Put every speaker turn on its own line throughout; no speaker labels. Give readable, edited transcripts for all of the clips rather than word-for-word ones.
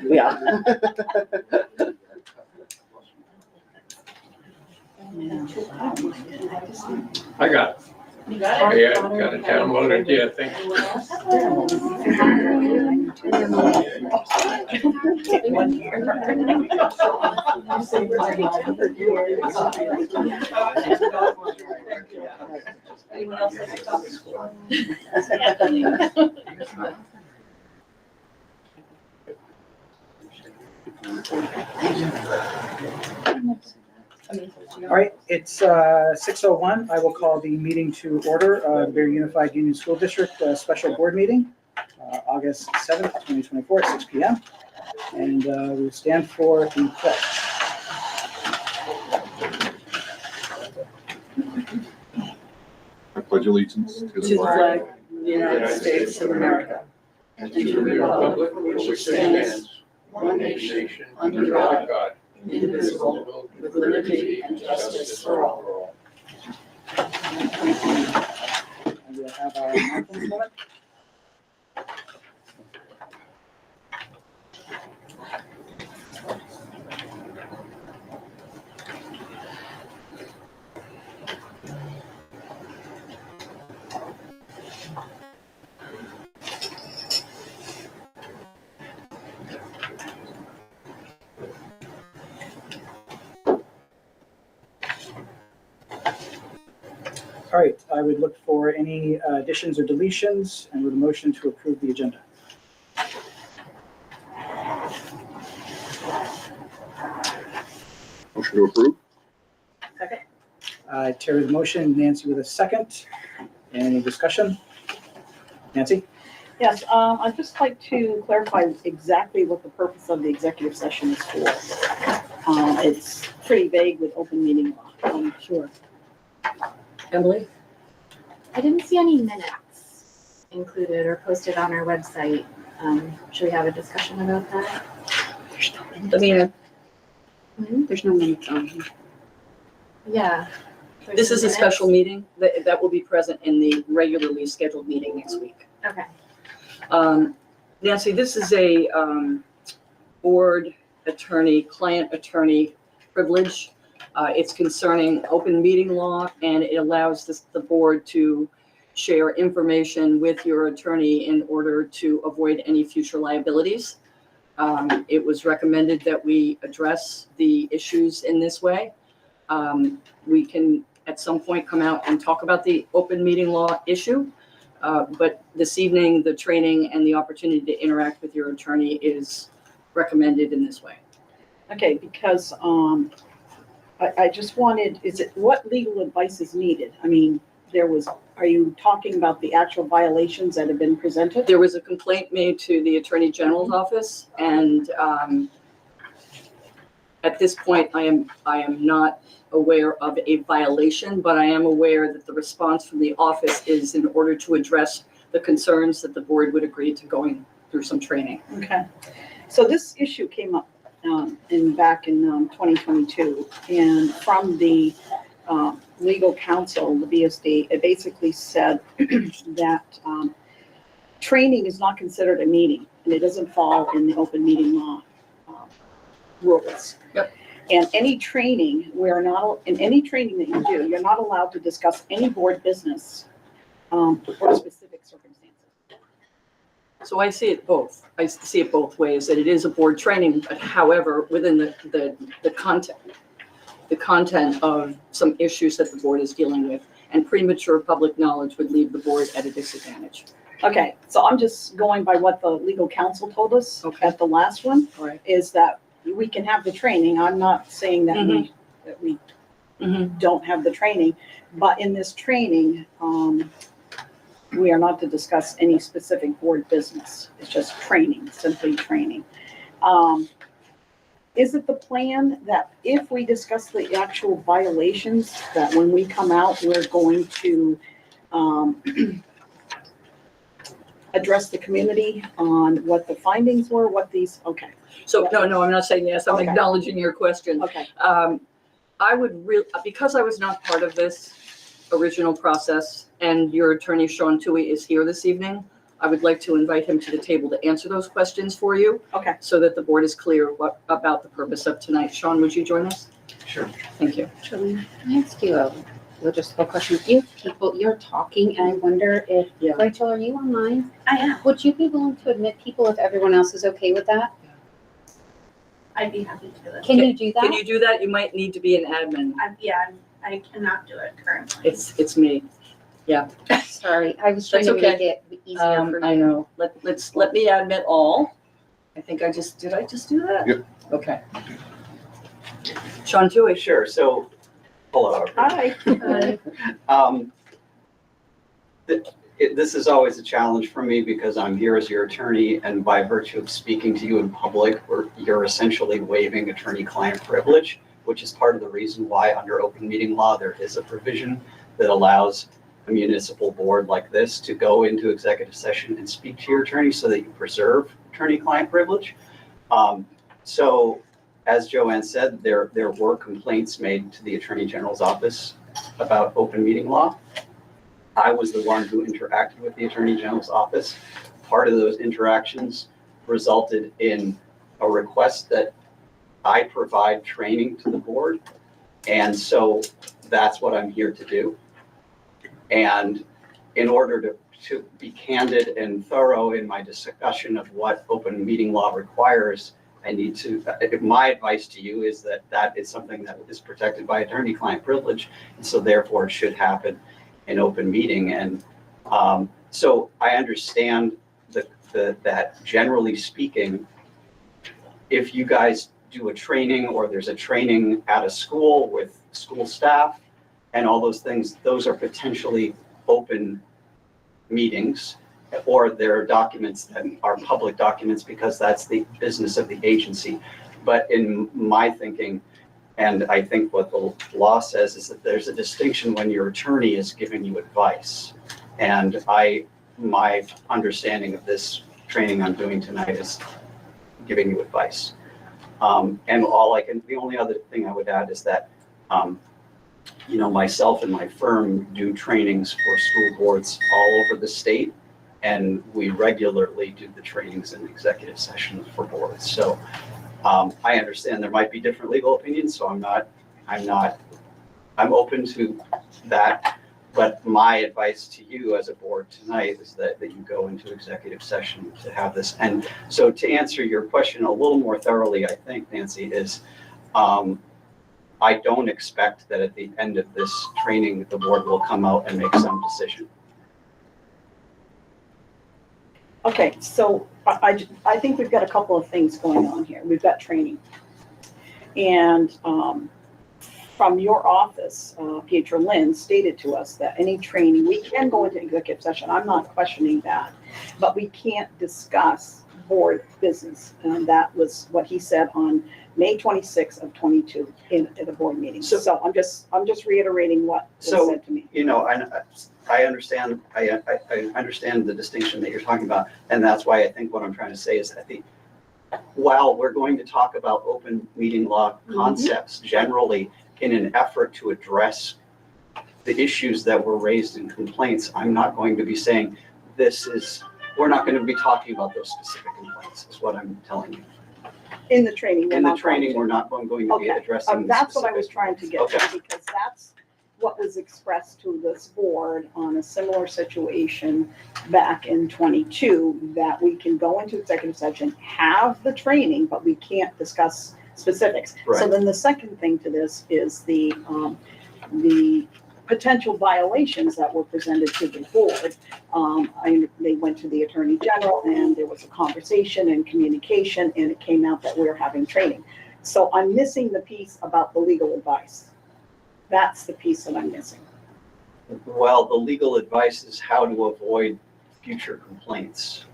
Yeah.
I got it.
You got it?
Yeah, got it downloaded. Yeah, thank you.
Anyone else like to talk?
All right, it's 6:01. I will call the meeting to order, the Bear Unified Union School District Special Board Meeting, August 7th, 2024 at 6 p.m. And we'll stand for the pledge.
I pledge allegiance to the flag
of the United States of America,
And to the republic for which it stands, one nation, under God, indivisible, with liberty and justice for all.
And we'll have our mindfulness moment. All right, I would look for any additions or deletions and with a motion to approve the agenda.
motion to approve.
Second. Terry with the motion, Nancy with a second. Any discussion? Nancy?
Yes, I'd just like to clarify exactly what the purpose of the executive session is for. It's pretty vague with open meeting law. Sure. Emily?
I didn't see any minutes included or posted on our website. Should we have a discussion about that?
There's no minutes on here.
Yeah.
This is a special meeting that will be present in the regularly scheduled meeting next week.
Okay.
Nancy, this is a board attorney, client attorney privilege. It's concerning open meeting law, and it allows the board to share information with your attorney in order to avoid any future liabilities. It was recommended that we address the issues in this way. We can at some point come out and talk about the open meeting law issue. But this evening, the training and the opportunity to interact with your attorney is recommended in this way.
Okay, because I just wanted, what legal advice is needed? I mean, are you talking about the actual violations that have been presented?
There was a complaint made to the Attorney General's office, and at this point, I am not aware of a violation, but I am aware that the response from the office is in order to address the concerns that the board would agree to going through some training.
Okay, so this issue came up back in 2022, and from the legal counsel, the BUUSD, it basically said that training is not considered a meeting, and it doesn't fall in the open meeting law rules.
Yep.
And any training, in any training that you do, you're not allowed to discuss any board business or specific circumstances.
So I see it both. I see it both ways, that it is a board training, but however, within the content of some issues that the board is dealing with, and premature public knowledge would leave the board at a disadvantage.
Okay, so I'm just going by what the legal counsel told us at the last one,
All right.
is that we can have the training. I'm not saying that we don't have the training, but in this training, we are not to discuss any specific board business. It's just training, simply training. Is it the plan that if we discuss the actual violations, that when we come out, we're going to address the community on what the findings were, okay.
So, no, I'm not saying yes. I'm
Okay.
acknowledging your question.
Okay,
I would because I was not part of this original process, and your attorney, Sean Toohey, is here this evening, I would like to invite him to the table to answer those questions for you
Okay.
so that the board is clear about the purpose of tonight. Sean, would you join us?
Sure.
Thank you.
Can I ask you a logistical question? You people, you're talking, and I wonder if,
Yeah.
Rachel, are you online?
I am.
Would you be willing to admit people if everyone else is okay with that?
I'd be happy to do it.
Can you do
Can
that?
you do that? You might need to be an admin.
I cannot do it currently.
It's me.
Sorry, I was trying
That's
to make
okay.
it easier for
I
you.
know. Let me admit all. I think did I just do that?
Yep.
Okay. Sean Tui.
Sure, so, hello, everyone.
Hi.
This is always a challenge for me because I'm here as your attorney, and by virtue of speaking to you in public, you're essentially waiving attorney-client privilege, which is part of the reason why under open meeting law, there is a provision that allows a municipal board like this to go into executive session and speak to your attorney so that you preserve attorney-client privilege. So, as Joanne said, there were complaints made to the Attorney General's office about open meeting law. I was the one who interacted with the Attorney General's office. Part of those interactions resulted in a request that I provide training to the board. And so that's what I'm here to do. And in order to be candid and thorough in my discussion of what open meeting law requires, my advice to you is that is something that is protected by attorney-client privilege. And so therefore it should happen in open meeting. And so I understand that generally speaking, if you guys do a training or there's a training at a school with school staff and all those things, those are potentially open meetings, or there are documents that are public documents because that's the business of the agency. But in my thinking, and I think what the law says is that there's a distinction when your attorney is giving you advice. And my understanding of this training I'm doing tonight is giving you advice. And the only other thing I would add is that, myself and my firm do trainings for school boards all over the state. And we regularly do the trainings in executive session for boards. So I understand there might be different legal opinions, so I'm open to that. But my advice to you as a board tonight is that you go into executive session to have this. And so to answer your question a little more thoroughly, I think, Nancy, is I don't expect that at the end of this training, the board will come out and make some decision.
Okay, so I think we've got a couple of things going on here. We've got training. And from your office, Pietro Lynn stated to us that any training, we can go into executive session. I'm not questioning that, but we can't discuss board business. And that was what he said on May 26th of 22 in the board meeting. So I'm just reiterating what was said to me.
I understand. I understand the distinction that you're talking about, and that's why I think what I'm trying to say is that while we're going to talk about open meeting law concepts generally in an effort to address the issues that were raised in complaints, I'm not going to be saying we're not going to be talking about those specific complaints, is what I'm telling you.
In the training.
In the training, we're not going to be addressing.
That's what I was trying to get
Okay.
to, because that's what was expressed to this board on a similar situation back in 22, that we can go into executive session, have the training, but we can't discuss specifics. So
Right.
then the second thing to this is the potential violations that were presented to the board. They went to the Attorney General and there was a conversation and communication, and it came out that we're having training. So I'm missing the piece about the legal advice. That's the piece that I'm missing.
Well, the legal advice is how to avoid future complaints.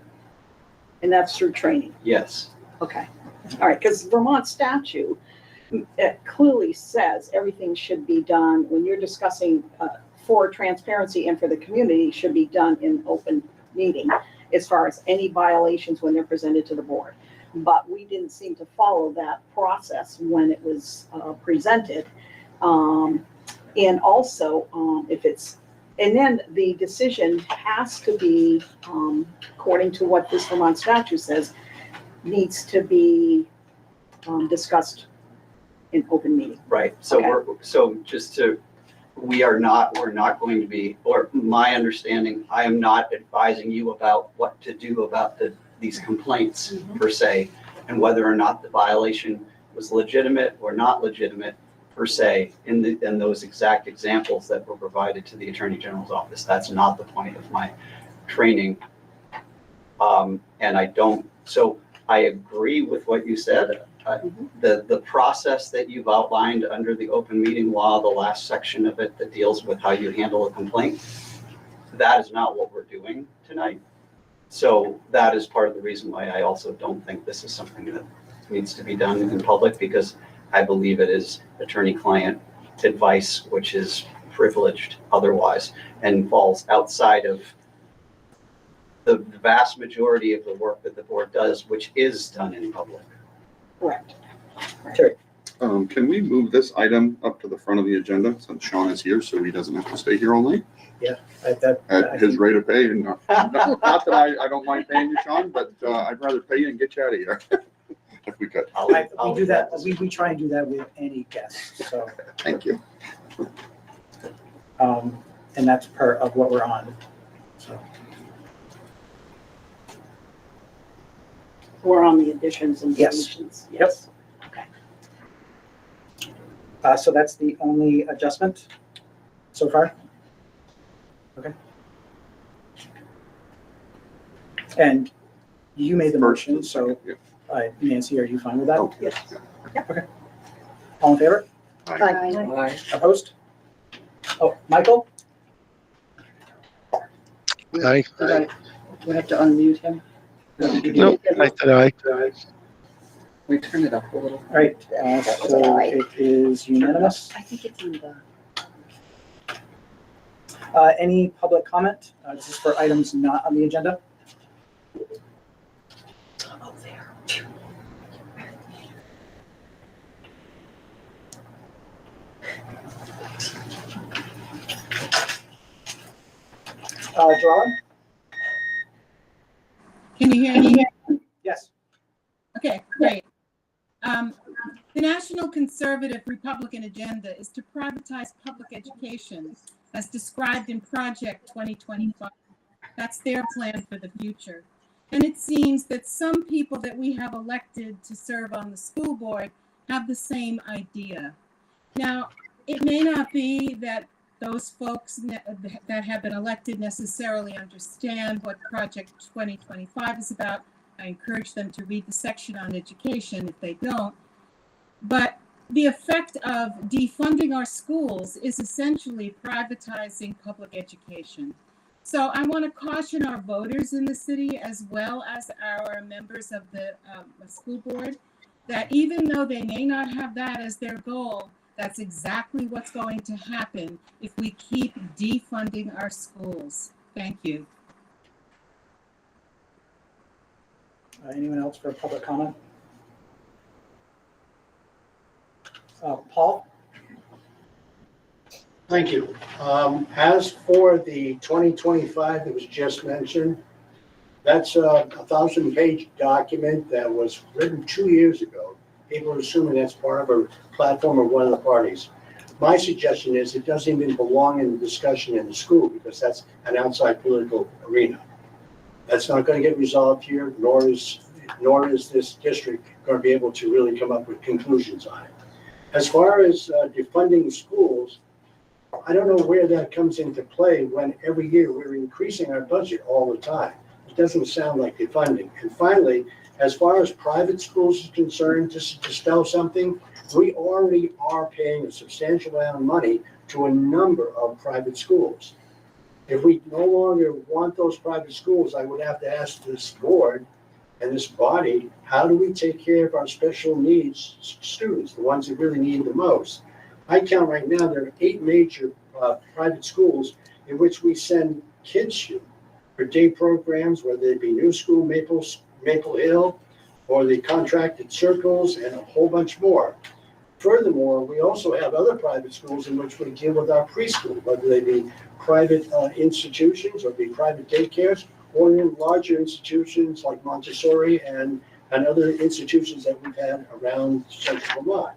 And that's through training.
Yes.
Okay. All right, because Vermont statute, it clearly says everything should be done when you're discussing for transparency and for the community, should be done in open meeting as far as any violations when they're presented to the board. But we didn't seem to follow that process when it was presented. And also, if it's And then the decision has to be, according to what this Vermont statute says, needs to be discussed in open meeting.
Right, so
Okay.
we're not going to be, or my understanding, I am not advising you about what to do about these complaints per se, and whether or not the violation was legitimate or not legitimate per se, in those exact examples that were provided to the Attorney General's office. That's not the point of my training. So I agree with what you said. The process that you've outlined under the open meeting law, the last section of it that deals with how you handle a complaint, that is not what we're doing tonight. So that is part of the reason why I also don't think this is something that needs to be done in public, because I believe it is attorney-client advice, which is privileged otherwise and falls outside of the vast majority of the work that the board does, which is done in public.
Correct.
Can we move this item up to the front of the agenda since Sean is here, so he doesn't have to stay here all night at his rate of pay? And not that I don't mind paying you, Sean, but I'd rather pay you and get you out of here if we could.
We do that, we try and do that with any guest, so,
Thank you.
and that's part of what we're on, so.
We're on the additions and
Yes.
deletions. Yes.
So that's the only adjustment so far? Okay. And you made the motion, so Nancy, are you fine with that?
Oh,
Yes.
All in favor?
Aye.
Opposed? Oh, Michael?
Aye.
Do we have to unmute him?
Nope, I said aye.
We turn it up a little.
All right, so it is unanimous.
I think it's on the.
Any public comment? This is for items not on the agenda.
Oh, there.
Joellen?
Can you hear me?
Yes.
Okay, great. The National Conservative Republican agenda is to privatize public education as described in Project 2025. That's their plan for the future. And it seems that some people that we have elected to serve on the school board have the same idea. Now, it may not be that those folks that have been elected necessarily understand what Project 2025 is about. I encourage them to read the section on education if they don't. But the effect of defunding our schools is essentially privatizing public education. So I want to caution our voters in the city, as well as our members of the school board, that even though they may not have that as their goal, that's exactly what's going to happen if we keep defunding our schools. Thank you.
Anyone else for public comment? Paul?
Thank you. As for the 2025 that was just mentioned, that's a 1,000-page document that was written 2 years ago. People are assuming that's part of a platform of one of the parties. My suggestion is it doesn't even belong in the discussion in the school, because that's an outside political arena. That's not going to get resolved here, nor is this district going to be able to really come up with conclusions on it. As far as defunding schools, I don't know where that comes into play when every year we're increasing our budget all the time. It doesn't sound like defunding. And finally, as far as private schools is concerned, to dispel something, we already are paying a substantial amount of money to a number of private schools. If we no longer want those private schools, I would have to ask this board and this body, how do we take care of our special needs students, the ones that really need it the most? I count right now, there are 8 major private schools in which we send kids to for day programs, whether it be New School, Maple Hill, or the contracted circles, and a whole bunch more. Furthermore, we also have other private schools in which we deal with our preschool, whether they be private institutions or be private daycares, or in larger institutions like Montessori and other institutions that we've had around central Vermont.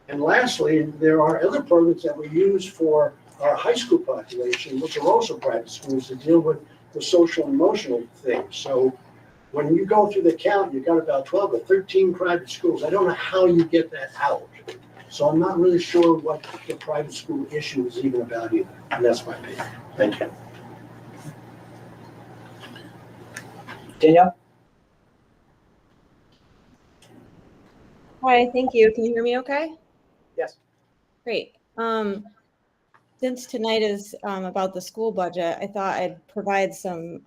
And lastly, there are other programs that we use for our high school population, which are also private schools, to deal with the social and emotional things. So when you go through the count, you've got about 12 or 13 private schools. I don't know how you get that out. So I'm not really sure what the private school issue is even about either. And that's my opinion. Thank you.
Danielle?
Hi, thank you. Can you hear me okay?
Yes.
Great. Since tonight is about the school budget, I thought I'd provide some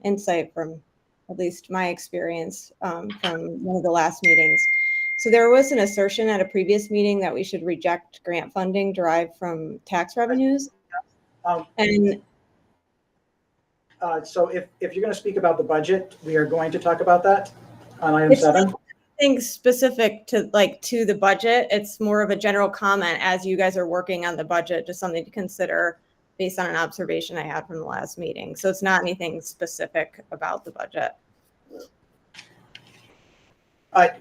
insight from at least my experience from one of the last meetings. So there was an assertion at a previous meeting that we should reject grant funding derived from tax revenues. And
So if you're going to speak about the budget, we are going to talk about that on item 7.
Things specific to the budget. It's more of a general comment as you guys are working on the budget, just something to consider based on an observation I had from the last meeting. So it's not anything specific about the budget.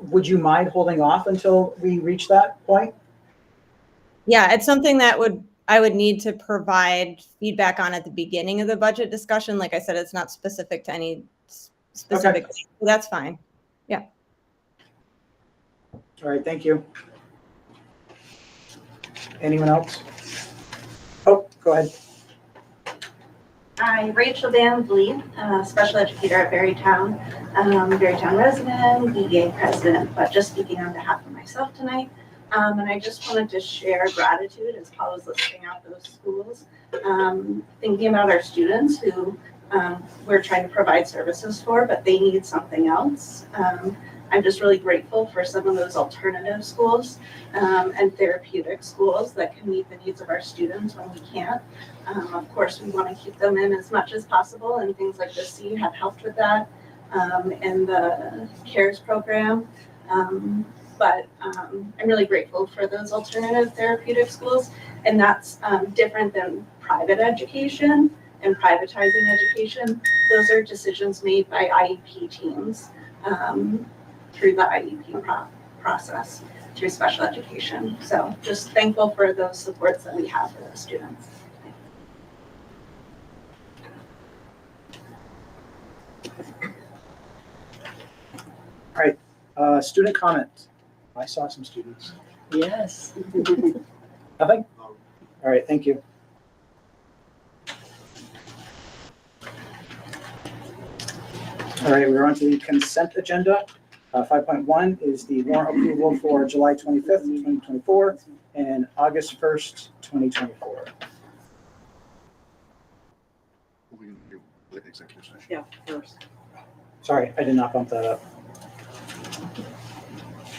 Would you mind holding off until we reach that point?
Yeah, it's something that I would need to provide feedback on at the beginning of the budget discussion. Like I said, it's not specific to any specific thing, so that's fine. Yeah.
All right, thank you. Anyone else? Oh, go ahead.
I'm Rachel Van Vliet, special educator at Berrytown, Berrytown resident, EA president, but just speaking on behalf of myself tonight. And I just wanted to share gratitude as Paul was listing out those schools, thinking about our students who we're trying to provide services for, but they need something else. I'm just really grateful for some of those alternative schools and therapeutic schools that can meet the needs of our students when we can't. Of course, we want to keep them in as much as possible, and things like the C have helped with that, and the CARES program. But I'm really grateful for those alternative therapeutic schools, and that's different than private education and privatizing education. Those are decisions made by IEP teams through the IEP process, through special education. So just thankful for those supports that we have for those students.
All right, student comments. I saw some students.
Yes.
Nothing? All right, thank you. All right, we're on to the consent agenda. 5.1 is the warrant approval for July 25th, 2024 and August 1st, 2024.
We can do the executive session.
Yeah, first.
Sorry, I did not bump that up.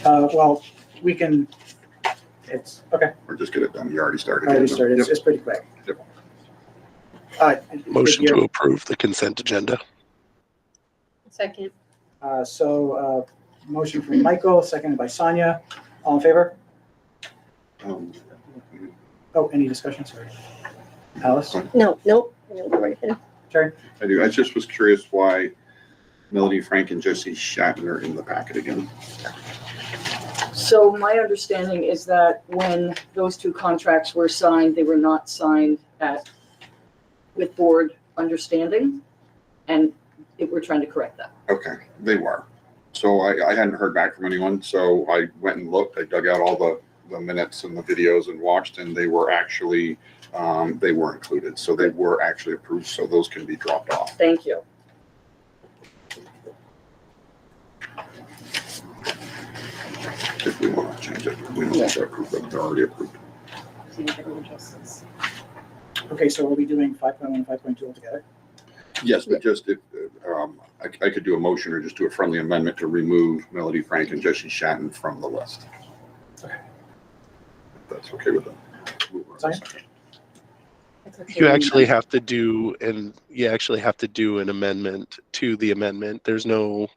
Well, we can, it's, okay.
Or just get it done. You already started.
I already started.
Yep.
It's pretty quick.
Yep.
Motion to approve the consent agenda.
Second.
Motion from Michael, seconded by Sonia. All in favor? Oh, any discussion? Sorry. Alice?
No, nope.
Sure.
I do. I just was curious why Melody Frank and Jesse Shatner in the packet again.
So my understanding is that when those two contracts were signed, they were not signed with board understanding, and we're trying to correct that.
Okay, they were. So I hadn't heard back from anyone, so I went and looked. I dug out all the minutes and the videos and watched, and they were actually, they were included. So they were actually approved, so those can be dropped off.
Thank you.
If we want to change it, we don't have to approve them. They're already approved.
Okay, so we'll be doing 5.1 and 5.2 altogether.
Yes, but just if, I could do a motion or just do a friendly amendment to remove Melody Frank and Jesse Shatton from the list.
Okay.
If that's okay with them.
Sorry?
You actually have to do an amendment to the amendment. There's no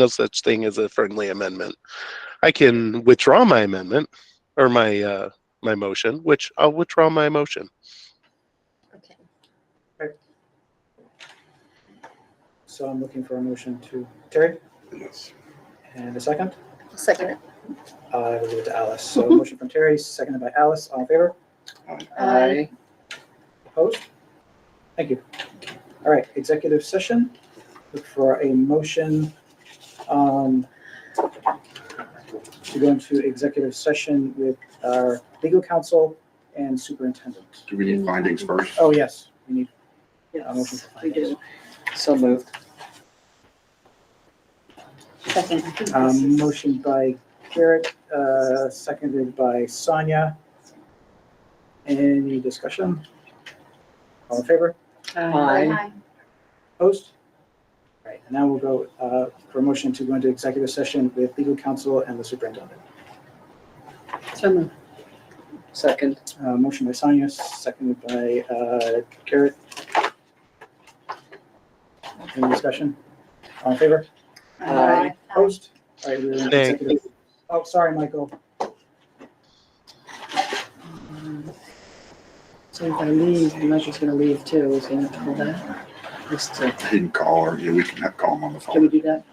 such thing as a friendly amendment. I can withdraw my amendment or my my motion, which I'll withdraw my motion.
Okay.
So I'm looking for a motion to Terry
Yes.
and a second.
Second it.
I will give it to Alice. So a motion from Terry, seconded by Alice. All in favor?
Aye.
Opposed? Thank you. All right, executive session. Look for a motion to go into executive session with our legal counsel and superintendent.
Do we need findings first?
Oh, yes, we need a motion
Yes,
for
we
findings.
do.
So moved.
Second. I think this is-
Motion by Garrett, seconded by Sonia. Any discussion? All in favor?
Aye.
Opposed? All right, and now we'll go for a motion to go into executive session with legal counsel and the superintendent.
So moved. Second.
Motion by Sonia, seconded by Garrett. Any discussion? All in favor?
Aye.
Opposed? All right, we're in
Nay.
executive. Oh, sorry, Michael.
So you're gonna leave, the measure's gonna leave too, is he gonna call that? Just to,
He can call or, yeah, we can call him on the
can we
phone.
do that?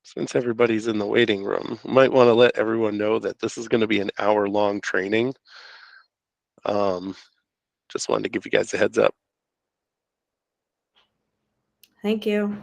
Since everybody's in the waiting room, might want to let everyone know that this is going to be an hour-long training. Just wanted to give you guys a heads up.
Thank you.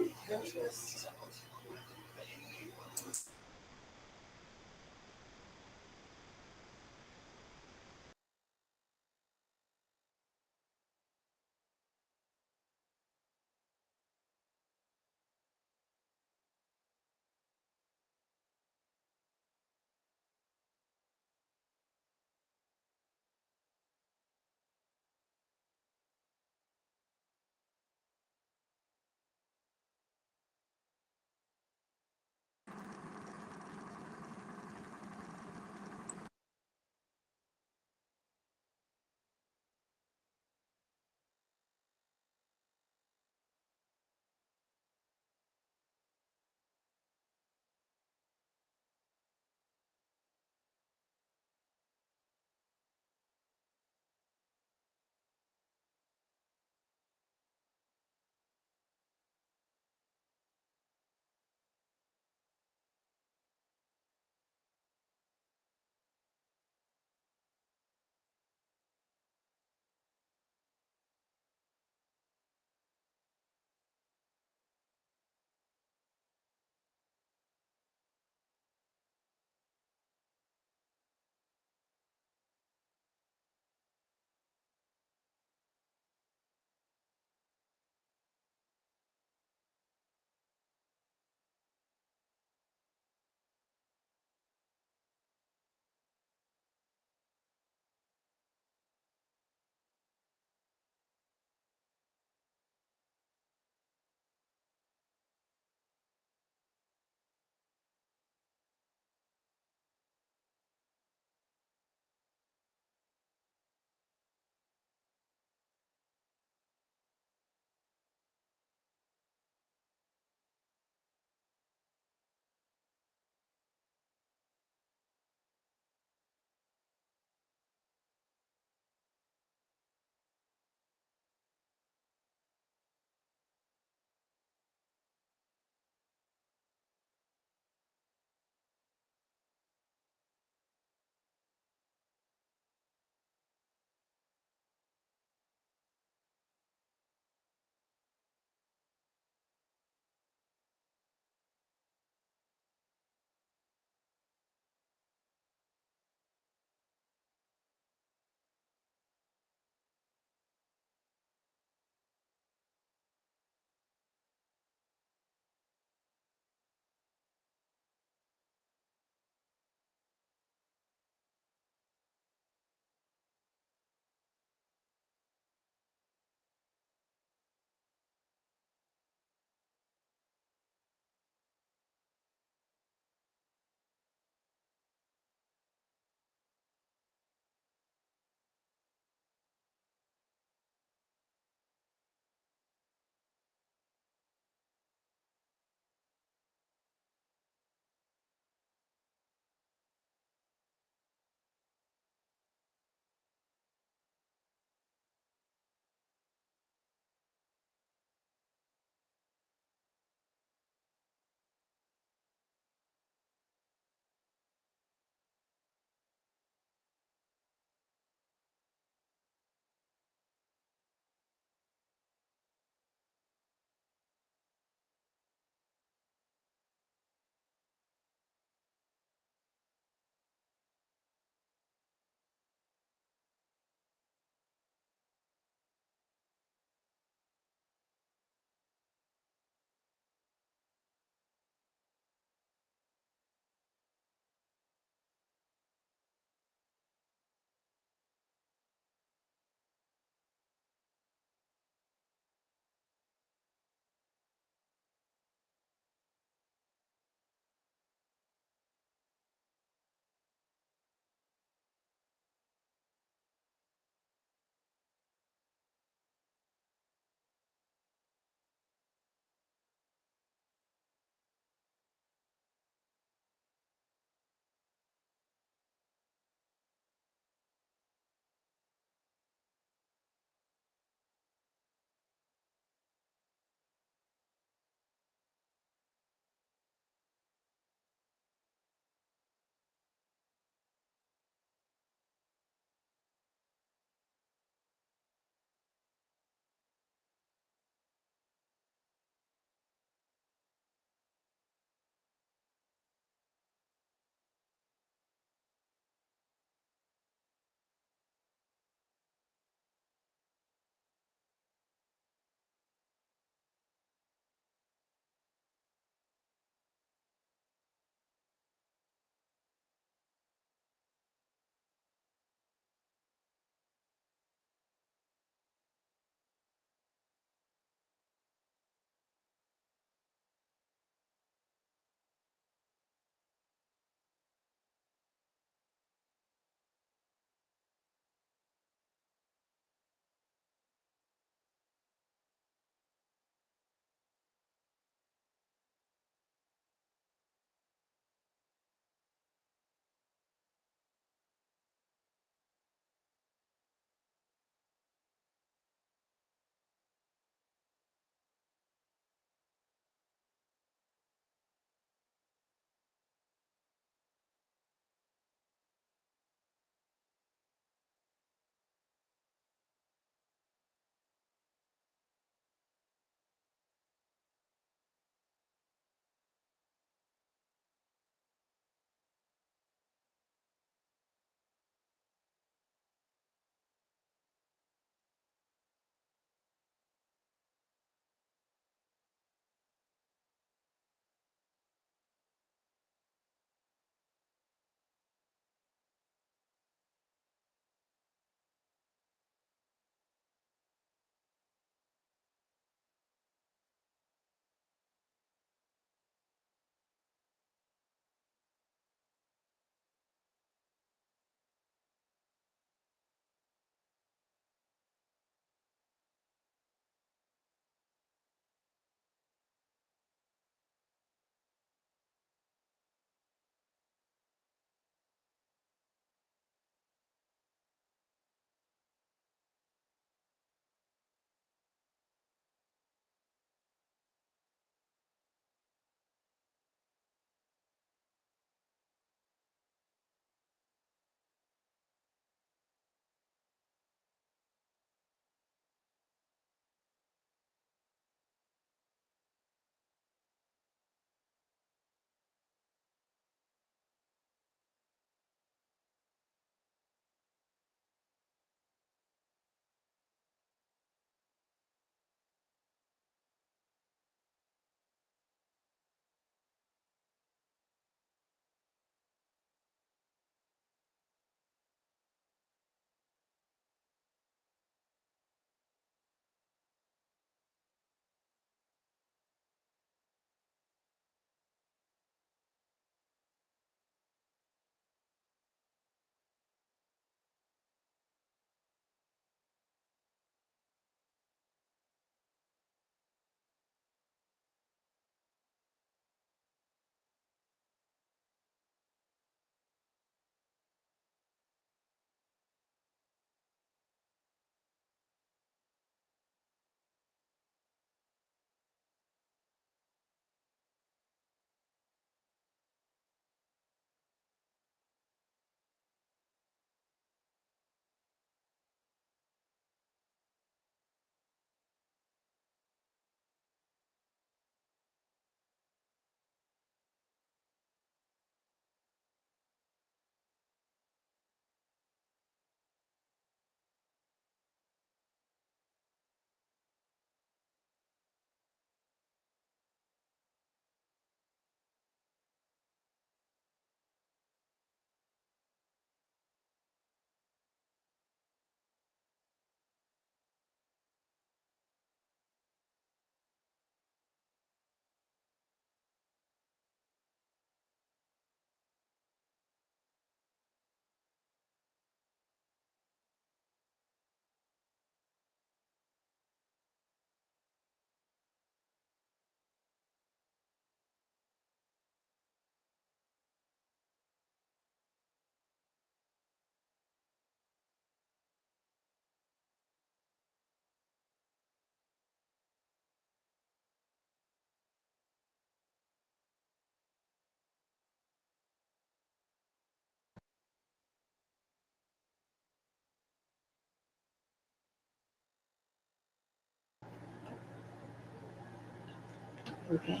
Okay.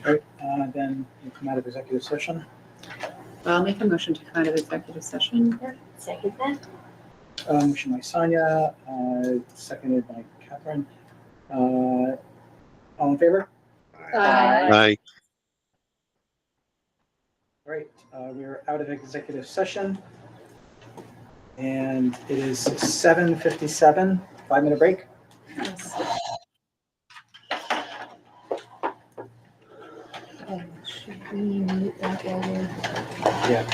All right, then we come out of executive session.
I'll make a motion to come out of executive session.
Second that.
Motion by Sonia, seconded by Catherine. All in favor?
Aye.
All right, we're out of executive session. And it is 7:57, 5-minute break.
Should we mute that while we're?
Yeah.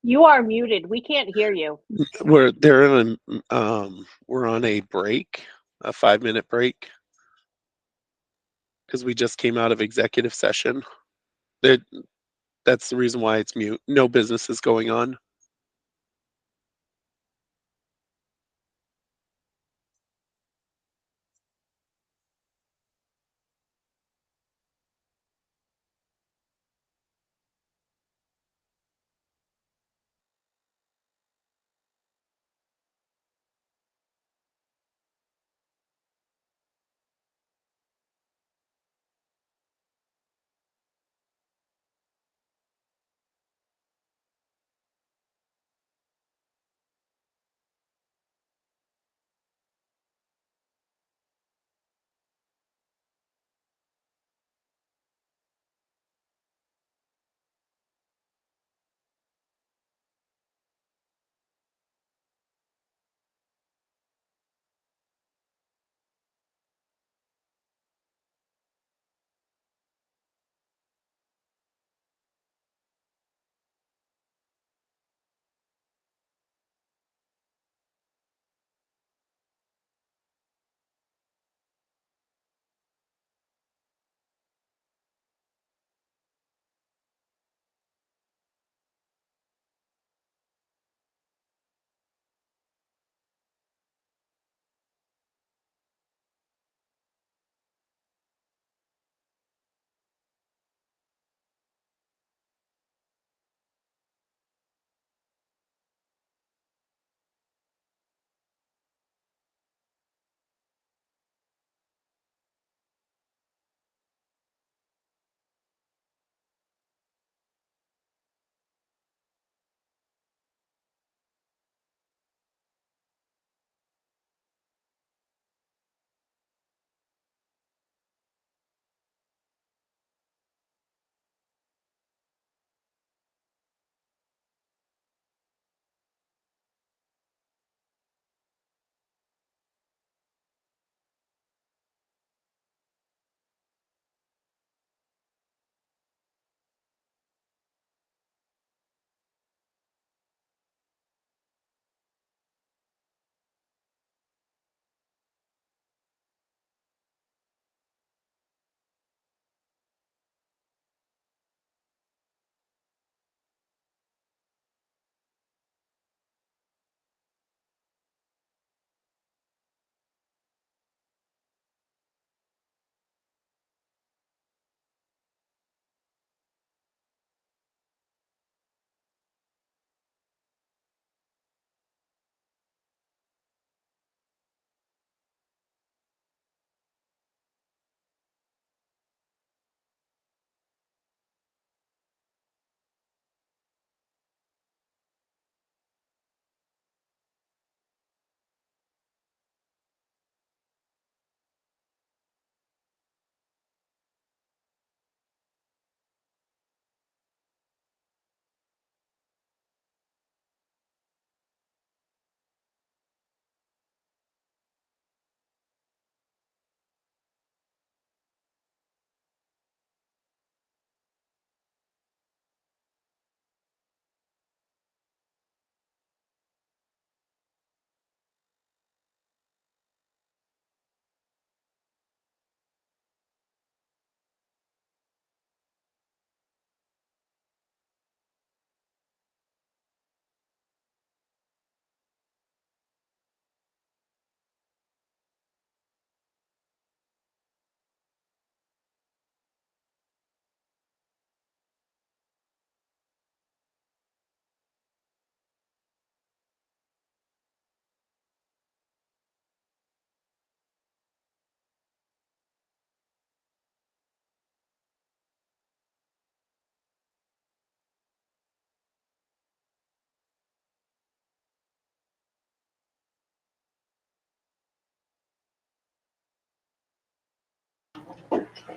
You are muted. We can't hear you.
We're on a break, a 5-minute break, because we just came out of executive session. There, that's the reason why it's mute. No business is going on.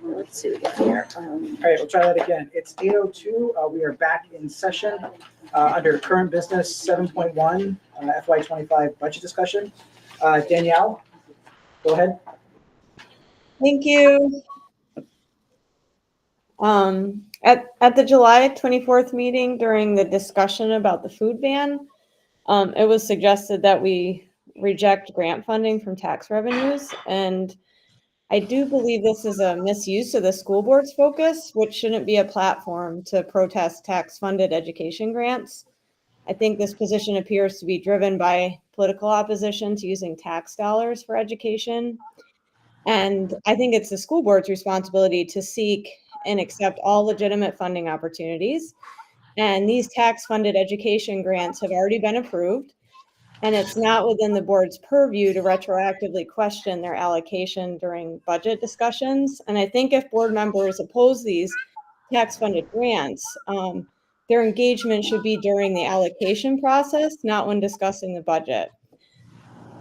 Let's see here.
All right, we'll try that again. It's 8:02. We are back in session under current business 7.1 FY25 budget discussion. Danielle, go ahead.
Thank you. At the July 24th meeting during the discussion about the food ban, it was suggested that we reject grant funding from tax revenues. And I do believe this is a misuse of the school board's focus, which shouldn't be a platform to protest tax-funded education grants. I think this position appears to be driven by political opposition to using tax dollars for education. And I think it's the school board's responsibility to seek and accept all legitimate funding opportunities. And these tax-funded education grants have already been approved. And it's not within the board's purview to retroactively question their allocation during budget discussions. And I think if board members oppose these tax-funded grants, their engagement should be during the allocation process, not when discussing the budget.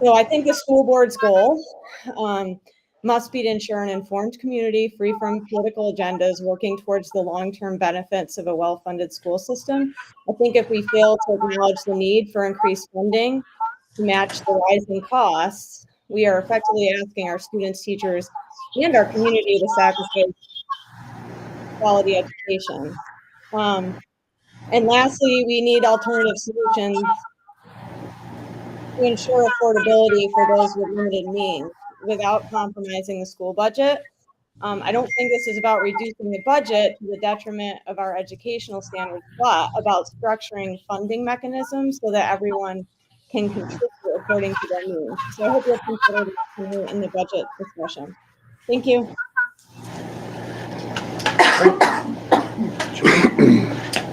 So I think the school board's goal must be to ensure an informed community free from political agendas working towards the long-term benefits of a well-funded school system. I think if we fail to acknowledge the need for increased funding to match the rising costs, we are effectively asking our students, teachers, and our community to sacrifice quality education. And lastly, we need alternative solutions to ensure affordability for those with limited means without compromising the school budget. I don't think this is about reducing the budget to the detriment of our educational standards, but about structuring funding mechanisms so that everyone can contribute according to their needs. So I hope you'll consider this in the budget discussion. Thank you.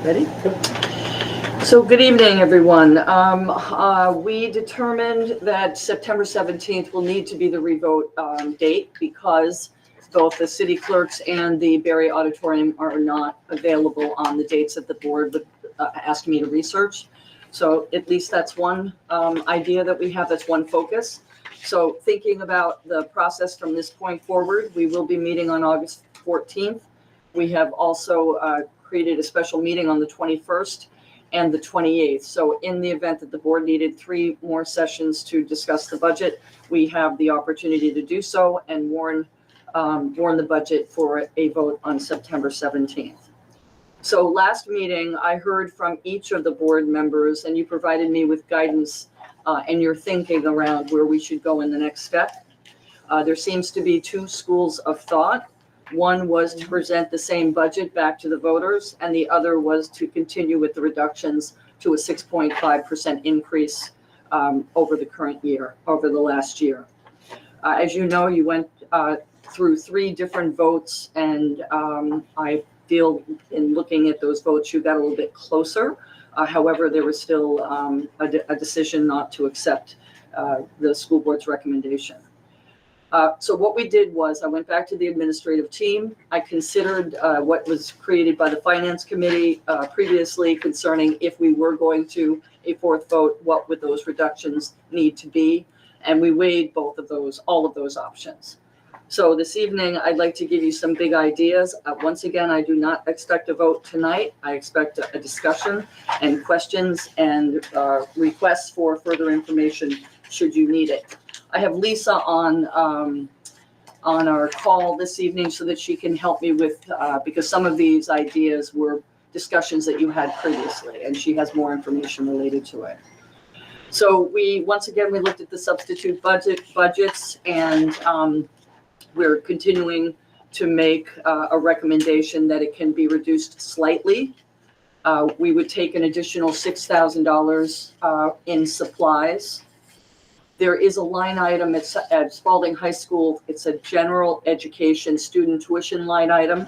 Ready? So good evening, everyone. We determined that September 17th will need to be the revote date because both the city clerks and the Barry Auditorium are not available on the dates that the board asked me to research. So at least that's one idea that we have, that's one focus. So thinking about the process from this point forward, we will be meeting on August 14th. We have also created a special meeting on the 21st and the 28th. So in the event that the board needed 3 more sessions to discuss the budget, we have the opportunity to do so and warn the budget for a vote on September 17th. So last meeting, I heard from each of the board members, and you provided me with guidance and your thinking around where we should go in the next step. There seems to be 2 schools of thought. One was to present the same budget back to the voters, and the other was to continue with the reductions to a 6.5% increase over the current year, over the last year. As you know, you went through 3 different votes, and I feel in looking at those votes, you got a little bit closer. However, there was still a decision not to accept the school board's recommendation. So what we did was I went back to the administrative team. I considered what was created by the finance committee previously concerning if we were going to a 4th vote, what would those reductions need to be? And we weighed both of those, all of those options. So this evening, I'd like to give you some big ideas. Once again, I do not expect a vote tonight. I expect a discussion and questions and requests for further information should you need it. I have Lisa on our call this evening so that she can help me with, because some of these ideas were discussions that you had previously, and she has more information related to it. So once again, we looked at the substitute budgets, and we're continuing to make a recommendation that it can be reduced slightly. We would take an additional $6,000 in supplies. There is a line item at Spalding High School. It's a general education student tuition line item.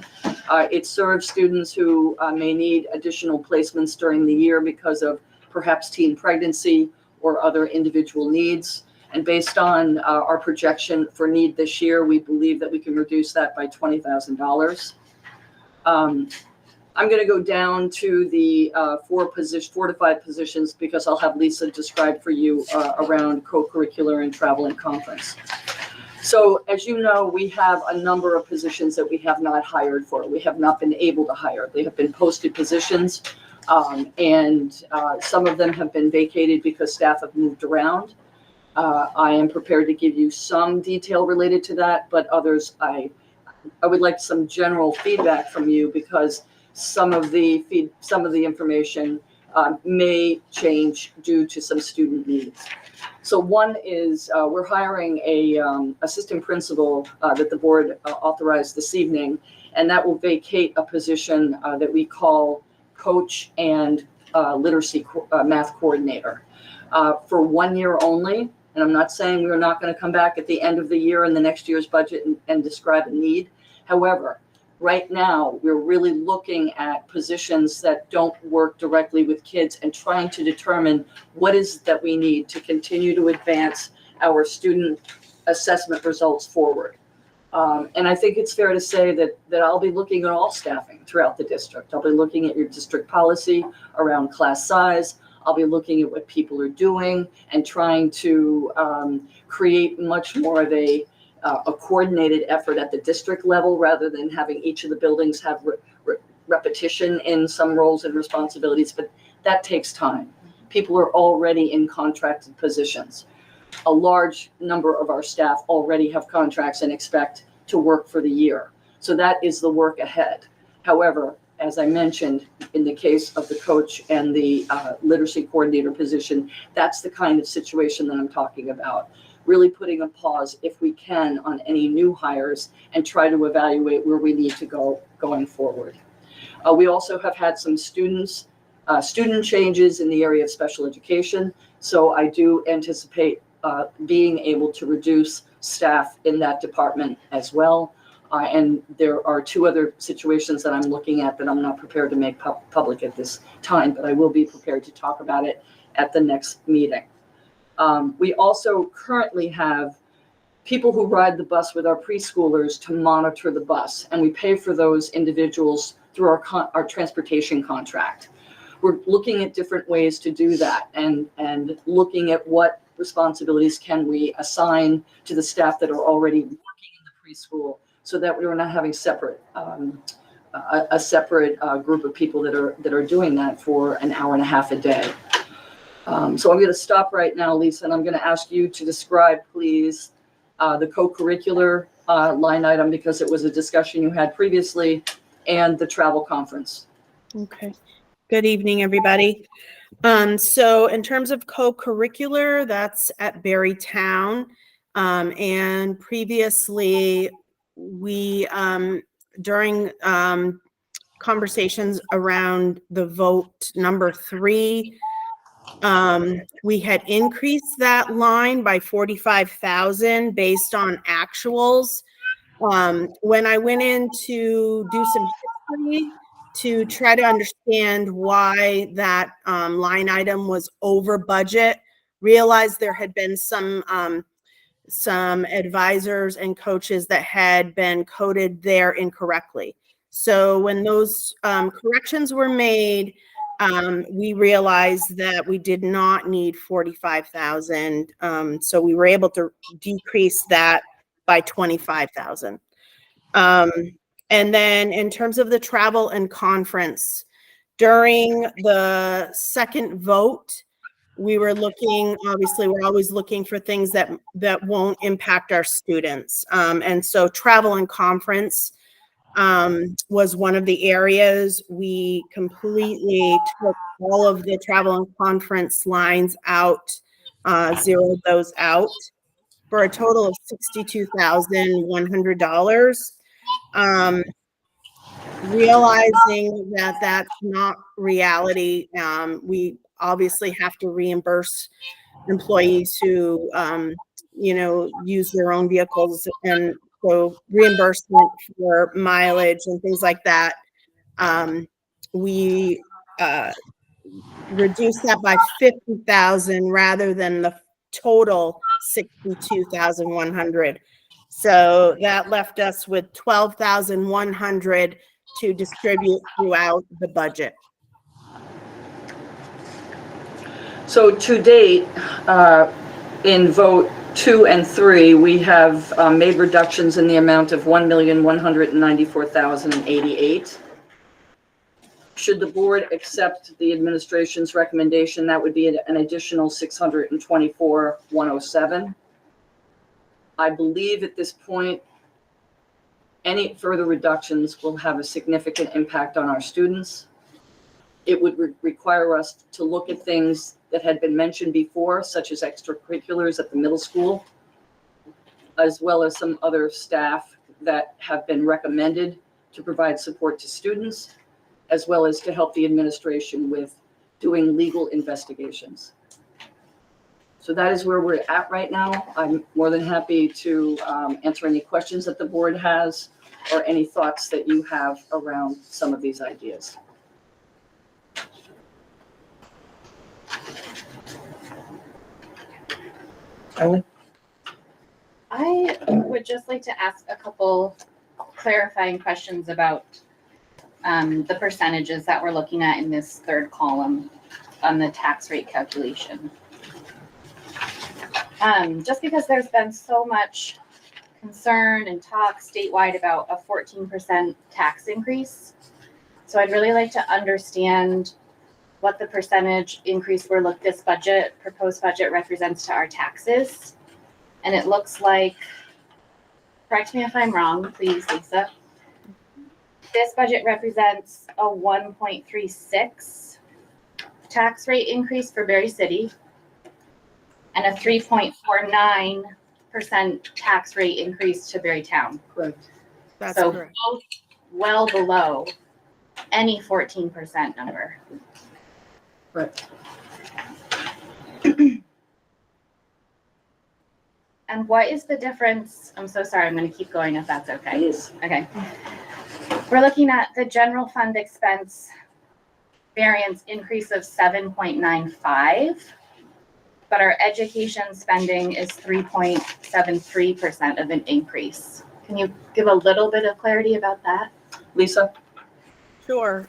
It serves students who may need additional placements during the year because of perhaps teen pregnancy or other individual needs. And based on our projection for need this year, we believe that we can reduce that by $20,000. I'm going to go down to the 4 to 5 positions because I'll have Lisa describe for you around co-curricular and travel and conference. So as you know, we have a number of positions that we have not hired for. We have not been able to hire. They have been posted positions. And some of them have been vacated because staff have moved around. I am prepared to give you some detail related to that, but others, I would like some general feedback from you because some of the information may change due to some student needs. So one is we're hiring a assistant principal that the board authorized this evening, and that will vacate a position that we call coach and literacy math coordinator for 1 year only. And I'm not saying we're not going to come back at the end of the year in the next year's budget and describe a need. However, right now, we're really looking at positions that don't work directly with kids and trying to determine what is that we need to continue to advance our student assessment results forward. And I think it's fair to say that I'll be looking at all staffing throughout the district. I'll be looking at your district policy around class size. I'll be looking at what people are doing and trying to create much more of a coordinated effort at the district level rather than having each of the buildings have repetition in some roles and responsibilities. But that takes time. People are already in contracted positions. A large number of our staff already have contracts and expect to work for the year. So that is the work ahead. However, as I mentioned, in the case of the coach and the literacy coordinator position, that's the kind of situation that I'm talking about. Really putting a pause, if we can, on any new hires and try to evaluate where we need to go going forward. We also have had some student changes in the area of special education. So I do anticipate being able to reduce staff in that department as well. And there are two other situations that I'm looking at that I'm not prepared to make public at this time, but I will be prepared to talk about it at the next meeting. We also currently have people who ride the bus with our preschoolers to monitor the bus, and we pay for those individuals through our transportation contract. We're looking at different ways to do that and looking at what responsibilities can we assign to the staff that are already working in the preschool so that we're not having separate a separate group of people that are doing that for an hour and a half a day. So I'm going to stop right now, Lisa, and I'm going to ask you to describe, please, the co-curricular line item because it was a discussion you had previously, and the travel conference.
Okay. Good evening, everybody. So in terms of co-curricular, that's at Berrytown. And previously, we, during conversations around the vote number 3, we had increased that line by 45,000 based on actuals. When I went in to do some history to try to understand why that line item was over budget, realized there had been some advisors and coaches that had been coded there incorrectly. So when those corrections were made, we realized that we did not need 45,000. So we were able to decrease that by 25,000. And then in terms of the travel and conference, during the second vote, we were looking, obviously, we're always looking for things that won't impact our students. And so travel and conference was one of the areas. We completely took all of the travel and conference lines out, zeroed those out for a total of $62,100. Realizing that that's not reality, we obviously have to reimburse employees who, use their own vehicles, and so reimbursement for mileage and things like that. We reduced that by 50,000 rather than the total 62,100. So that left us with 12,100 to distribute throughout the budget.
So to date, in vote 2 and 3, we have made reductions in the amount of $1,194,088. Should the board accept the administration's recommendation, that would be an additional $624,107. I believe at this point, any further reductions will have a significant impact on our students. It would require us to look at things that had been mentioned before, such as extracurriculars at the middle school, as well as some other staff that have been recommended to provide support to students, as well as to help the administration with doing legal investigations. So that is where we're at right now. I'm more than happy to answer any questions that the board has or any thoughts that you have around some of these ideas.
Ellen?
I would just like to ask a couple clarifying questions about the percentages that we're looking at in this third column on the tax rate calculation. Just because there's been so much concern and talk statewide about a 14% tax increase. So I'd really like to understand what the percentage increase this proposed budget represents to our taxes. And it looks like, correct me if I'm wrong, please, Lisa. This budget represents a 1.36 tax rate increase for Berry City and a 3.49% tax rate increase to Berry Town.
Correct.
That's
So
correct.
both well below any 14% number.
Correct.
And what is the difference? I'm so sorry, I'm going to keep going if that's okay.
Please.
Okay. We're looking at the general fund expense variance increase of 7.95, but our education spending is 3.73% of an increase. Can you give a little bit of clarity about that?
Lisa?
Sure.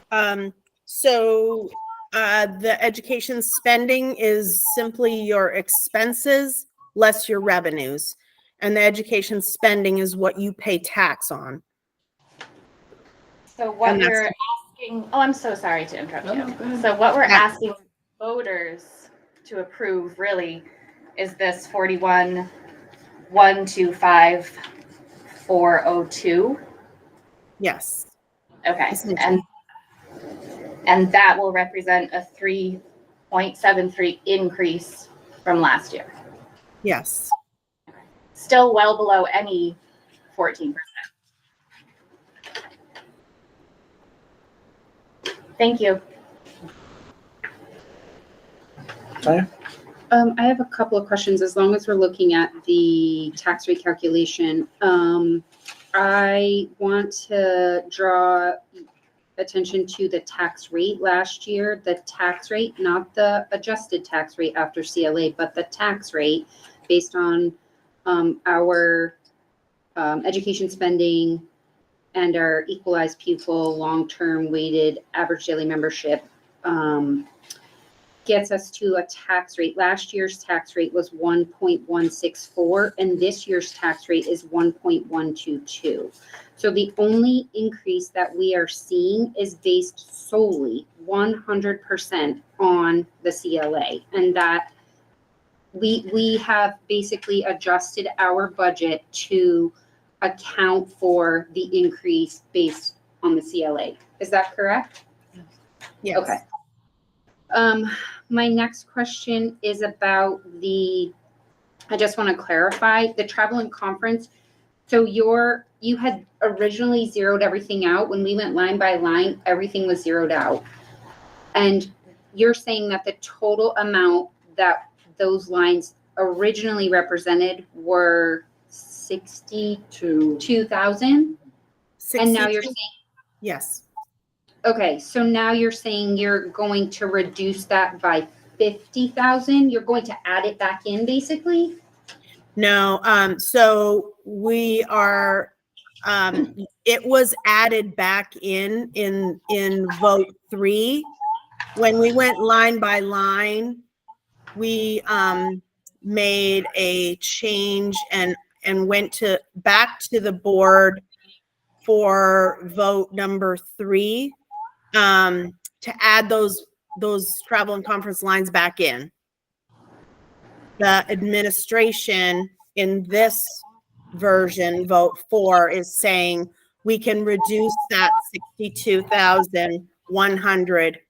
So the education spending is simply your expenses less your revenues. And the education spending is what you pay tax on.
So what we're asking, oh, I'm so sorry to interrupt you. So what we're asking voters to approve really is this 41,125,402.
Yes.
Okay, and that will represent a 3.73 increase from last year.
Yes.
Still well below any 14%. Thank you.
Tanya?
I have a couple of questions as long as we're looking at the tax rate calculation. I want to draw attention to the tax rate last year, the tax rate, not the adjusted tax rate after CLA, but the tax rate based on our education spending and our equalized pupil long-term weighted average daily membership gets us to a tax rate. Last year's tax rate was 1.164 and this year's tax rate is 1.122. So the only increase that we are seeing is based solely 100% on the CLA, and that we have basically adjusted our budget to account for the increase based on the CLA. Is that correct?
Yes.
Okay. My next question is about I just want to clarify the travel and conference. So you had originally zeroed everything out. When we went line by line, everything was zeroed out. And you're saying that the total amount that those lines originally represented were 62,000? And now you're saying?
Yes.
Okay, so now you're saying you're going to reduce that by 50,000? You're going to add it back in basically?
No, so we are, it was added back in vote 3. When we went line by line, we made a change and went back to the board for vote number 3, to add those travel and conference lines back in. The administration in this version, vote 4, is saying we can reduce that 62,100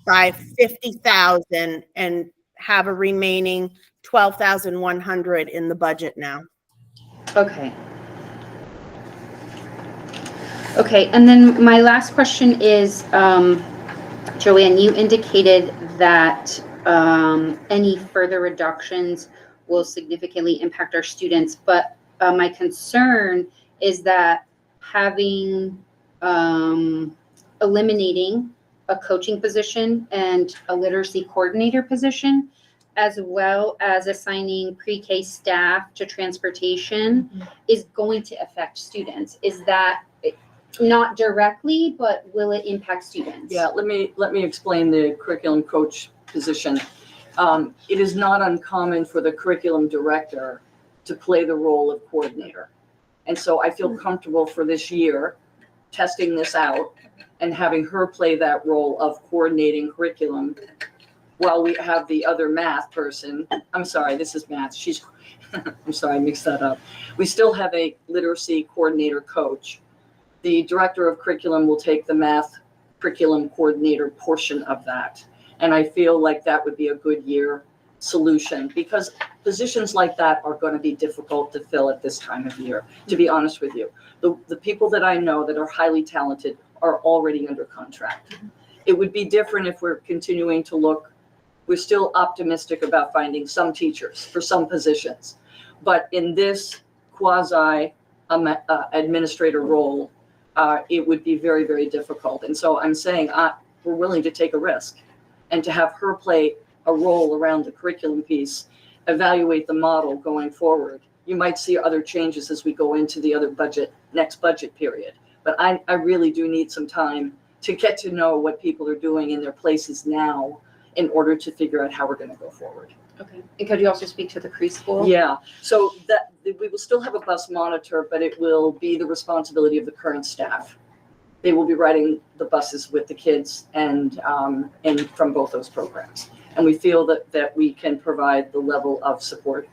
by 50,000 and have a remaining 12,100 in the budget now.
Okay. Okay, and then my last question is, Joanne, you indicated that any further reductions will significantly impact our students, but my concern is that eliminating a coaching position and a literacy coordinator position, as well as assigning pre-K staff to transportation, is going to affect students. Is that not directly, but will it impact students?
Yeah, let me explain the curriculum coach position. It is not uncommon for the curriculum director to play the role of coordinator. And so I feel comfortable for this year testing this out and having her play that role of coordinating curriculum while we have the other math person. I'm sorry, this is math. She's, I'm sorry, I mixed that up. We still have a literacy coordinator coach. The director of curriculum will take the math curriculum coordinator portion of that. And I feel like that would be a good year solution, because positions like that are going to be difficult to fill at this time of year, to be honest with you. The people that I know that are highly talented are already under contract. It would be different if we're continuing to look. We're still optimistic about finding some teachers for some positions. But in this quasi administrator role, it would be very, very difficult. And so I'm saying we're willing to take a risk and to have her play a role around the curriculum piece, evaluate the model going forward. You might see other changes as we go into the other next budget period. But I really do need some time to get to know what people are doing in their places now in order to figure out how we're going to go forward.
Okay. And could you also speak to the preschool?
Yeah. So that we will still have a bus monitor, but it will be the responsibility of the current staff. They will be riding the buses with the kids and from both those programs. And we feel that we can provide the level of support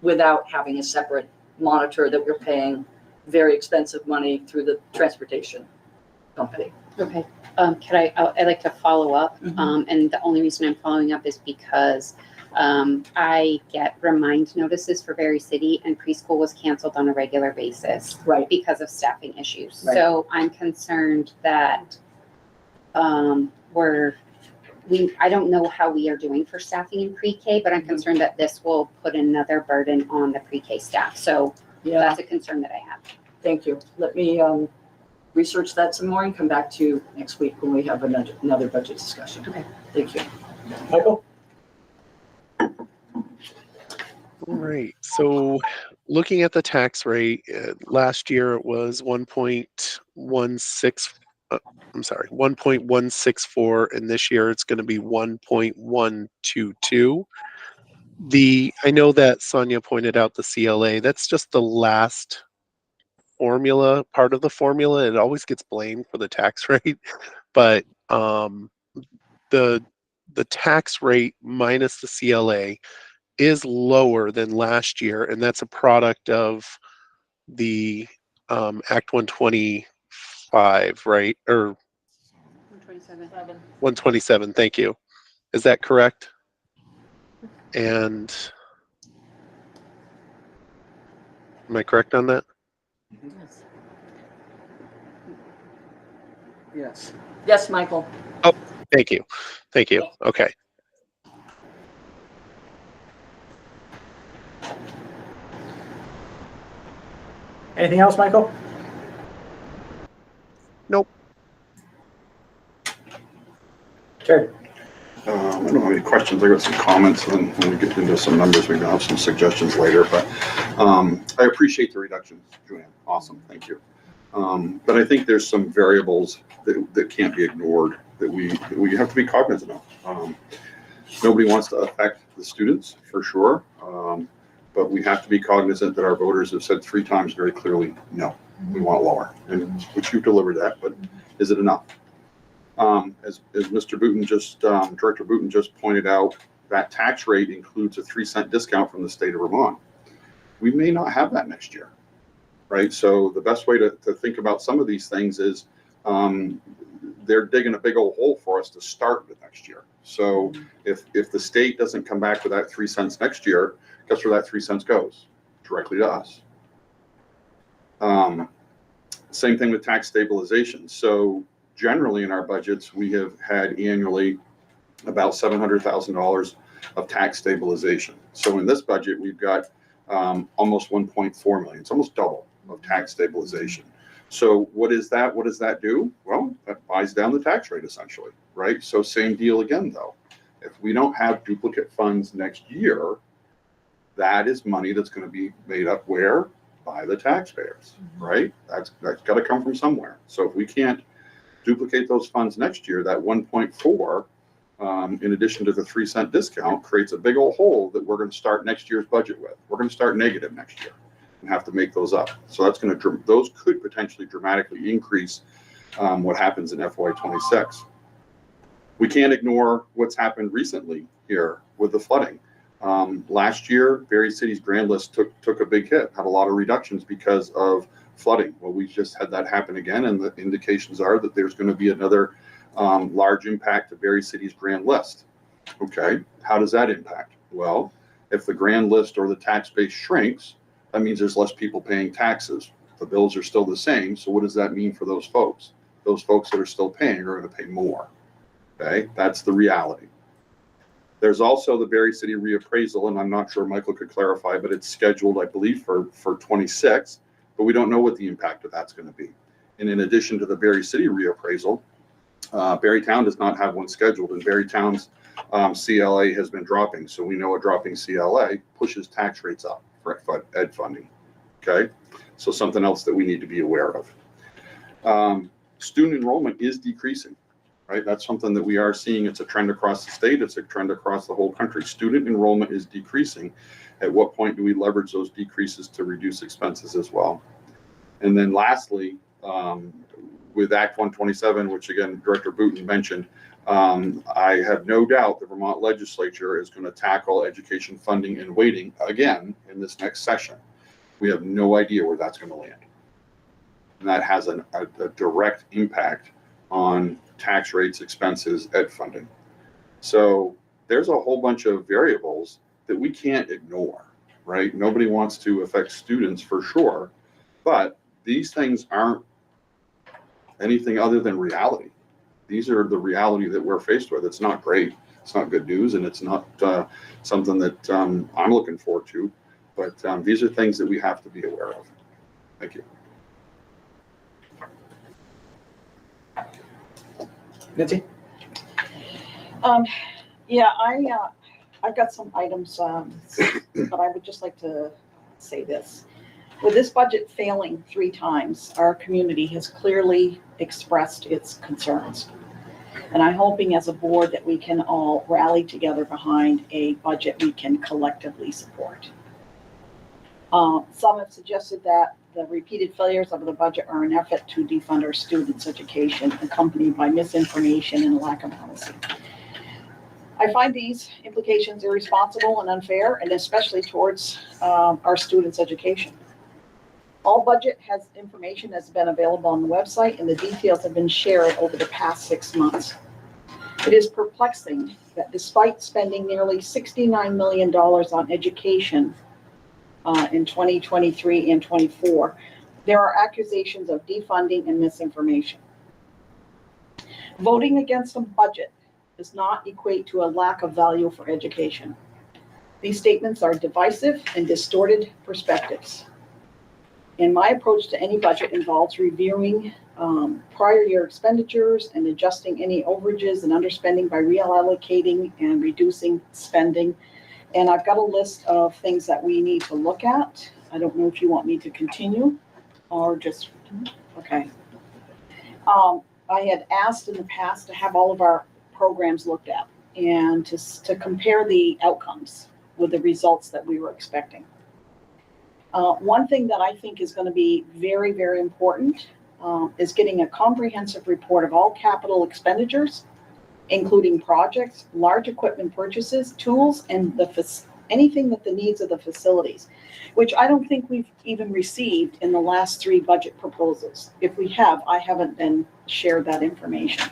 without having a separate monitor that we're paying very expensive money through the transportation company.
Okay. I'd like to follow up. And the only reason I'm following up is because I get remind notices for Berry City, and preschool was canceled on a regular basis,
right,
because of staffing issues.
Right.
So I'm concerned that I don't know how we are doing for staffing in pre-K, but I'm concerned that this will put another burden on the pre-K staff. So
yeah,
that's a concern that I have.
Thank you. Let me research that some more and come back to you next week when we have another budget discussion.
Okay.
Thank you.
Michael?
All right. So looking at the tax rate, last year it was 1.164, and this year it's going to be 1.122. I know that Sonia pointed out the CLA. That's just the last formula, part of the formula. It always gets blamed for the tax rate, but the tax rate minus the CLA is lower than last year, and that's a product of the Act 125, right? Or 127, thank you. Is that correct? And am I correct on that?
Yes. Yes, Michael.
Oh, thank you. Thank you. Okay.
Anything else, Michael?
Nope.
Terry?
I don't have any questions. I got some comments, and then when we get into some numbers, we can have some suggestions later. But I appreciate the reductions, Joanne. Awesome, thank you. But I think there's some variables that can't be ignored that we have to be cognizant of. Nobody wants to affect the students for sure. But we have to be cognizant that our voters have said 3 times very clearly, no, we want lower, and which you've delivered that, but is it enough? As Mr. Booton just, Director Booton just pointed out, that tax rate includes a 3-cent discount from the state of Vermont. We may not have that next year, right? So the best way to think about some of these things is they're digging a big old hole for us to start with next year. So if the state doesn't come back with that 3 cents next year, guess where that 3 cents goes? Directly to us. Same thing with tax stabilization. So generally in our budgets, we have had annually about $700,000 of tax stabilization. So in this budget, we've got almost 1.4 million. It's almost double of tax stabilization. So what is that? What does that do? Well, that buys down the tax rate essentially, right? So same deal again, though. If we don't have duplicate funds next year, that is money that's going to be made up where? By the taxpayers, right? That's got to come from somewhere. So if we can't duplicate those funds next year, that 1.4, in addition to the 3-cent discount, creates a big old hole that we're going to start next year's budget with. We're going to start negative next year and have to make those up. So that's going to, those could potentially dramatically increase what happens in FY26. We can't ignore what's happened recently here with the flooding. Last year, Barrie City's grand list took a big hit, had a lot of reductions because of flooding. Well, we just had that happen again, and the indications are that there's going to be another large impact to Barrie City's grand list. Okay, how does that impact? Well, if the grand list or the tax base shrinks, that means there's less people paying taxes. The bills are still the same, so what does that mean for those folks? Those folks that are still paying are going to pay more. Okay, that's the reality. There's also the Barrie City reappraisal, and I'm not sure Michael could clarify, but it's scheduled, I believe, for 26, but we don't know what the impact of that's going to be. And in addition to the Barrie City reappraisal, Barrytown does not have one scheduled, and Barrytown's CLA has been dropping. So we know a dropping CLA pushes tax rates up for ed funding. Okay, so something else that we need to be aware of. Student enrollment is decreasing. Right, that's something that we are seeing. It's a trend across the state. It's a trend across the whole country. Student enrollment is decreasing. At what point do we leverage those decreases to reduce expenses as well? And then lastly, with Act 127, which again, Director Booton mentioned, I have no doubt the Vermont legislature is going to tackle education funding and weighting again in this next session. We have no idea where that's going to land. And that has a direct impact on tax rates, expenses, ed funding. So there's a whole bunch of variables that we can't ignore, right? Nobody wants to affect students for sure, but these things aren't anything other than reality. These are the reality that we're faced with. It's not great. It's not good news, and it's not something that I'm looking forward to, but these are things that we have to be aware of. Thank you.
Nancy?
Yeah, I've got some items, but I would just like to say this. With this budget failing 3 times, our community has clearly expressed its concerns. And I'm hoping as a board that we can all rally together behind a budget we can collectively support. Some have suggested that the repeated failures of the budget are an effort to defund our students' education, accompanied by misinformation and a lack of policy. I find these implications irresponsible and unfair, and especially towards our students' education. All budget information has been available on the website, and the details have been shared over the past 6 months. It is perplexing that despite spending nearly $69 million on education in 2023 and 24, there are accusations of defunding and misinformation. Voting against a budget does not equate to a lack of value for education. These statements are divisive and distorted perspectives. And my approach to any budget involves reviewing prior year expenditures and adjusting any overages and underspending by reallocating and reducing spending. And I've got a list of things that we need to look at. I don't know if you want me to continue or just, okay. I had asked in the past to have all of our programs looked at and to compare the outcomes, with the results that we were expecting. One thing that I think is going to be very, very important is getting a comprehensive report of all capital expenditures, including projects, large equipment purchases, tools, and anything that the needs of the facilities, which I don't think we've even received in the last 3 budget proposals. If we have, I haven't been shared that information.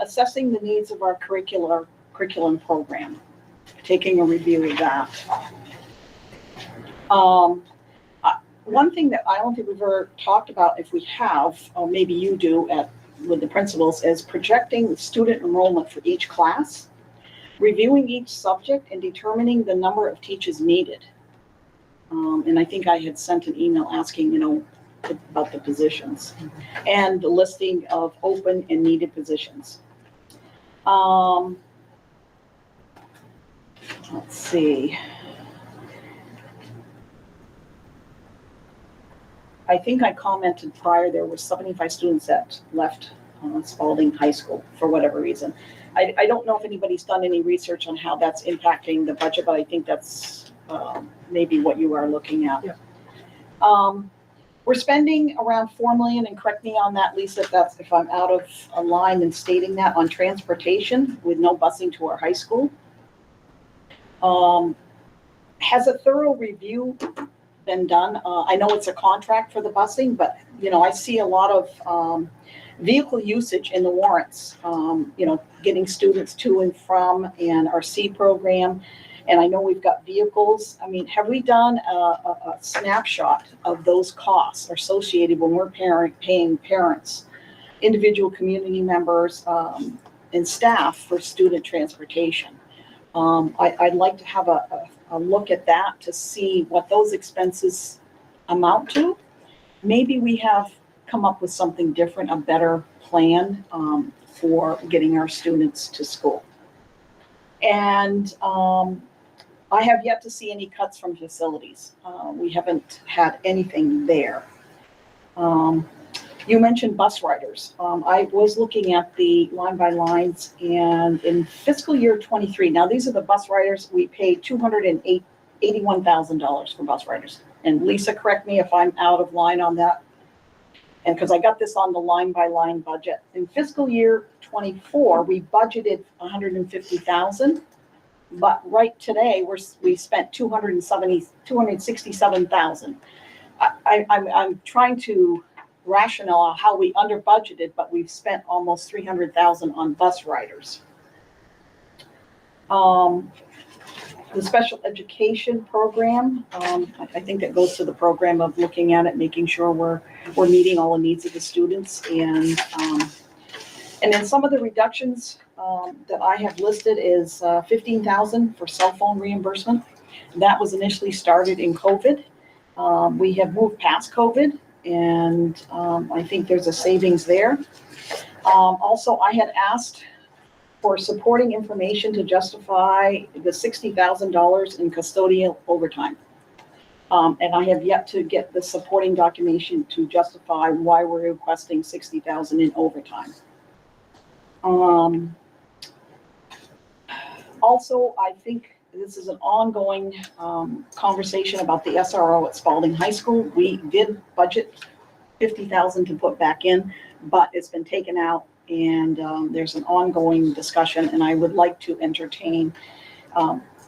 Assessing the needs of our curriculum program, taking a review of that. One thing that I don't think we've ever talked about, if we have, or maybe you do with the principals, is projecting student enrollment for each class, reviewing each subject, and determining the number of teachers needed. And I think I had sent an email asking, about the positions and the listing of open and needed positions. Let's see. I think I commented prior, there were 75 students that left Spalding High School for whatever reason. I don't know if anybody's done any research on how that's impacting the budget, but I think that's maybe what you are looking at. Yeah. We're spending around $4 million, and correct me on that, Lisa, if I'm out of a line in stating that, on transportation with no busing to our high school. Has a thorough review been done? I know it's a contract for the busing, but I see a lot of vehicle usage in the warrants, getting students to and from, and our C program. And I know we've got vehicles. I mean, have we done a snapshot of those costs associated when we're paying parents, individual community members, and staff for student transportation? I'd like to have a look at that to see what those expenses amount to. Maybe we have come up with something different, a better plan for getting our students to school. And I have yet to see any cuts from facilities. We haven't had anything there. You mentioned bus riders. I was looking at the line by lines, and in fiscal year 23, now these are the bus riders, we paid $281,000 for bus riders. And Lisa, correct me if I'm out of line on that. And because I got this on the line by line budget. In fiscal year 24, we budgeted $150,000. But right today, we spent $267,000. I'm trying to rationale how we under budgeted, but we've spent almost $300,000 on bus riders. The special education program, I think that goes to the program of looking at it, making sure we're meeting all the needs of the students, and then some of the reductions that I have listed is $15,000 for cell phone reimbursement. That was initially started in COVID. We have moved past COVID, and I think there's a savings there. Also, I had asked for supporting information to justify the $60,000 in custodial overtime. And I have yet to get the supporting documentation to justify why we're requesting $60,000 in overtime. Also, I think this is an ongoing conversation about the SRO at Spalding High School. We did budget $50,000 to put back in, but it's been taken out, and there's an ongoing discussion, and I would like to entertain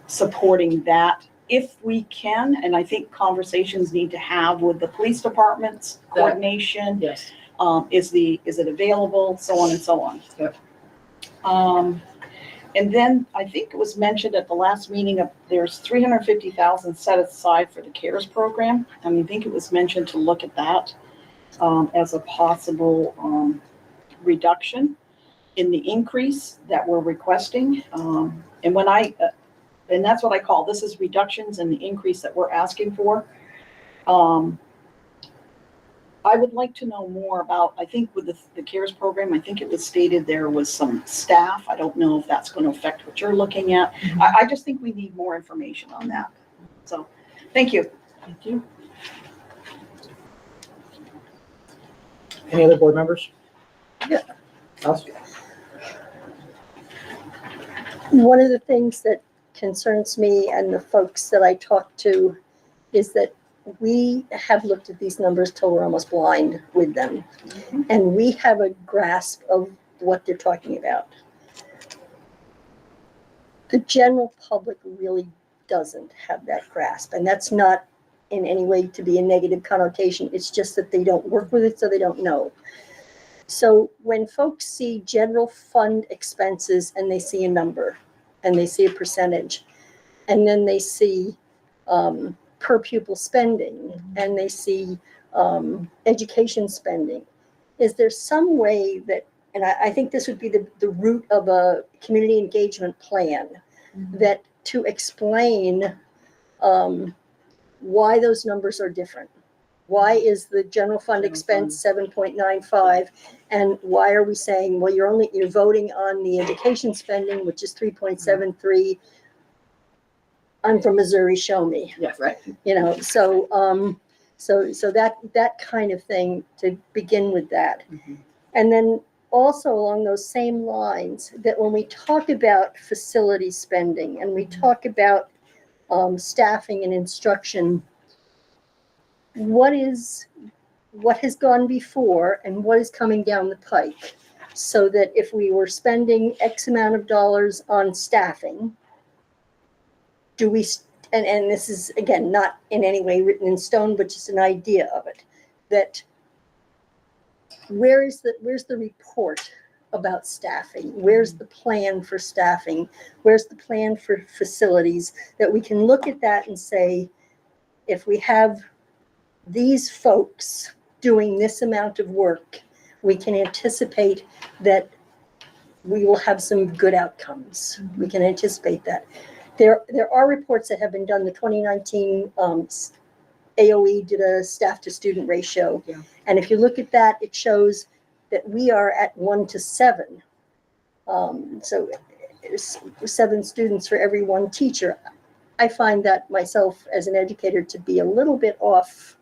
supporting that if we can. And I think conversations need to have with the police departments, coordination.
Yes.
Is it available, so on and so on.
Yep.
And then I think it was mentioned at the last meeting there's $350,000 set aside for the CARES program. And I think it was mentioned to look at that as a possible reduction in the increase that we're requesting. And that's what I call, this is reductions in the increase that we're asking for. I would like to know more about, I think with the CARES program, I think it was stated there was some staff. I don't know if that's going to affect what you're looking at. Mm-hmm. I just think we need more information on that. So, thank you.
Thank you. Any other board members?
Yeah.
Alice?
One of the things that concerns me and the folks that I talk to is that we have looked at these numbers till we're almost blind with them. And we have a grasp of what they're talking about. The general public really doesn't have that grasp. And that's not in any way to be a negative connotation. It's just that they don't work with it, so they don't know. So when folks see general fund expenses and they see a number and they see a percentage, and then they see per pupil spending and they see education spending, is there some way that, and I think this would be the root of a community engagement plan, that to explain why those numbers are different. Why is the general fund expense 7.95, and why are we saying, well, you're voting on the education spending, which is 3.73. I'm from Missouri, show me.
Yeah, right.
So that kind of thing, to begin with that. And then also along those same lines, that when we talk about facility spending and we talk about staffing and instruction, what has gone before and what is coming down the pike, so that if we were spending X amount of dollars on staffing, do we, and this is again not in any way written in stone, but just an idea of it, that where's the report about staffing? Where's the plan for staffing? Where's the plan for facilities, that we can look at that and say, if we have these folks doing this amount of work, we can anticipate that we will have some good outcomes. We can anticipate that. There are reports that have been done. The 2019 AOE did a staff to student ratio.
Yeah.
And if you look at that, it shows that we are at 1 to 7. So it's 7 students for every 1 teacher. I find that myself as an educator to be a little bit off,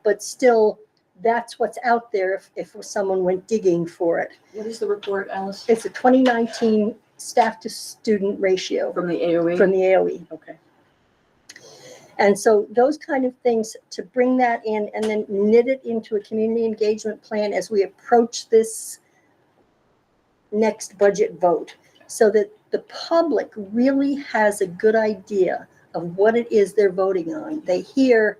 but still, that's what's out there if someone went digging for it.
What is the report, Alice?
It's a 2019 staff to student ratio.
From the AOE?
From the AOE.
Okay.
And so those kind of things, to bring that in and then knit it into a community engagement plan as we approach this next budget vote, so that the public really has a good idea of what it is they're voting on. They hear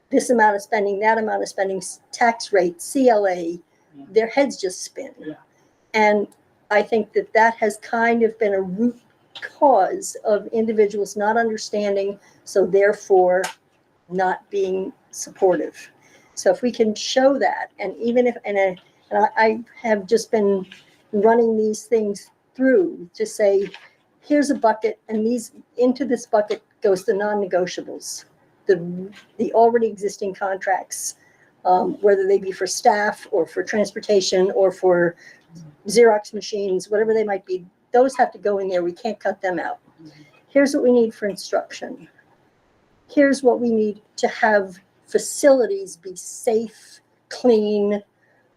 this amount of spending, that amount of spending, tax rate, CLA, their heads just spin.
Yeah.
And I think that has kind of been a root cause of individuals not understanding, so therefore not being supportive. So if we can show that, and even if, and I have just been running these things through to say, here's a bucket, and into this bucket goes the non-negotiables, the already existing contracts, whether they be for staff or for transportation or for Xerox machines, whatever they might be, those have to go in there. We can't cut them out. Here's what we need for instruction. Here's what we need to have facilities be safe, clean,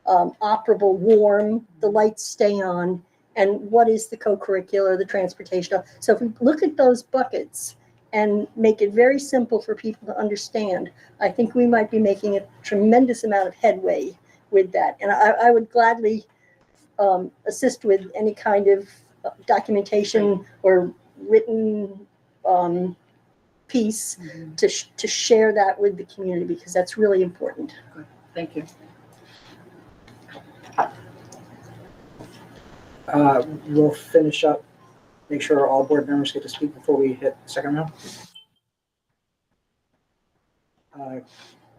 operable, warm, the lights stay on, and what is the co-curricular, the transportation. So if we look at those buckets and make it very simple for people to understand, I think we might be making a tremendous amount of headway with that. And I would gladly assist with any kind of documentation or written piece to share that with the community, because that's really important.
Good. Thank you.
We'll finish up, make sure all board members get to speak before we hit the second round.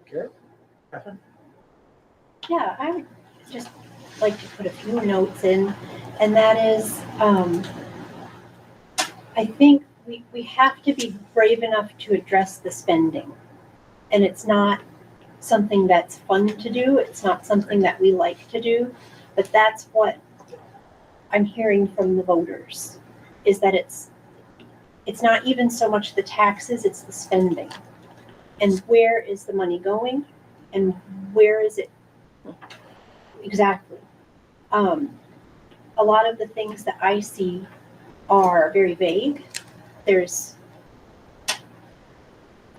Garrett? Catherine?
Yeah, I would just like to put a few notes in, and that is, I think we have to be brave enough to address the spending. And it's not something that's fun to do. It's not something that we like to do, but that's what I'm hearing from the voters, is that it's not even so much the taxes, it's the spending. And where is the money going? And where is it exactly? A lot of the things that I see are very vague. There's,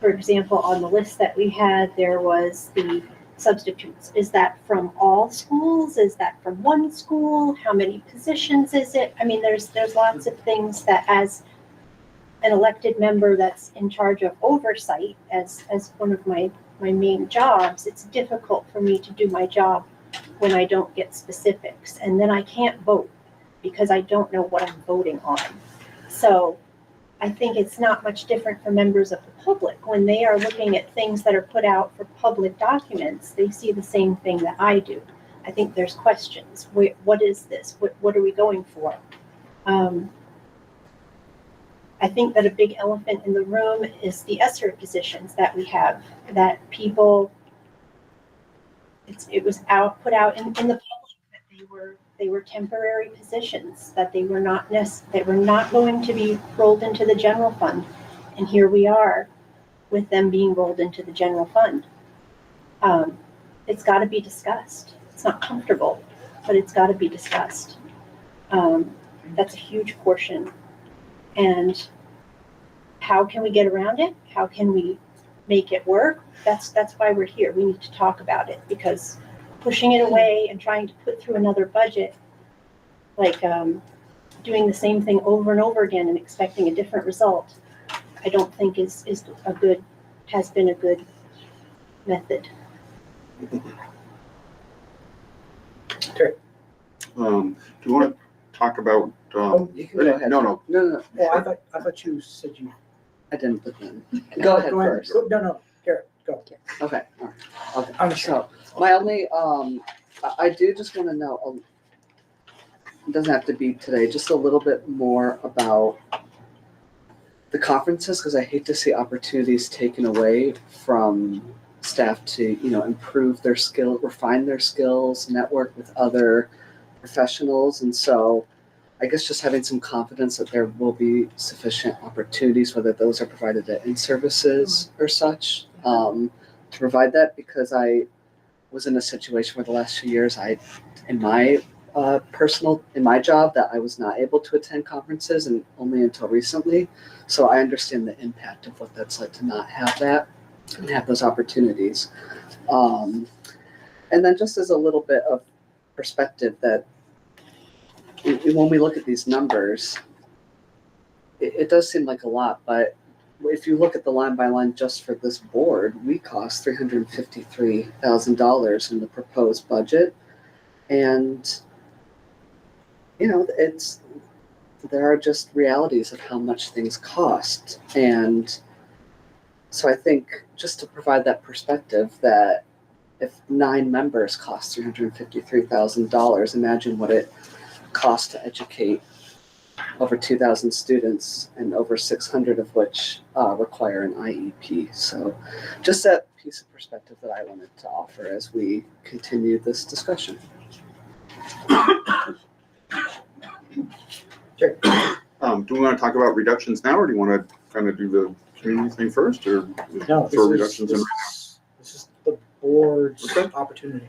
for example, on the list that we had, there was the substitutes. Is that from all schools? Is that from one school? How many positions is it? I mean, there's lots of things that as an elected member that's in charge of oversight as one of my main jobs, it's difficult for me to do my job when I don't get specifics. And then I can't vote because I don't know what I'm voting on. So I think it's not much different for members of the public. When they are looking at things that are put out for public documents, they see the same thing that I do. I think there's questions. What is this? What are we going for? I think that a big elephant in the room is the ESSER positions that we have, that people, it was put out in the public that they were temporary positions, that they were not going to be rolled into the general fund. And here we are with them being rolled into the general fund. It's got to be discussed. It's not comfortable, but it's got to be discussed. That's a huge portion. And how can we get around it? How can we make it work? That's why we're here. We need to talk about it, because pushing it away and trying to put through another budget, like doing the same thing over and over again and expecting a different result, I don't think has been a good method.
Okay.
Do you want to talk about?
You can go ahead.
No.
No.
Well, I thought you said you.
I didn't put them. Go ahead first.
No, Garrett, go.
Okay. All right. Okay. So my only, I do just want to know, it doesn't have to be today, just a little bit more about the conferences, because I hate to see opportunities taken away from staff to, improve their skill, refine their skills, network with other professionals. And so I guess just having some confidence that there will be sufficient opportunities, whether those are provided at in-services or such, to provide that, because I was in a situation where the last few years in my job, that I was not able to attend conferences, and only until recently. So I understand the impact of what that's like to not have that and have those opportunities. And then just as a little bit of perspective, that when we look at these numbers, it does seem like a lot, but if you look at the line by line just for this board, we cost $353,000 in the proposed budget. And, there are just realities of how much things cost. And so I think just to provide that perspective, that if 9 members cost $353,000, imagine what it costs to educate over 2,000 students, and over 600 of which require an IEP. So just that piece of perspective that I wanted to offer as we continue this discussion.
Sure. Do we want to talk about reductions now, or do you want to kind of do the community thing first, or
No,
throw reductions in right
this is the board's opportunity.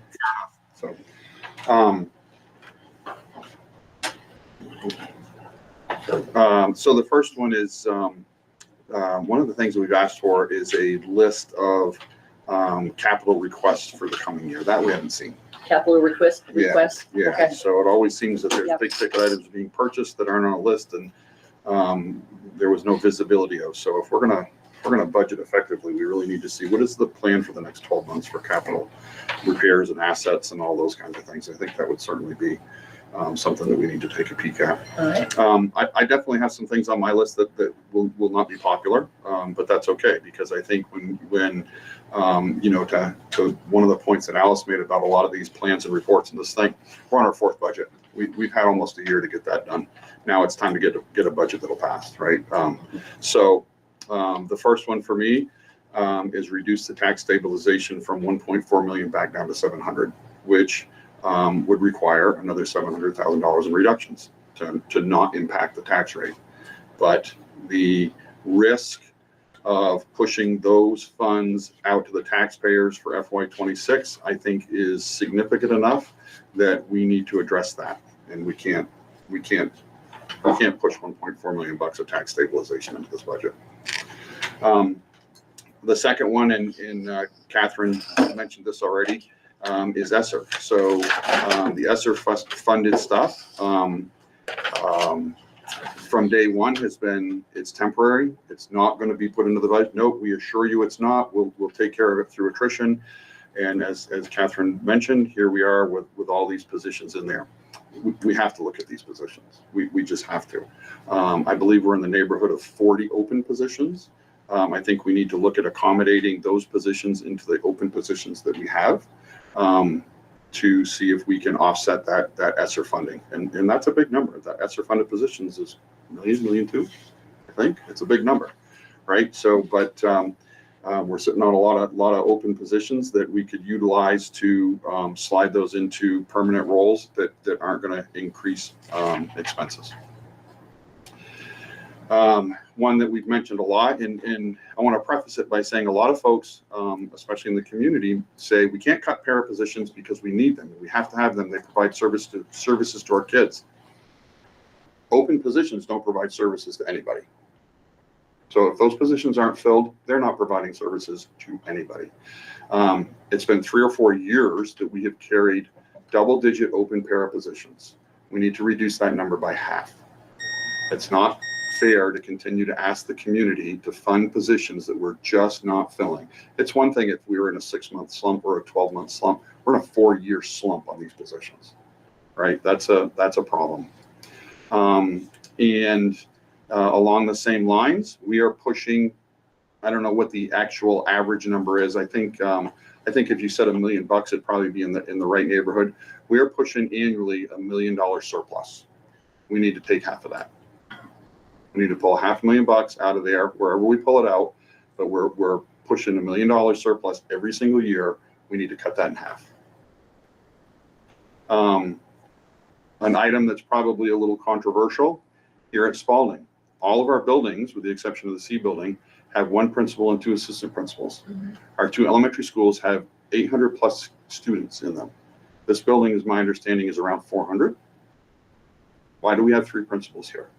now? So the first one is one of the things that we've asked for is a list of capital requests for the coming year. That we haven't seen.
Capital request?
Yeah.
Okay.
So it always seems that there's
Yep.
big ticket items being purchased that aren't on a list, and there was no visibility of. So if we're gonna budget effectively, we really need to see what is the plan for the next 12 months for capital repairs and assets and all those kinds of things. I think that would certainly be something that we need to take a peek at.
All right.
I definitely have some things on my list that will not be popular, but that's okay, because I think when to one of the points that Alice made about a lot of these plans and reports and this thing, we're on our 4th budget. We've had almost a year to get that done. Now it's time to get a budget that'll pass, right? So the first one for me is reduce the tax stabilization from 1.4 million back down to 700, which would require another $700,000 in reductions to not impact the tax rate. But the risk of pushing those funds out to the taxpayers for FY26, I think, is significant enough that we need to address that, and we can't we can't push 1.4 million bucks of tax stabilization into this budget. The second one, and Catherine mentioned this already, is ESSER. So the ESSER funded stuff from day one has been, it's temporary. It's not going to be put into the budget. Nope, we assure you it's not. We'll take care of it through attrition. And as Catherine mentioned, here we are with all these positions in there. We have to look at these positions. We just have to. I believe we're in the neighborhood of 40 open positions. I think we need to look at accommodating those positions into the open positions that we have to see if we can offset that ESSER funding. And that's a big number. That ESSER funded positions is $1 million, $1.2 million, I think. It's a big number, right? So, but we're sitting on a lot of open positions that we could utilize to slide those into permanent roles that aren't going to increase expenses. One that we've mentioned a lot, and I want to preface it by saying a lot of folks, especially in the community, say we can't cut para positions because we need them. We have to have them. They provide services to our kids. Open positions don't provide services to anybody. So if those positions aren't filled, they're not providing services to anybody. It's been 3 or 4 years that we have carried double-digit open para positions. We need to reduce that number by half. It's not fair to continue to ask the community to fund positions that we're just not filling. It's one thing if we were in a 6-month slump or a 12-month slump. We're in a 4-year slump on these positions, right? That's a problem. Along the same lines, we are pushing. I don't know what the actual average number is. I think if you said $1 million, it'd probably be in the right neighborhood. We are pushing annually $1 million surplus. We need to take half of that. We need to pull $500,000 out of there wherever we pull it out, but we're pushing $1 million surplus every single year. We need to cut that in half. An item that's probably a little controversial here at Spalding. All of our buildings, with the exception of the C building, have 1 principal and 2 assistant principals. Our 2 elementary schools have 800 plus students in them. This building, is my understanding, is around 400. Why do we have 3 principals here?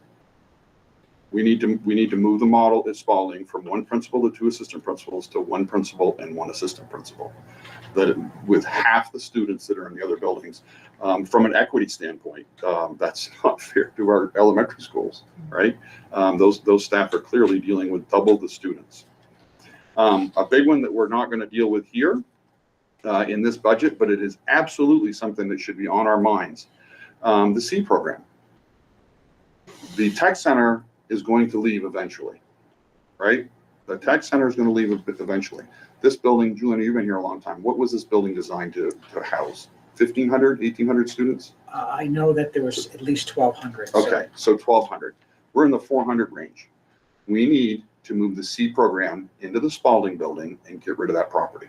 We need to move the model at Spalding from 1 principal to 2 assistant principals to 1 principal and 1 assistant principal. That with half the students that are in the other buildings. From an equity standpoint, that's not fair to our elementary schools, right? Those staff are clearly dealing with double the students. A big one that we're not going to deal with here in this budget, but it is absolutely something that should be on our minds. The C program. The tech center is going to leave eventually, right? The tech center is going to leave eventually. This building, Julian, you've been here a long time. What was this building designed to house? 1,500, 1,800 students?
I know that there was at least 1,200.
Okay, so 1,200. We're in the 400 range. We need to move the C program into the Spalding building and get rid of that property.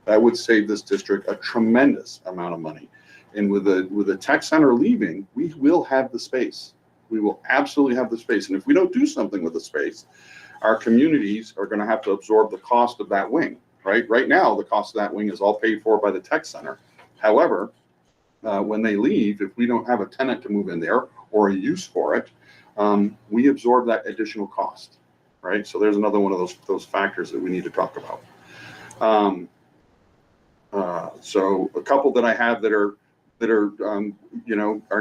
That would save this district a tremendous amount of money. And with the tech center leaving, we will have the space. We will absolutely have the space. And if we don't do something with the space, our communities are going to have to absorb the cost of that wing, right? Right now, the cost of that wing is all paid for by the tech center. However, when they leave, if we don't have a tenant to move in there or a use for it, we absorb that additional cost, right? So there's another one of those factors that we need to talk about. So a couple that I have that are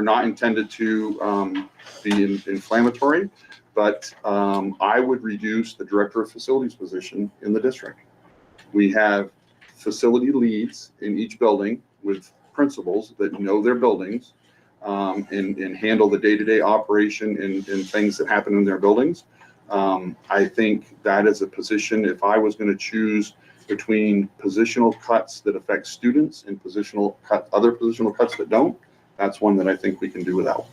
not intended to be inflammatory, but I would reduce the director of facilities position in the district. We have facility leads in each building with principals that know their buildings and handle the day-to-day operation and things that happen in their buildings. I think that is a position, if I was going to choose between positional cuts that affect students and other positional cuts that don't, that's one that I think we can do without.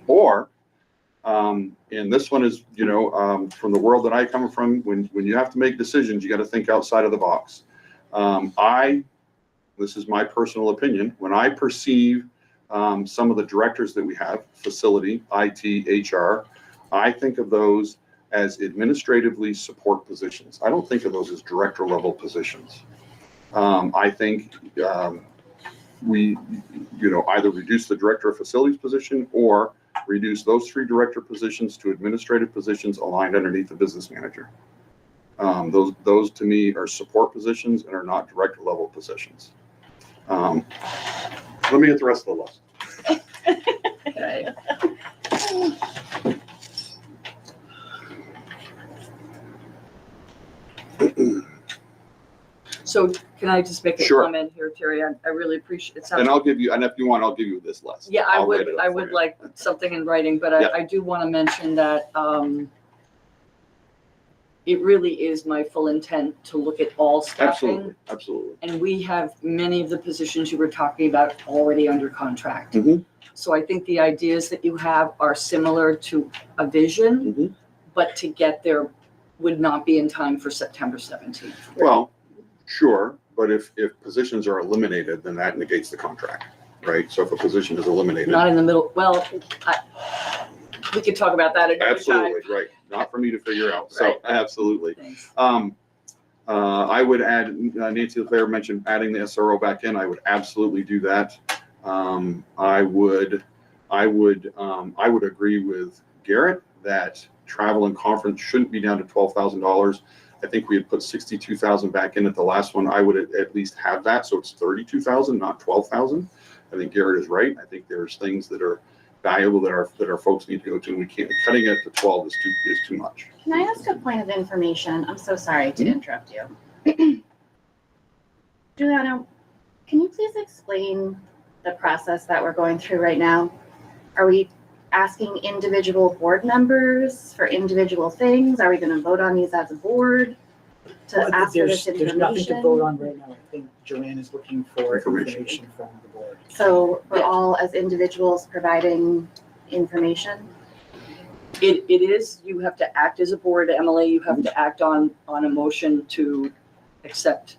Or, and this one is, from the world that I come from, when you have to make decisions, you got to think outside of the box. This is my personal opinion, when I perceive some of the directors that we have, facility, IT, HR, I think of those as administratively support positions. I don't think of those as director level positions. I think we, either reduce the director of facilities position or reduce those 3 director positions to administrative positions aligned underneath the business manager. Those to me are support positions and are not director level positions. Let me get the rest of the list.
Okay. So can I just make a
Sure.
comment here, Terry? I really appreciate it.
And I'll give you, and if you want, I'll give you this list.
Yeah, I
I'll write
would,
it up
I
for
would
you.
like something in writing, but
Yeah.
I do want to mention that it really is my full intent to look at all staffing.
Absolutely, absolutely.
And we have many of the positions you were talking about already under contract.
Mhm.
So I think the ideas that you have are similar to a vision,
Mhm.
but to get there would not be in time for September 17th.
Well, sure, but if positions are eliminated, then that negates the contract, right? So if a position is eliminated.
Not in the middle, well, we could talk about that another time.
Absolutely, right. Not for me to figure out. So
Right.
absolutely.
Thanks.
I would add, Nancy LeClaire mentioned adding the SRO back in. I would absolutely do that. I would agree with Garrett that travel and conference shouldn't be down to $12,000. I think we had put 62,000 back in at the last one. I would at least have that, so it's 32,000, not 12,000. I think Garrett is right. I think there's things that are valuable that our folks need to go to, and we can't. Cutting it to 12 is too much.
Can I ask a point of information? I'm so sorry to interrupt you. Juliana, can you please explain the process that we're going through right now? Are we asking individual board members for individual things? Are we going to vote on these as a board to
Well,
ask for this
there's nothing to
information?
vote on right now. I think Joanne is looking for information from the board.
So we're all as individuals providing information?
It is, you have to act as a board, Emily, you have to act on a motion to accept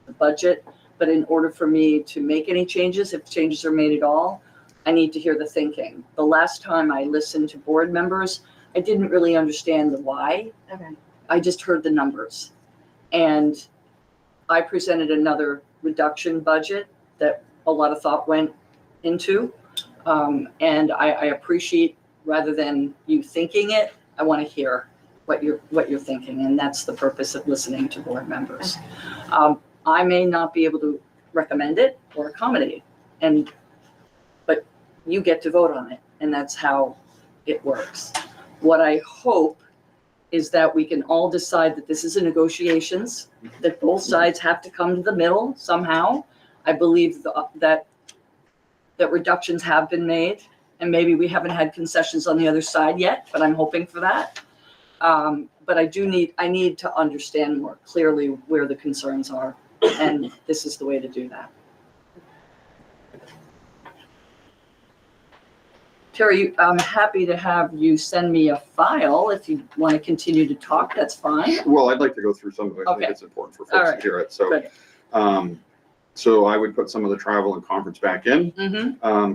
the budget. But in order for me to make any changes, if changes are made at all, I need to hear the thinking. The last time I listened to board members, I didn't really understand the why.
Okay.
I just heard the numbers. And I presented another reduction budget that a lot of thought went into. And I appreciate, rather than you thinking it, I want to hear what you're thinking. And that's the purpose of listening to board members. I may not be able to recommend it or accommodate it, but you get to vote on it, and that's how it works. What I hope is that we can all decide that this is a negotiations, that both sides have to come to the middle somehow. I believe that reductions have been made, and maybe we haven't had concessions on the other side yet, but I'm hoping for that. But I need to understand more clearly where the concerns are, and this is the way to do that. Terry, I'm happy to have you send me a file if you want to continue to talk, that's fine.
Well, I'd like to go through some of it. I think it's important for folks to hear it. So, so I would put some of the travel and conference back in.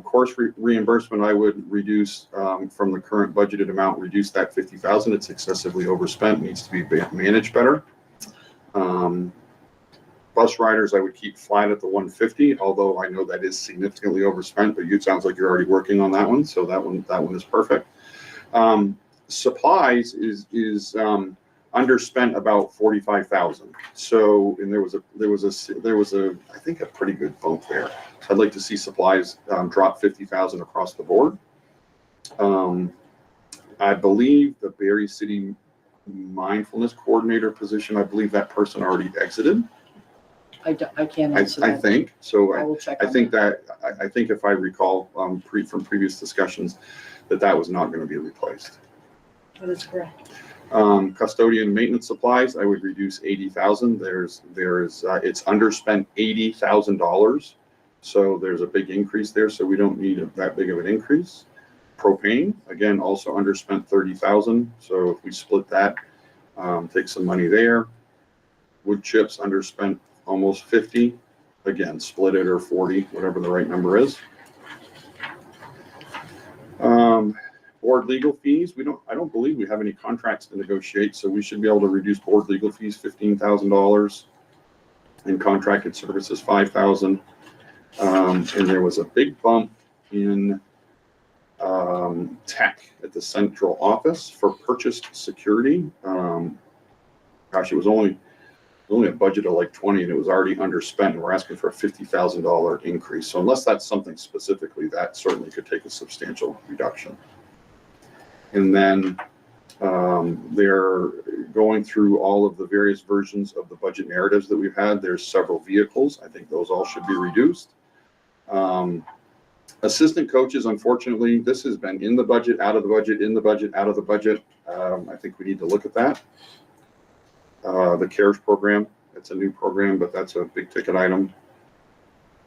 Course reimbursement, I would reduce from the current budgeted amount, reduce that 50,000. It's excessively overspent, needs to be managed better. Bus riders, I would keep flat at the 150, although I know that is significantly overspent, but it sounds like you're already working on that one. So that one is perfect. Supplies is underspent about 45,000. So, and there was a I think a pretty good bump there. So I'd like to see supplies drop 50,000 across the board. I believe the Berry City mindfulness coordinator position, I believe that person already exited.
I can't answer that.
I think so.
I will check.
I think if I recall from previous discussions that was not going to be replaced.
That is correct.
Custodian maintenance supplies, I would reduce 80,000. It's underspent $80,000. So there's a big increase there. So we don't need that big of an increase. Propane, again, also underspent 30,000. So if we split that, take some money there. Wood chips underspent almost 50. Again, split it or 40, whatever the right number is. Board legal fees, I don't believe we have any contracts to negotiate, so we should be able to reduce board legal fees $15,000 and contracted services $5,000. And there was a big bump in tech at the central office for purchased security. Gosh, it was only a budget of like 20 and it was already underspent. And we're asking for a $50,000 increase. So unless that's something specifically, that certainly could take a substantial reduction. And then they're going through all of the various versions of the budget narratives that we've had. There's several vehicles. I think those all should be reduced. Assistant coaches, unfortunately, this has been in the budget, out of the budget, in the budget, out of the budget. I think we need to look at that. The CARES program, it's a new program, but that's a big ticket item.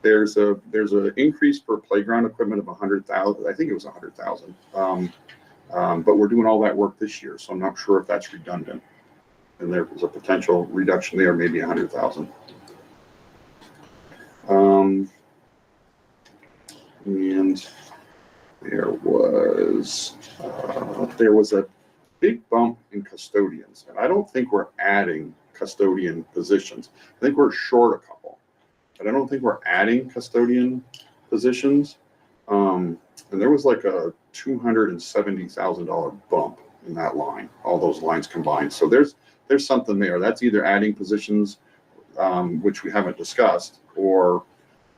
There's an increase for playground equipment of 100,000. I think it was 100,000. But we're doing all that work this year, so I'm not sure if that's redundant. And there was a potential reduction there, maybe 100,000. And there was a big bump in custodians, and I don't think we're adding custodian positions. I think we're short a couple, but I don't think we're adding custodian positions. And there was like a $270,000 bump in that line, all those lines combined. So there's something there. That's either adding positions, which we haven't discussed, or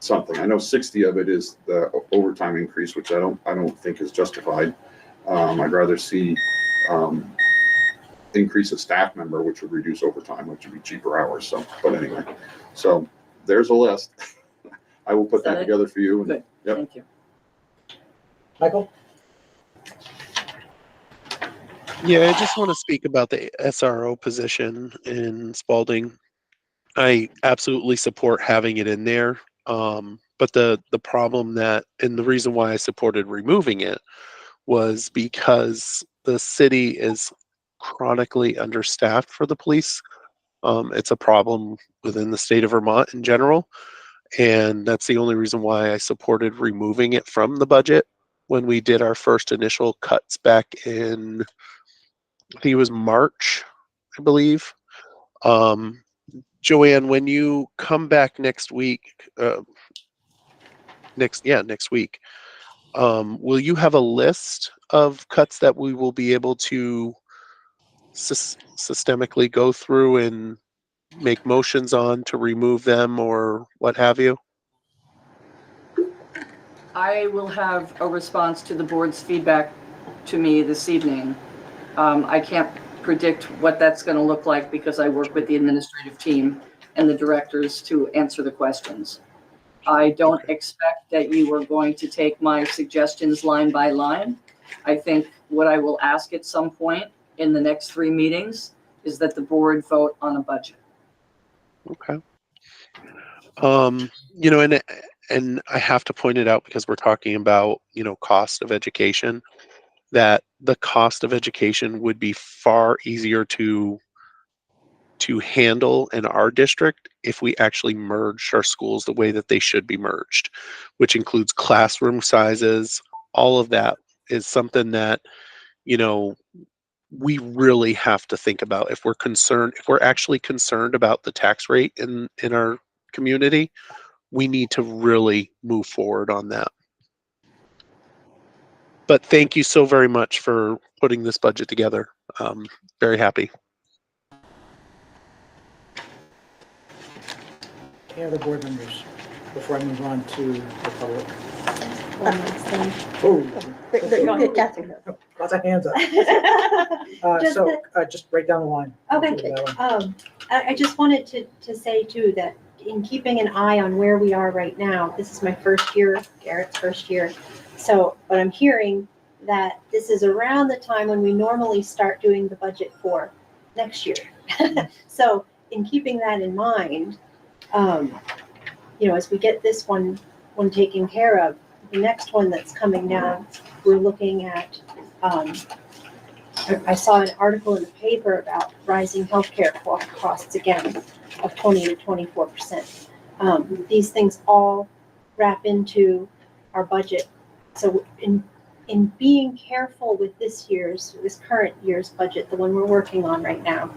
something. I know 60 of it is the overtime increase, which I don't think is justified. I'd rather see increase a staff member, which would reduce overtime, which would be cheaper hours. So, but anyway, so there's a list. I will put that together for you.
Good.
Yep.
Thank you.
Michael?
Yeah, I just want to speak about the SRO position in Spalding. I absolutely support having it in there. But the problem and the reason why I supported removing it was because the city is chronically understaffed for the police. It's a problem within the state of Vermont in general. And that's the only reason why I supported removing it from the budget when we did our first initial cuts back in, I think it was March, I believe. Joanne, when you come back next week, next week, will you have a list of cuts that we will be able to systemically go through and make motions on to remove them or what have you?
I will have a response to the board's feedback to me this evening. I can't predict what that's going to look like because I work with the administrative team and the directors to answer the questions. I don't expect that you are going to take my suggestions line by line. I think what I will ask at some point in the next 3 meetings is that the board vote on a budget.
Okay. And I have to point it out because we're talking about, cost of education, that the cost of education would be far easier to handle in our district if we actually merged our schools the way that they should be merged, which includes classroom sizes. All of that is something that, we really have to think about if we're actually concerned about the tax rate in our community. We need to really move forward on that. But thank you so very much for putting this budget together. Very happy.
Any other board members before I move on to the public?
Catherine.
Lots of hands up. Just right down the line.
Okay. I just wanted to say too that in keeping an eye on where we are right now, this is my first year, Garrett's first year. So, but I'm hearing that this is around the time when we normally start doing the budget for next year. So in keeping that in mind, as we get this one taken care of, the next one that's coming down, we're looking at, I saw an article in the paper about rising healthcare costs again of 20 to 24%. These things all wrap into our budget. So in being careful with this current year's budget, the one we're working on right now,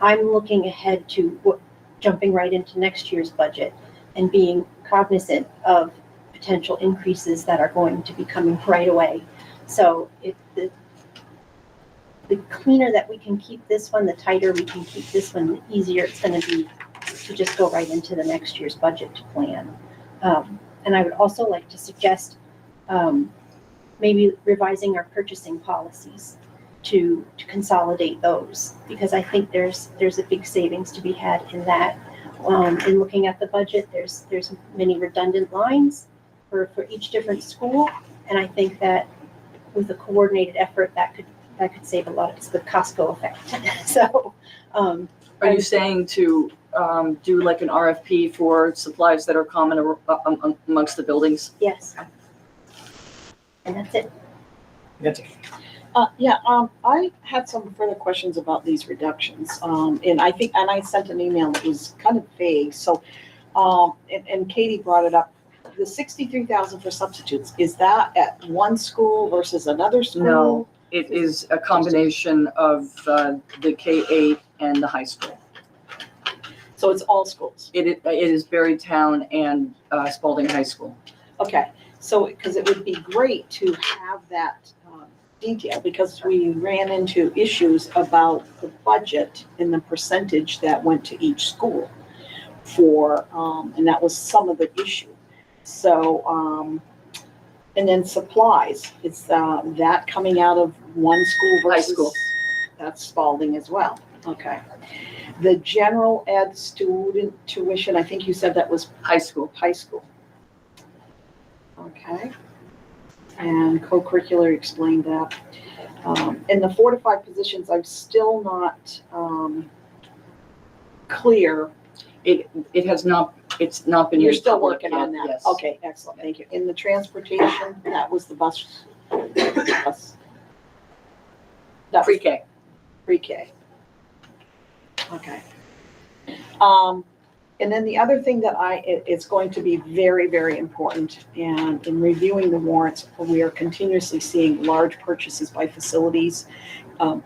I'm looking ahead to jumping right into next year's budget and being cognizant of potential increases that are going to be coming right away. So the cleaner that we can keep this one, the tighter we can keep this one, the easier it's going to be to just go right into the next year's budget to plan. And I would also like to suggest maybe revising our purchasing policies to consolidate those, because I think there's a big savings to be had in that. In looking at the budget, there's many redundant lines for each different school, and I think that with a coordinated effort that could save a lot. It's the Costco effect. So,
are you saying to do like an RFP for supplies that are common amongst the buildings?
Yes. And that's it.
That's it.
I had some further questions about these reductions. And I sent an email that was kind of vague. So, and Katie brought it up. The 63,000 for substitutes, is that at one school versus another school?
No, it is a combination of the K-8 and the high school.
So it's all schools?
It is Berrytown and Spalding High School.
Okay, so, because it would be great to have that detail, because we ran into issues about the budget and the percentage that went to each school for, and that was some of the issue. So, and then supplies, is that coming out of one school versus?
High school.
That's Spalding as well, okay. The general ed student tuition, I think you said that was?
High school.
High school. Okay. And co-curricular explained that. And the 4 to 5 positions, I'm still not clear.
It has not, it's not been.
You're
made
still
public
working
yet,
on that?
yes.
Okay, excellent, thank you. In the transportation, that was the bus. That was
Pre-K.
Pre-K. Okay. And then the other thing that it's going to be very, very important, and in reviewing the warrants, we are continuously seeing large purchases by facilities,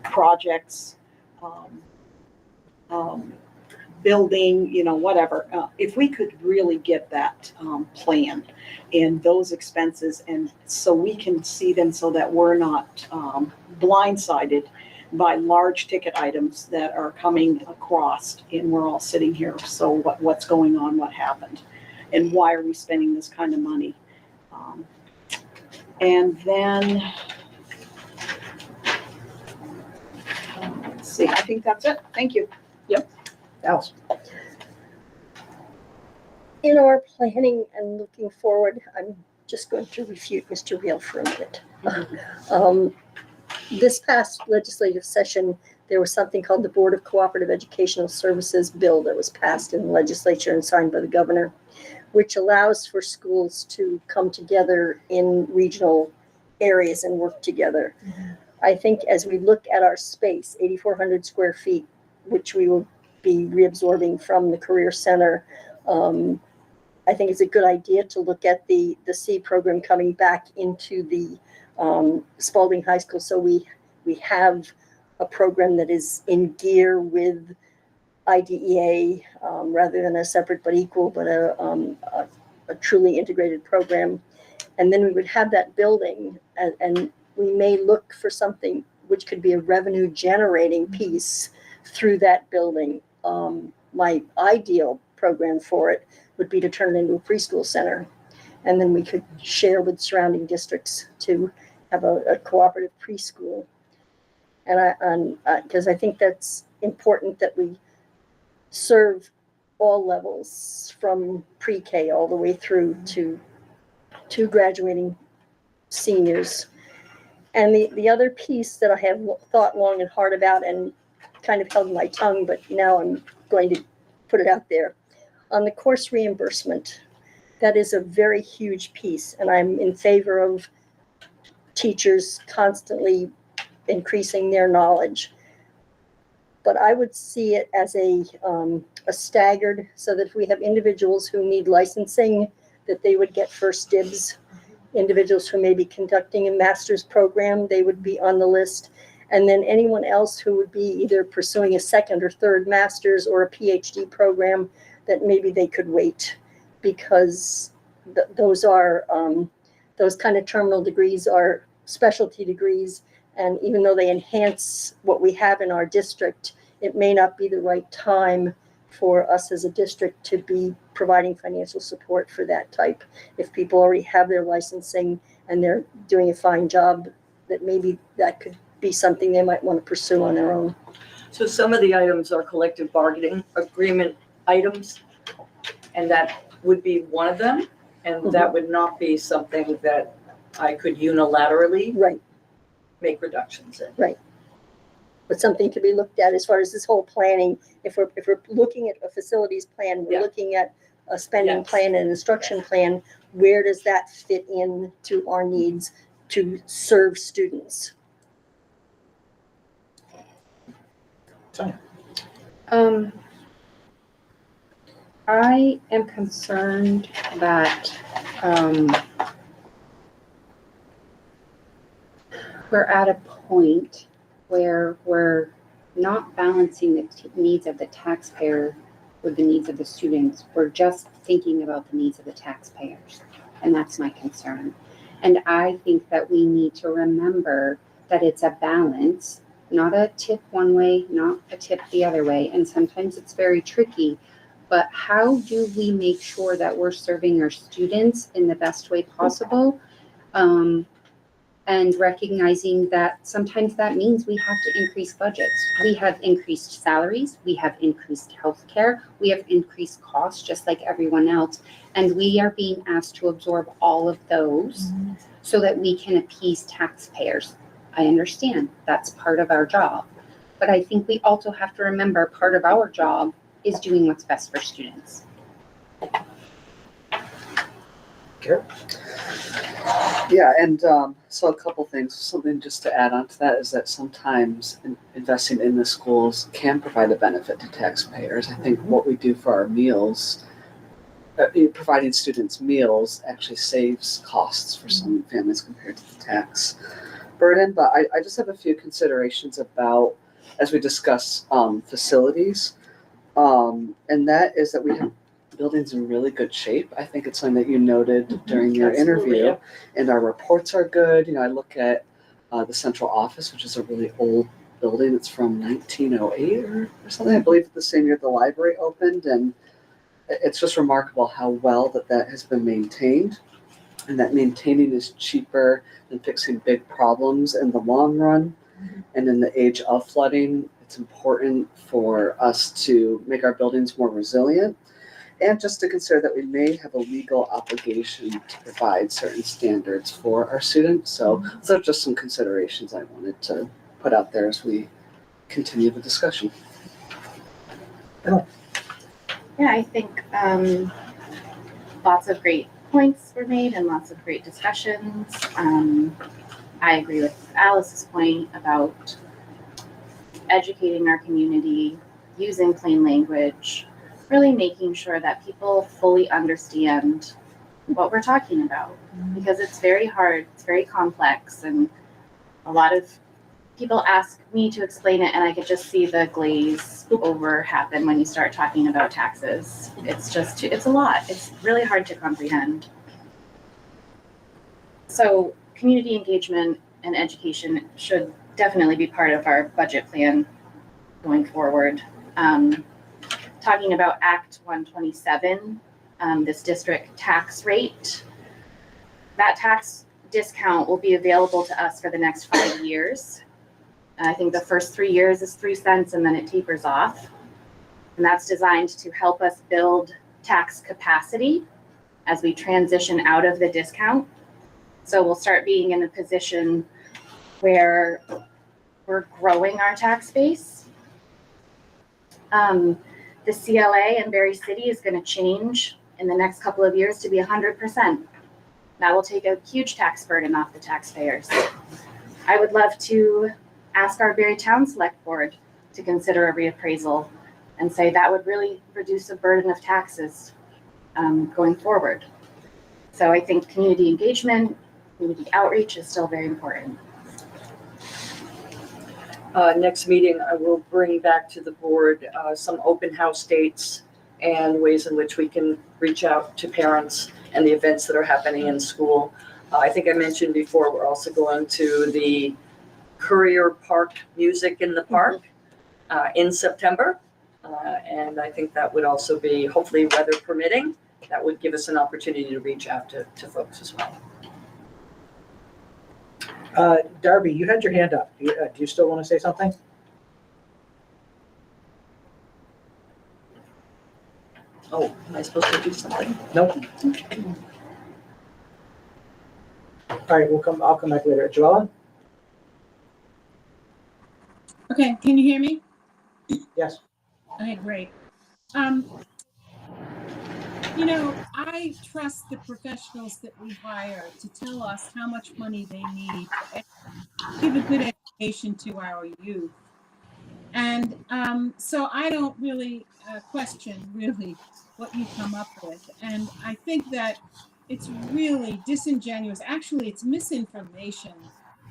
projects, building, whatever. If we could really get that plan and those expenses, and so we can see them so that we're not blindsided by large ticket items that are coming across, and we're all sitting here. So what's going on? What happened? And why are we spending this kind of money? And then, let's see, I think that's it. Thank you.
Yep.
Alice.
In our planning and looking forward, I'm just going to refute Mr. Reel for a minute. This past legislative session, there was something called the Board of Cooperative Educational Services bill that was passed in the legislature and signed by the governor, which allows for schools to come together in regional areas and work together. Mm-hmm. I think as we look at our space, 8,400 square feet, which we will be reabsorbing from the Career Center, I think it's a good idea to look at the C program coming back into the Spalding High School, so we have a program that is in gear with IDEA, rather than a separate but equal, but a truly integrated program. And then we would have that building, and we may look for something which could be a revenue generating piece through that building. My ideal program for it would be to turn it into a preschool center, and then we could share with surrounding districts to have a cooperative preschool. And because I think that's important, that we serve all levels from pre-K all the way through to graduating seniors. And the other piece that I have thought long and hard about and kind of held my tongue, but now I'm going to put it out there. On the course reimbursement, that is a very huge piece, and I'm in favor of teachers constantly increasing their knowledge. But I would see it as a staggered, so that if we have individuals who need licensing, that they would get first dibs. Individuals who may be conducting a master's program, they would be on the list. And then anyone else who would be either pursuing a second or third master's or a PhD program, that maybe they could wait, because those are, those kind of terminal degrees are specialty degrees. And even though they enhance what we have in our district, it may not be the right time for us as a district to be providing financial support for that type. If people already have their licensing and they're doing a fine job, that maybe that could be something they might want to pursue on their own.
So some of the items are collective bargaining agreement items, and that would be one of them. And that would not be something that I could unilaterally make reductions in.
Right. But something to be looked at as far as this whole planning. If we're looking at a facilities plan, we're looking at a spending plan and an instruction plan. Where does that fit in to our needs to serve students?
I am concerned that we're at a point where we're not balancing the needs of the taxpayer with the needs of the students. We're just thinking about the needs of the taxpayers, and that's my concern. And I think that we need to remember that it's a balance, not a tip one way, not a tip the other way. And sometimes it's very tricky, but how do we make sure that we're serving our students in the best way possible? And recognizing that sometimes that means we have to increase budgets. We have increased salaries, we have increased healthcare, we have increased costs just like everyone else. And we are being asked to absorb all of those so that we can appease taxpayers. I understand that's part of our job, but I think we also have to remember part of our job is doing what's best for students.
Garrett?
Yeah, and so a couple things. Something just to add on to that is that sometimes investing in the schools can provide a benefit to taxpayers. I think what we do for our meals, providing students meals, actually saves costs for some families compared to the tax burden. But I just have a few considerations about, as we discuss facilities, and that is that we have buildings in really good shape. I think it's something that you noted during your interview, and our reports are good. You know, I look at the central office, which is a really old building. It's from 1908 or something. I believe the same year the library opened, and it's just remarkable how well that has been maintained, and that maintaining is cheaper than fixing big problems in the long run. And in the age of flooding, it's important for us to make our buildings more resilient. And just to consider that we may have a legal obligation to provide certain standards for our students. So those are just some considerations I wanted to put out there as we continue the discussion.
Yeah, I think lots of great points were made and lots of great discussions. I agree with Alice's point about educating our community, using plain language, really making sure that people fully understand what we're talking about, because it's very hard, it's very complex, and a lot of people ask me to explain it and I could just see the glaze over happen when you start talking about taxes. It's just, it's a lot. It's really hard to comprehend. So community engagement and education should definitely be part of our budget plan going forward. Talking about Act 127, this district tax rate, that tax discount will be available to us for the next 5 years. I think the first 3 years is 3 cents and then it tapers off. And that's designed to help us build tax capacity as we transition out of the discount. So we'll start being in a position where we're growing our tax base. The CLA in Berry City is going to change in the next couple of years to be 100%. That will take a huge tax burden off the taxpayers. I would love to ask our Berry Town Select Board to consider a reappraisal and say that would really reduce the burden of taxes going forward. So I think community engagement, community outreach is still very important.
Next meeting, I will bring back to the board some open house dates and ways in which we can reach out to parents and the events that are happening in school. I think I mentioned before, we're also going to the Courier Park Music in the Park in September. And I think that would also be, hopefully weather permitting, that would give us an opportunity to reach out to folks as well.
Darby, you had your hand up. Do you still want to say something?
Oh, am I supposed to do something?
Nope. All right, I'll come back later. Joella?
Okay, can you hear me?
Yes.
Okay, great. I trust the professionals that we hire to tell us how much money they need to give a good education to our youth. And so I don't really question really what you come up with. And I think that it's really disingenuous. Actually, it's misinformation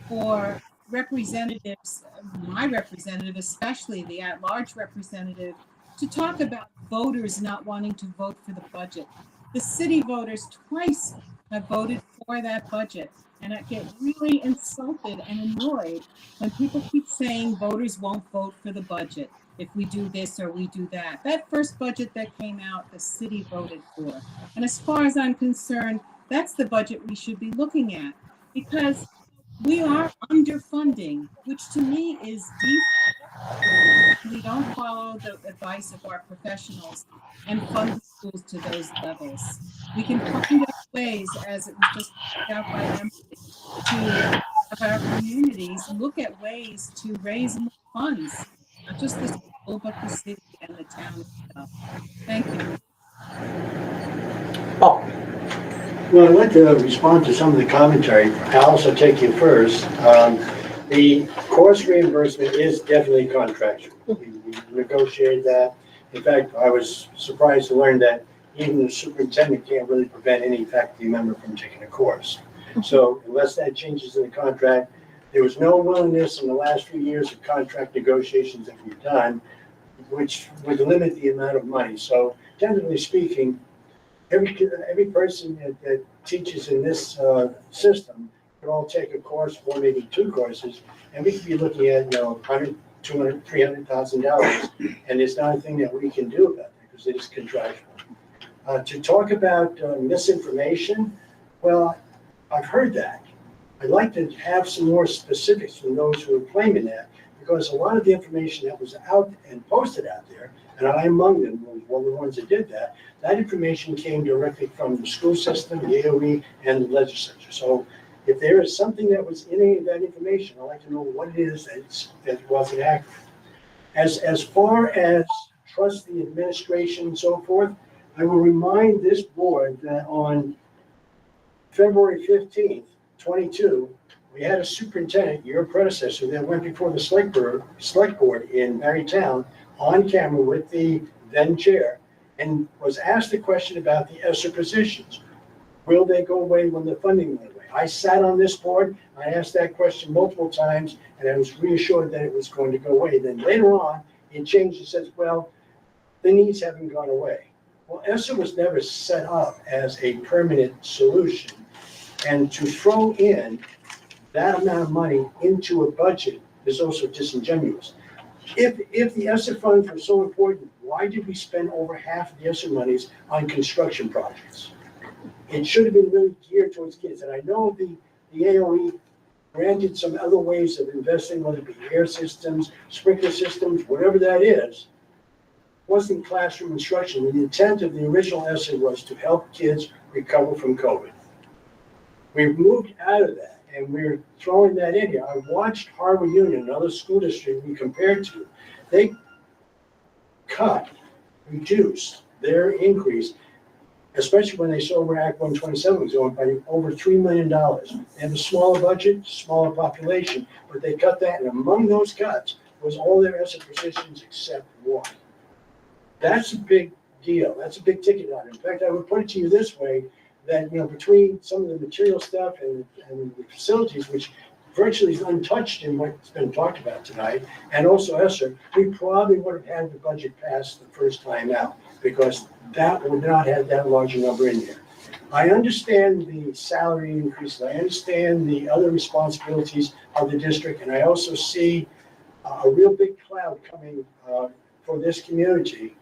for representatives, my representative, especially the at-large representative, to talk about voters not wanting to vote for the budget. The city voters twice have voted for that budget. And I get really insulted and annoyed when people keep saying voters won't vote for the budget if we do this or we do that. That first budget that came out, the city voted for. And as far as I'm concerned, that's the budget we should be looking at, because we are underfunding, which to me is defunding. We don't follow the advice of our professionals and fund the schools to those levels. We can find ways, as it was just pointed out by Emily, to have our communities look at ways to raise more funds, not just the school, but the city and the town itself. Thank you.
Oh.
Well, I'd like to respond to some of the commentary. Alice, I'll take you first. The course reimbursement is definitely contractual. We negotiated that. In fact, I was surprised to learn that even the superintendent can't really prevent any faculty member from taking a course. So unless that changes in the contract, there was no willingness in the last few years of contract negotiations that we've done, which would limit the amount of money. So generally speaking, every person that teaches in this system could all take a course, or maybe two courses, and we could be looking at, $100,000, $200,000, $300,000, and there's not a thing that we can do about it because it is contractual. To talk about misinformation, well, I've heard that. I'd like to have some more specifics from those who are claiming that, because a lot of the information that was out and posted out there, and I among them was one of the ones that did that, that information came directly from the school system, the AOE, and the legislature. So if there is something that was in any of that information, I'd like to know what it is that wasn't accurate. As far as trust the administration and so forth, I will remind this board that on February 15th, 22, we had a superintendent, your predecessor, that went before the select board in Marytown on camera with the then chair and was asked a question about the ESSER positions. Will they go away when the funding went away? I sat on this board, I asked that question multiple times, and I was reassured that it was going to go away. Then later on, it changed and says, well, the needs haven't gone away. Well, ESSER was never set up as a permanent solution. And to throw in that amount of money into a budget is also disingenuous. If the ESSER funds were so important, why did we spend over half of the ESSER monies on construction projects? It should have been really geared towards kids. And I know the AOE granted some other ways of investing, whether it be air systems, sprinkler systems, whatever that is, wasn't classroom instruction. The intent of the original ESSER was to help kids recover from COVID. We've moved out of that, and we're throwing that in here. I watched Harvard Union, another school district we compared to. They reduced their increase, especially when they saw where Act 127 was going, by over $3 million. They have a smaller budget, smaller population, but they cut that, and among those cuts was all their ESSER positions except one. That's a big deal. That's a big ticket item. In fact, I would put it to you this way, that between some of the material stuff and the facilities, which virtually untouched in what's been talked about tonight, and also ESSER, we probably would have had the budget passed the first time out, because that would not have that large a number in there. I understand the salary increases, I understand the other responsibilities of the district, and I also see a real big cloud coming for this community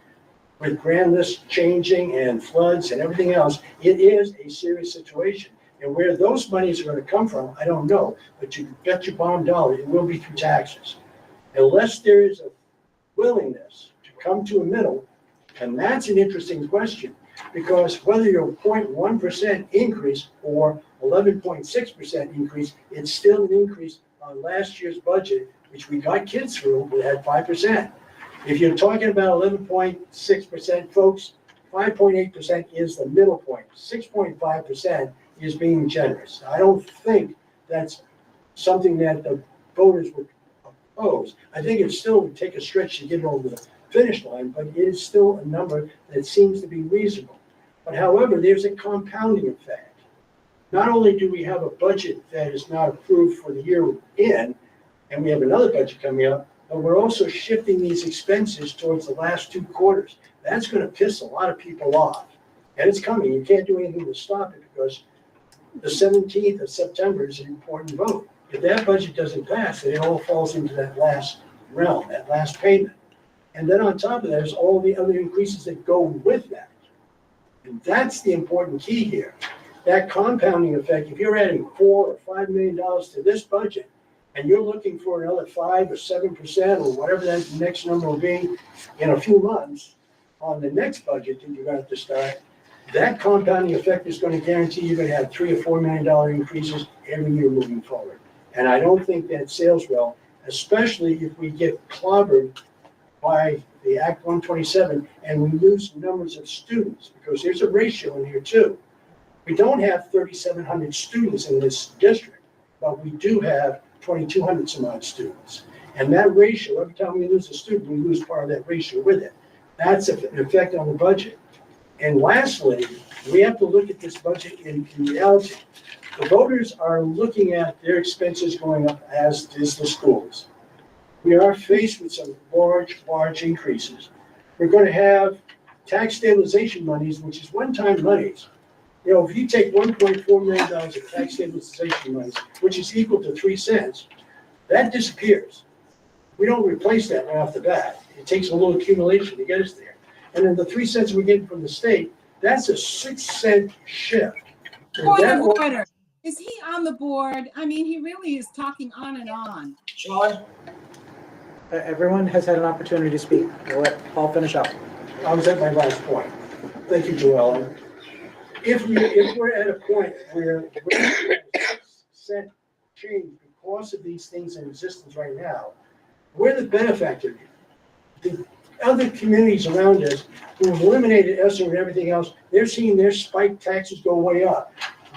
with grand lists changing and floods and everything else. It is a serious situation. And where those monies are going to come from, I don't know, but you bet your bottom dollar it will be through taxes. Unless there is a willingness to come to a middle, and that's an interesting question, because whether you're 0.1% increase or 11.6% increase, it's still an increase on last year's budget, which we got kids through, we had 5%. If you're talking about 11.6%, folks, 5.8% is the middle point. 6.5% is being generous. I don't think that's something that the voters would oppose. I think it still would take a stretch to get over the finish line, but it is still a number that seems to be reasonable. But however, there's a compounding effect. Not only do we have a budget that is not approved for the year we're in, and we have another budget coming up, but we're also shifting these expenses towards the last 2 quarters. That's going to piss a lot of people off. And it's coming. You can't do anything to stop it, because the 17th of September is an important vote. If that budget doesn't pass, then it all falls into that last realm, that last payment. And then on top of that is all the other increases that go with that. And that's the important key here. That compounding effect, if you're adding $4 or $5 million to this budget, and you're looking for another 5 or 7% or whatever that next number will be in a few months on the next budget that you're going to have to start, that compounding effect is going to guarantee you're going to have $3 or $4 million increases every year moving forward. And I don't think that sails well, especially if we get clobbered by the Act 127 and we lose numbers of students, because there's a ratio in here too. We don't have 3,700 students in this district, but we do have 2,200 some odd students. And that ratio, every time we lose a student, we lose part of that ratio with it. That's an effect on the budget. And lastly, we have to look at this budget in reality. The voters are looking at their expenses going up, as is the schools. We are faced with some large increases. We're going to have tax stabilization monies, which is one-time monies. You know, if you take $1.4 million of tax stabilization monies, which is equal to 3 cents, that disappears. We don't replace that right off the bat. It takes a little accumulation to get us there. And then the 3 cents we're getting from the state, that's a 6-cent shift.
Point of order. Is he on the board? I mean, he really is talking on and on.
Sean?
Everyone has had an opportunity to speak. We'll let Paul finish up.
I was at my last point. Thank you, Joellen. If we're at a point where we're at a 6-cent change because of these things in existence right now, we're the benefactor. The other communities around us who have eliminated ESSER and everything else, they're seeing their spike taxes go way up.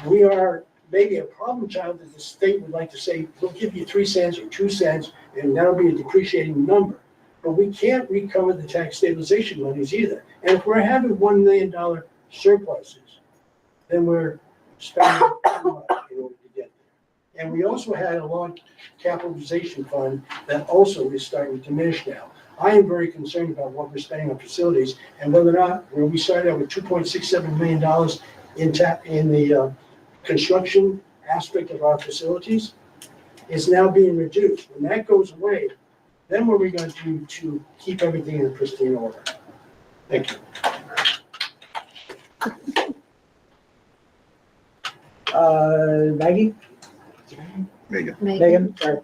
We are maybe a problem child that the state would like to say, we'll give you 3 cents or 2 cents, and that'll be a depreciating number. But we can't recover the tax stabilization monies either. And if we're having $1 million surpluses, then we're spending too much in order to get there. And we also had a long capitalization fund that also is starting to diminish now. I am very concerned about what we're spending on facilities and whether or not, where we started out with $2.67 million in the construction aspect of our facilities, is now being reduced. When that goes away, then what are we going to do to keep everything in a pristine order? Thank you.
Maggie? Megan? Sorry.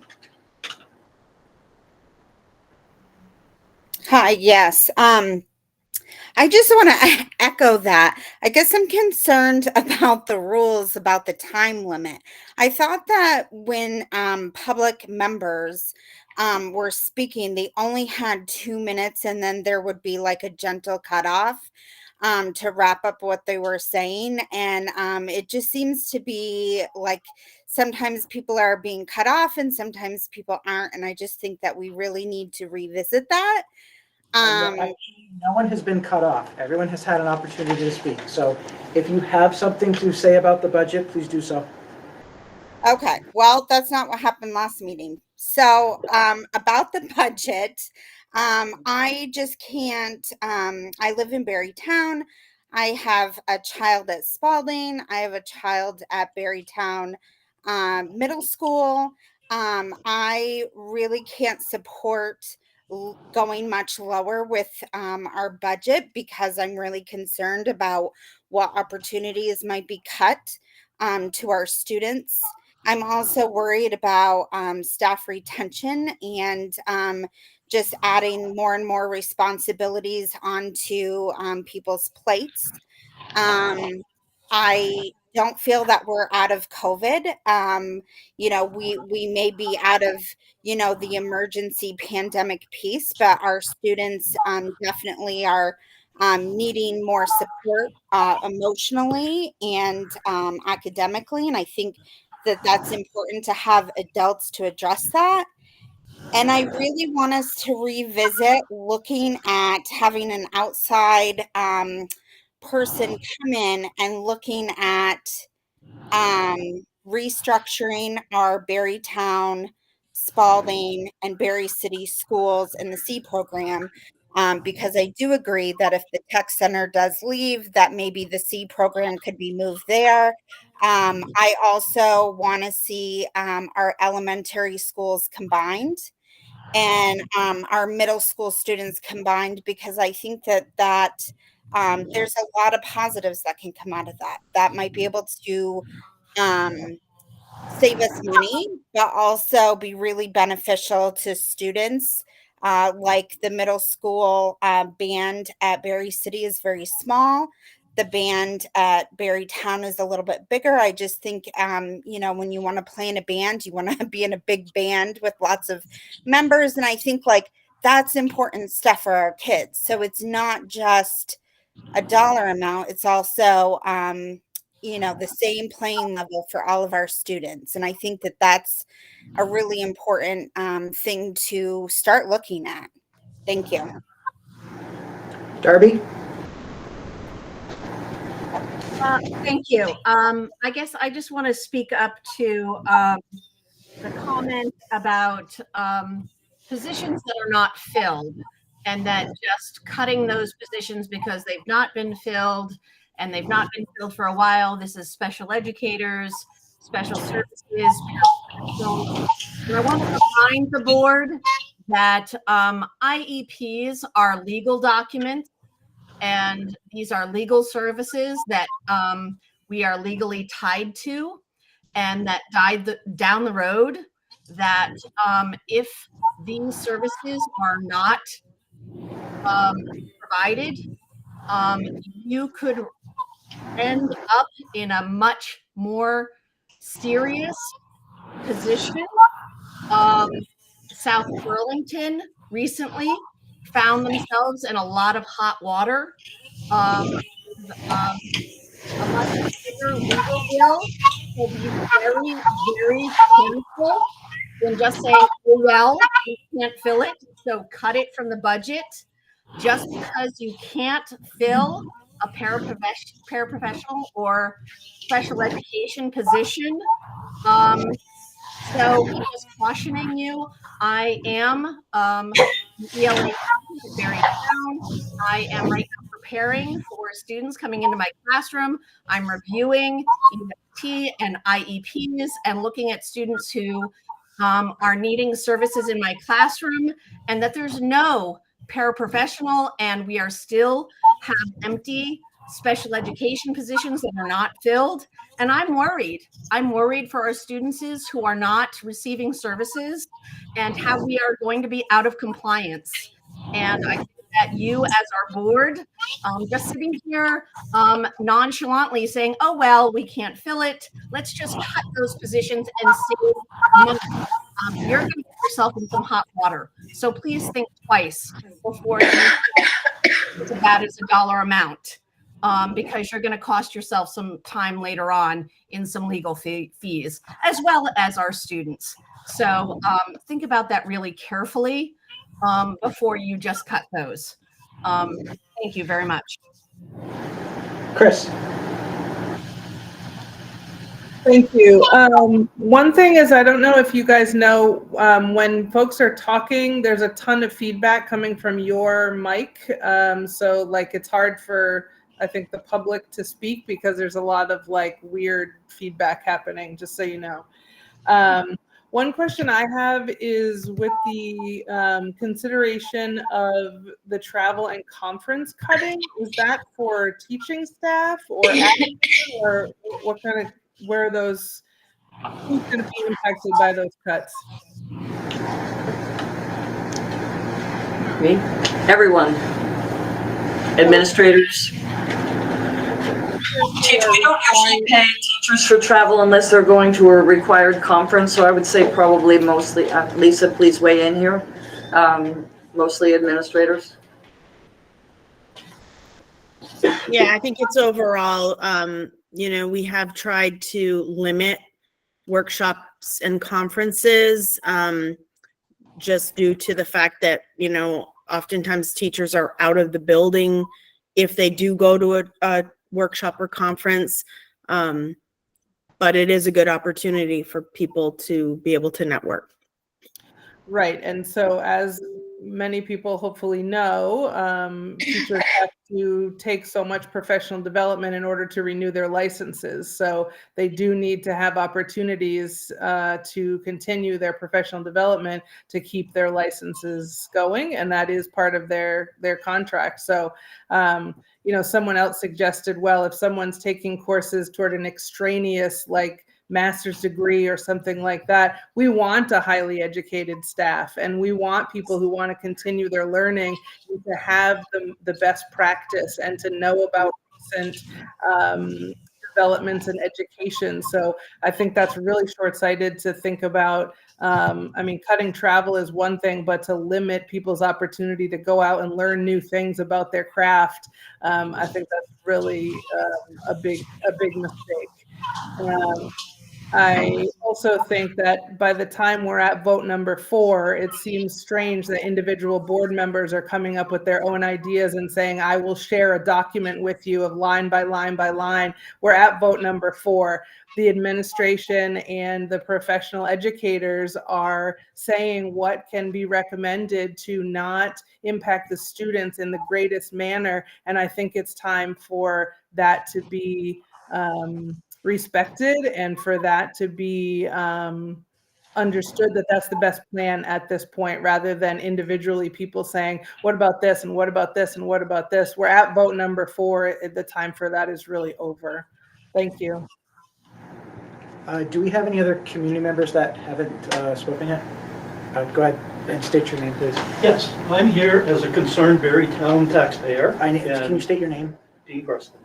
Hi, yes. I just want to echo that. I guess I'm concerned about the rules about the time limit. I thought that when public members were speaking, they only had 2 minutes and then there would be like a gentle cutoff to wrap up what they were saying. And it just seems to be like sometimes people are being cut off and sometimes people aren't. And I just think that we really need to revisit that.
No one has been cut off. Everyone has had an opportunity to speak. So if you have something to say about the budget, please do so.
Okay, well, that's not what happened last meeting. So, about the budget, I just can't, I live in Berrytown. I have a child at Spalding. I have a child at Berrytown, Middle School. I really can't support going much lower with, our budget because I'm really concerned about what opportunities might be cut, to our students. I'm also worried about staff retention and just adding more and more responsibilities onto people's plates. Um, I don't feel that we're out of COVID. We may be out of the emergency pandemic piece, but our students definitely are needing more support emotionally and academically, and I think that that's important to have adults to address that. And I really want us to revisit looking at having an outside person come in and looking at um, restructuring our Berrytown, Spalding, and Berry City schools in the C program. Because I do agree that if the tech center does leave, that maybe the C program could be moved there. I also want to see our elementary schools combined and our middle school students combined because I think that there's a lot of positives that can come out of that. That might be able to um, save us money, but also be really beneficial to students. Like the middle school band at Berry City is very small. The band at Berrytown is a little bit bigger. I just think, when you want to play in a band, you want to be in a big band with lots of members. And I think like that's important stuff for our kids. So it's not just a dollar amount, it's also, the same playing level for all of our students. And I think that that's a really important thing to start looking at. Thank you.
Darby?
Thank you. I guess I just want to speak up to the comment about positions that are not filled and that just cutting those positions because they've not been filled and they've not been filled for a while. This is special educators, special services, paraprofessionals. And I want to remind the board that IEPs are legal documents. And these are legal services that we are legally tied to, and that down the road, that if these services are not provided, you could end up in a much more serious position. South Burlington recently found themselves in a lot of hot water. A much bigger legal bill will be very, very painful than just saying, oh, well, we can't fill it, so cut it from the budget. Just because you can't fill a paraprofessional or special education position. So just cautioning you, I am ELA at Berrytown. I am right now preparing for students coming into my classroom. I'm reviewing EFT and IEPs and looking at students who are needing services in my classroom, and that there's no paraprofessional, and we are still have empty special education positions that are not filled. And I'm worried. I'm worried for our students who are not receiving services and how we are going to be out of compliance. And I think that you as our board, just sitting here nonchalantly saying, oh, well, we can't fill it. Let's just cut those positions and save money. You're going to get yourself in some hot water. So please think twice before you it's about as a dollar amount. Because you're going to cost yourself some time later on in some legal fees, as well as our students. So think about that really carefully before you just cut those. Thank you very much.
Chris?
Thank you. One thing is, I don't know if you guys know, when folks are talking, there's a ton of feedback coming from your mic. So like it's hard for, I think, the public to speak because there's a lot of like weird feedback happening, just so you know. One question I have is with the consideration of the travel and conference cutting, is that for teaching staff or admin, or what kind of, where are those, who's going to be impacted by those cuts?
Me? Everyone. Administrators. We don't usually pay teachers for travel unless they're going to a required conference, so I would say probably mostly, Lisa, please weigh in here. Mostly administrators.
Yeah, I think it's overall, we have tried to limit workshops and conferences just due to the fact that, oftentimes teachers are out of the building if they do go to a workshop or conference. But it is a good opportunity for people to be able to network.
Right. And so as many people hopefully know, teachers have to take so much professional development in order to renew their licenses. So they do need to have opportunities to continue their professional development to keep their licenses going. And that is part of their contract. So, someone else suggested, well, if someone's taking courses toward an extraneous, like, master's degree or something like that, we want a highly educated staff, and we want people who want to continue their learning to have the best practice and to know about recent developments in education. So I think that's really short-sighted to think about. Cutting travel is one thing, but to limit people's opportunity to go out and learn new things about their craft, I think that's really a big mistake. I also think that by the time we're at vote number 4, it seems strange that individual board members are coming up with their own ideas and saying, I will share a document with you of line by line by line. We're at vote number 4. The administration and the professional educators are saying what can be recommended to not impact the students in the greatest manner. And I think it's time for that to be respected and for that to be understood that that's the best plan at this point, rather than individually people saying, what about this and what about this and what about this? We're at vote number 4. The time for that is really over. Thank you.
Do we have any other community members that haven't spoken yet? Go ahead and state your name, please.
Yes, I'm here as a concerned Berrytown taxpayer.
Can you state your name?
Dean Preston.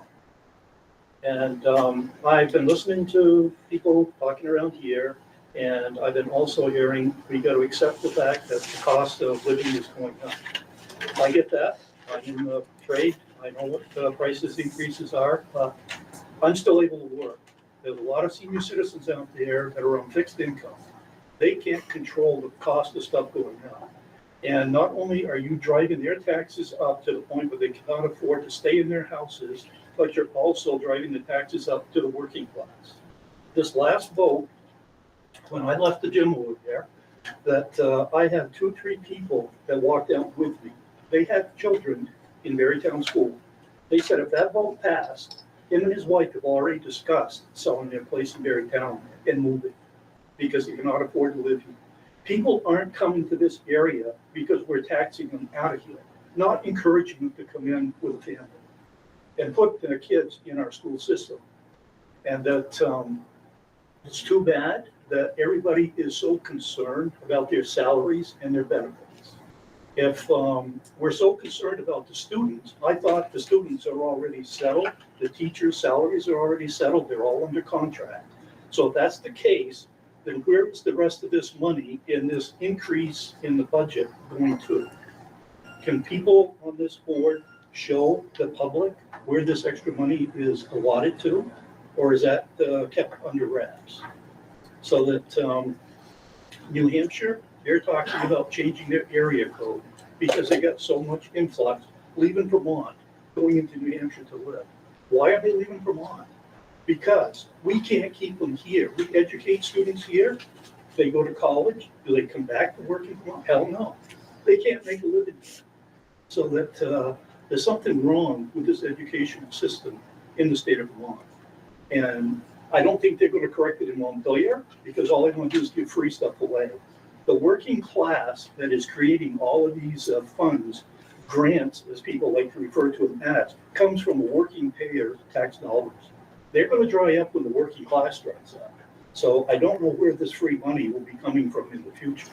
And I've been listening to people talking around here, and I've been also hearing we got to accept the fact that the cost of living is going up. I get that. I'm in the trade. I know what the prices increases are, but I'm still able to work. There's a lot of senior citizens out there that are on fixed income. They can't control the cost of stuff going up. And not only are you driving their taxes up to the point where they cannot afford to stay in their houses, but you're also driving the taxes up to the working class. This last vote, when I left the gym over there, that I had 2 or 3 people that walked out with me. They had children in Berrytown School. They said if that vote passed, him and his wife have already discussed selling their place in Berrytown and moving because they cannot afford to live here. People aren't coming to this area because we're taxing them out of here, not encouraging them to come in with a family and put their kids in our school system. And that it's too bad that everybody is so concerned about their salaries and their benefits. If we're so concerned about the students, I thought the students are already settled, the teachers' salaries are already settled, they're all under contract. So if that's the case, then where is the rest of this money in this increase in the budget going to? Can people on this board show the public where this extra money is allotted to, or is that kept under wraps? So that New Hampshire, they're talking about changing their area code because they got so much influx leaving Vermont, going into New Hampshire to live. Why are they leaving Vermont? Because we can't keep them here. We educate students here. They go to college. Do they come back to working? Hell no. They can't make a living. So that there's something wrong with this educational system in the state of Vermont. And I don't think they're going to correct it in Montpelier because all they want to do is give free stuff away. The working class that is creating all of these funds, grants, as people like to refer to them as, comes from a working payer tax dollars. They're going to dry up when the working class dries up. So I don't know where this free money will be coming from in the future.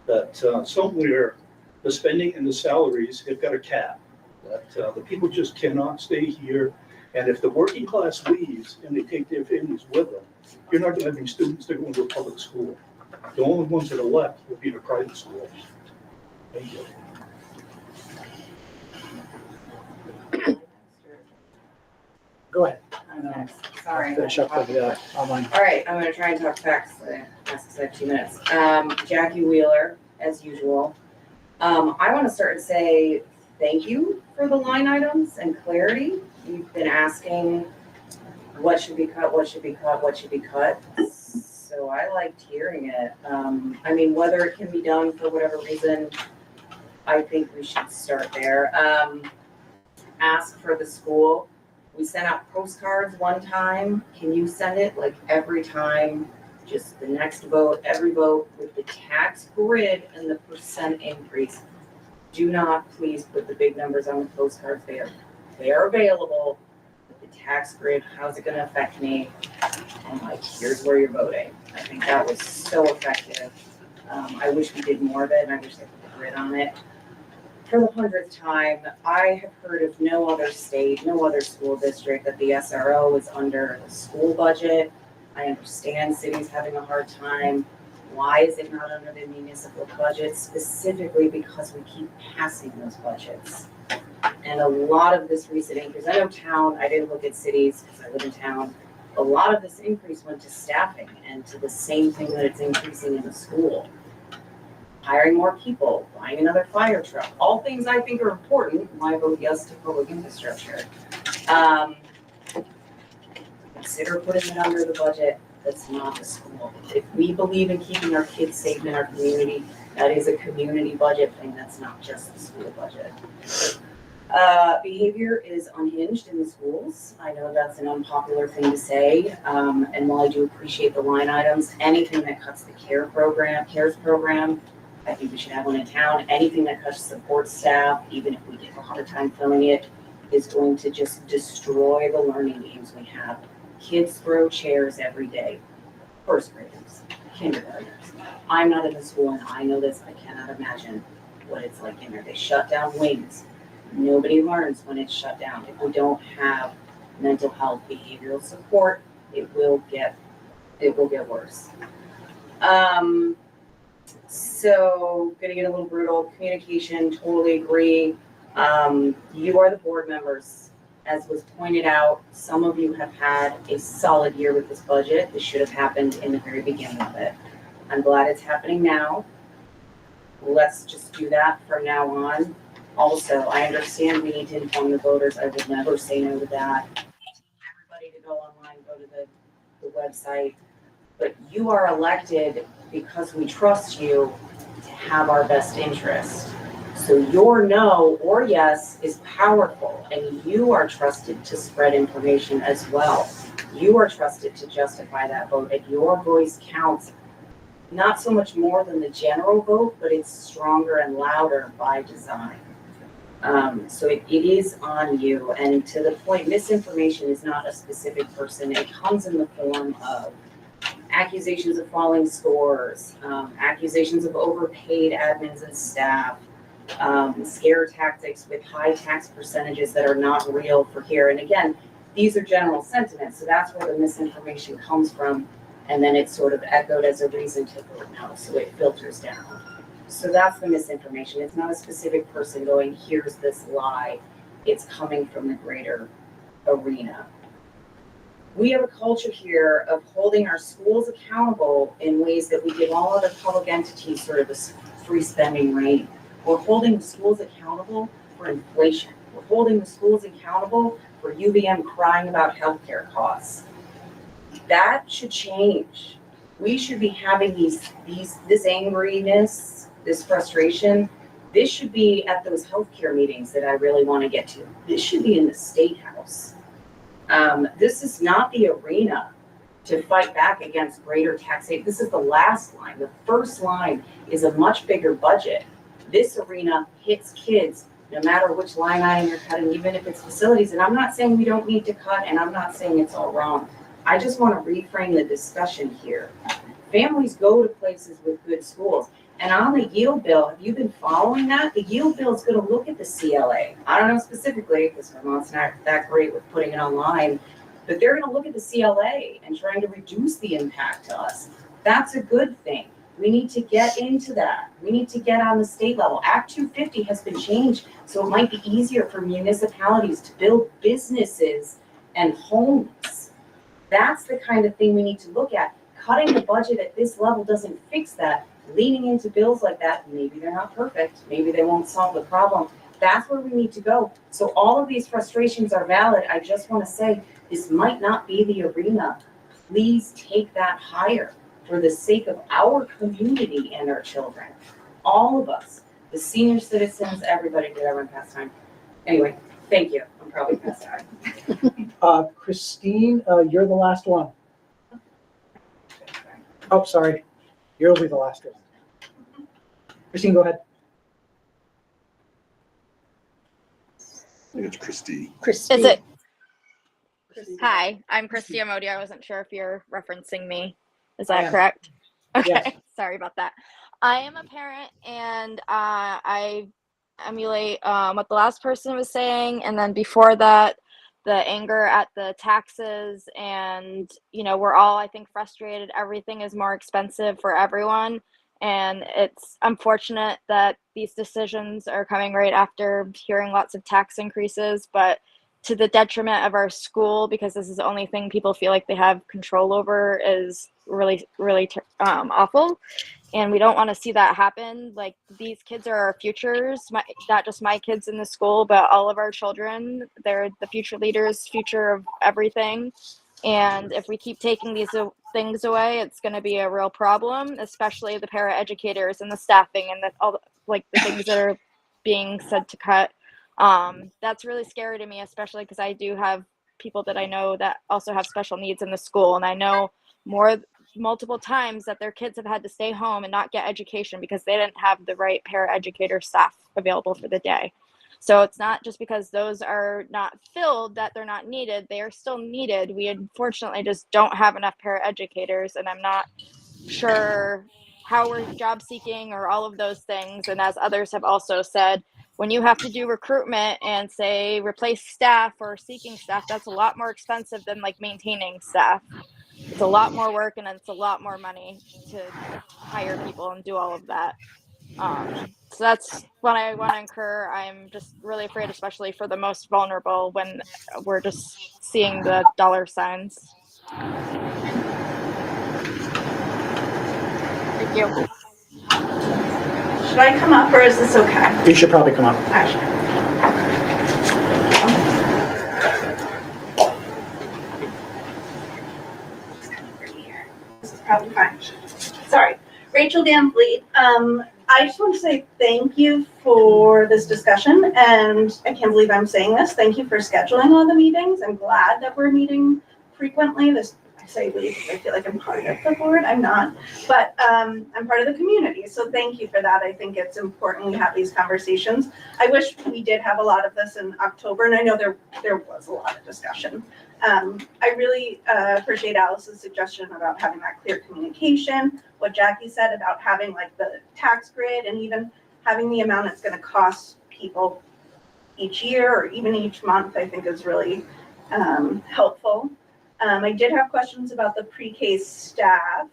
That somewhere the spending and the salaries have got a cap. That the people just cannot stay here. And if the working class leaves and they take their families with them, you're not going to have any students that go into a public school. The only ones that are left will be the private schools. Thank you.
Go ahead.
Sorry.
Finish up with the online.
All right, I'm gonna try and talk fast, because I have 2 minutes. Jackie Wheeler, as usual. I wanna start and say thank you for the line items and clarity. You've been asking what should be cut, what should be cut, what should be cut. So I liked hearing it. I mean, whether it can be done for whatever reason, I think we should start there. Ask for the school. We sent out postcards one time. Can you send it like every time? Just the next vote, every vote with the tax grid and the percent increase. Do not please put the big numbers on the postcards there. They are available. But the tax grid, how's it gonna affect me? And like, here's where you're voting. I think that was so effective. I wish we did more of it and I wish they put the grid on it. For the 100th time, I have heard of no other state, no other school district that the SRO is under the school budget. I understand cities having a hard time. Why is it not under the municipal budget? Specifically because we keep passing those budgets. And a lot of this recent increase, I know town, I didn't look at cities because I live in town. A lot of this increase went to staffing and to the same thing that it's increasing in the school. Hiring more people, buying another fire truck, all things I think are important. I vote yes to public infrastructure. Consider putting it under the budget that's not the school. If we believe in keeping our kids safe in our community, that is a community budget thing, that's not just the school budget. Behavior is unhinged in the schools. I know that's an unpopular thing to say, and while I do appreciate the line items, anything that cuts the CARES program, I think we should have one in town. Anything that cuts support staff, even if we get a hard time filling it, is going to just destroy the learning games we have. Kids throw chairs every day. First graders, kindergartners. I'm not in the school and I know this. I cannot imagine what it's like in there. They shut down wings. Nobody learns when it's shut down. If we don't have mental health, behavioral support, it will get worse. So gonna get a little brutal. Communication, totally agree. You are the board members. As was pointed out, some of you have had a solid year with this budget. This should have happened in the very beginning of it. I'm glad it's happening now. Let's just do that from now on. Also, I understand we need to inform the voters. I would never say no to that. Everybody to go online, go to the website. But you are elected because we trust you to have our best interest. So your no or yes is powerful, and you are trusted to spread information as well. You are trusted to justify that vote, and your voice counts not so much more than the general vote, but it's stronger and louder by design. So it is on you, and to the point, misinformation is not a specific person. It comes in the form of accusations of falling scores, accusations of overpaid admins and staff, scare tactics with high tax percentages that are not real for here. And again, these are general sentiments, so that's where the misinformation comes from, and then it's sort of echoed as a reason to vote no, so it filters down. So that's the misinformation. It's not a specific person going, here's this lie. It's coming from the greater arena. We have a culture here of holding our schools accountable in ways that we give all other public entities sort of a free spending rate. We're holding the schools accountable for inflation. We're holding the schools accountable for UVM crying about healthcare costs. That should change. We should be having this angriness, this frustration. This should be at those healthcare meetings that I really want to get to. This should be in the State House. This is not the arena to fight back against greater taxation. This is the last line. The first line is a much bigger budget. This arena hits kids no matter which line item you're cutting, even if it's facilities. And I'm not saying we don't need to cut, and I'm not saying it's all wrong. I just want to reframe the discussion here. Families go to places with good schools. And on the yield bill, have you been following that? The yield bill is going to look at the CLA. I don't know specifically, because Vermont's not that great with putting it online, but they're going to look at the CLA and trying to reduce the impact to us. That's a good thing. We need to get into that. We need to get on the state level. Act 250 has been changed, so it might be easier for municipalities to build businesses and homes. That's the kind of thing we need to look at. Cutting the budget at this level doesn't fix that. Leaning into bills like that, maybe they're not perfect. Maybe they won't solve the problem. That's where we need to go. So all of these frustrations are valid. I just want to say this might not be the arena. Please take that higher for the sake of our community and our children. All of us, the senior citizens, everybody. Did I run past time? Anyway, thank you. I'm probably past time.
Christine, you're the last one. Oh, sorry. You'll be the last one. Christine, go ahead.
I think it's Christy.
Christine.
Is it? Hi, I'm Christy Amodi. I wasn't sure if you're referencing me. Is that correct? Okay,
Yes.
Sorry about that. I am a parent, and I emulate what the last person was saying, and then before that, the anger at the taxes, and we're all, I think, frustrated. Everything is more expensive for everyone, and it's unfortunate that these decisions are coming right after hearing lots of tax increases, but to the detriment of our school, because this is the only thing people feel like they have control over, is really, really awful. And we don't want to see that happen. Like, these kids are our futures, not just my kids in the school, but all of our children. They're the future leaders, future of everything. And if we keep taking these things away, it's going to be a real problem, especially the paraeducators and the staffing and the things that are being said to cut. That's really scary to me, especially because I do have people that I know that also have special needs in the school, and I know multiple times that their kids have had to stay home and not get education because they didn't have the right paraeducator staff available for the day. So it's not just because those are not filled that they're not needed. They are still needed. We unfortunately just don't have enough paraeducators, and I'm not sure how we're job seeking or all of those things. And as others have also said, when you have to do recruitment and say replace staff or seeking staff, that's a lot more expensive than like maintaining staff. It's a lot more work, and it's a lot more money to hire people and do all of that. So that's what I want to incur. I'm just really afraid, especially for the most vulnerable, when we're just seeing the dollar signs. Thank you.
Should I come up, or is this okay?
You should probably come up.
Actually. This is probably fine. Sorry. Rachel Van Vliet. I just want to say thank you for this discussion, and I can't believe I'm saying this. Thank you for scheduling all the meetings. I'm glad that we're meeting frequently. I say we because I feel like I'm part of the board. I'm not, but I'm part of the community. So thank you for that. I think it's important we have these conversations. I wish we did have a lot of this in October, and I know there was a lot of discussion. I really appreciate Alice's suggestion about having that clear communication, what Jackie said about having like the tax grid and even having the amount it's going to cost people each year or even each month, I think is really helpful. I did have questions about the pre-K staff.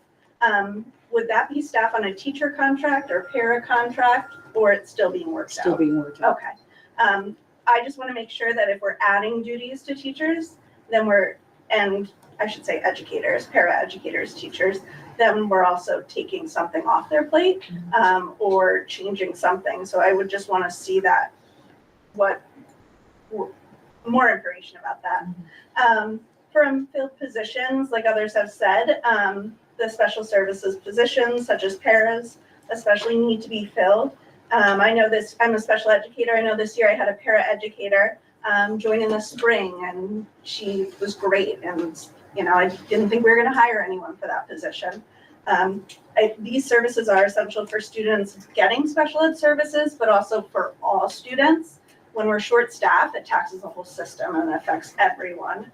Would that be staff on a teacher contract or para contract, or it's still being worked out?
Still being worked out.
Okay. I just want to make sure that if we're adding duties to teachers, then and I should say educators, para-educators, teachers, then we're also taking something off their plate or changing something. So I would just want to see more information about that.
for unfilled positions, like others have said, the special services positions, such as paras, especially need to be filled. I know this, I'm a special educator. I know this year I had a para educator join in the spring, and she was great. And, you know, I didn't think we were going to hire anyone for that position. These services are essential for students getting special ed services, but also for all students. When we're short staffed, it taxes the whole system and affects everyone.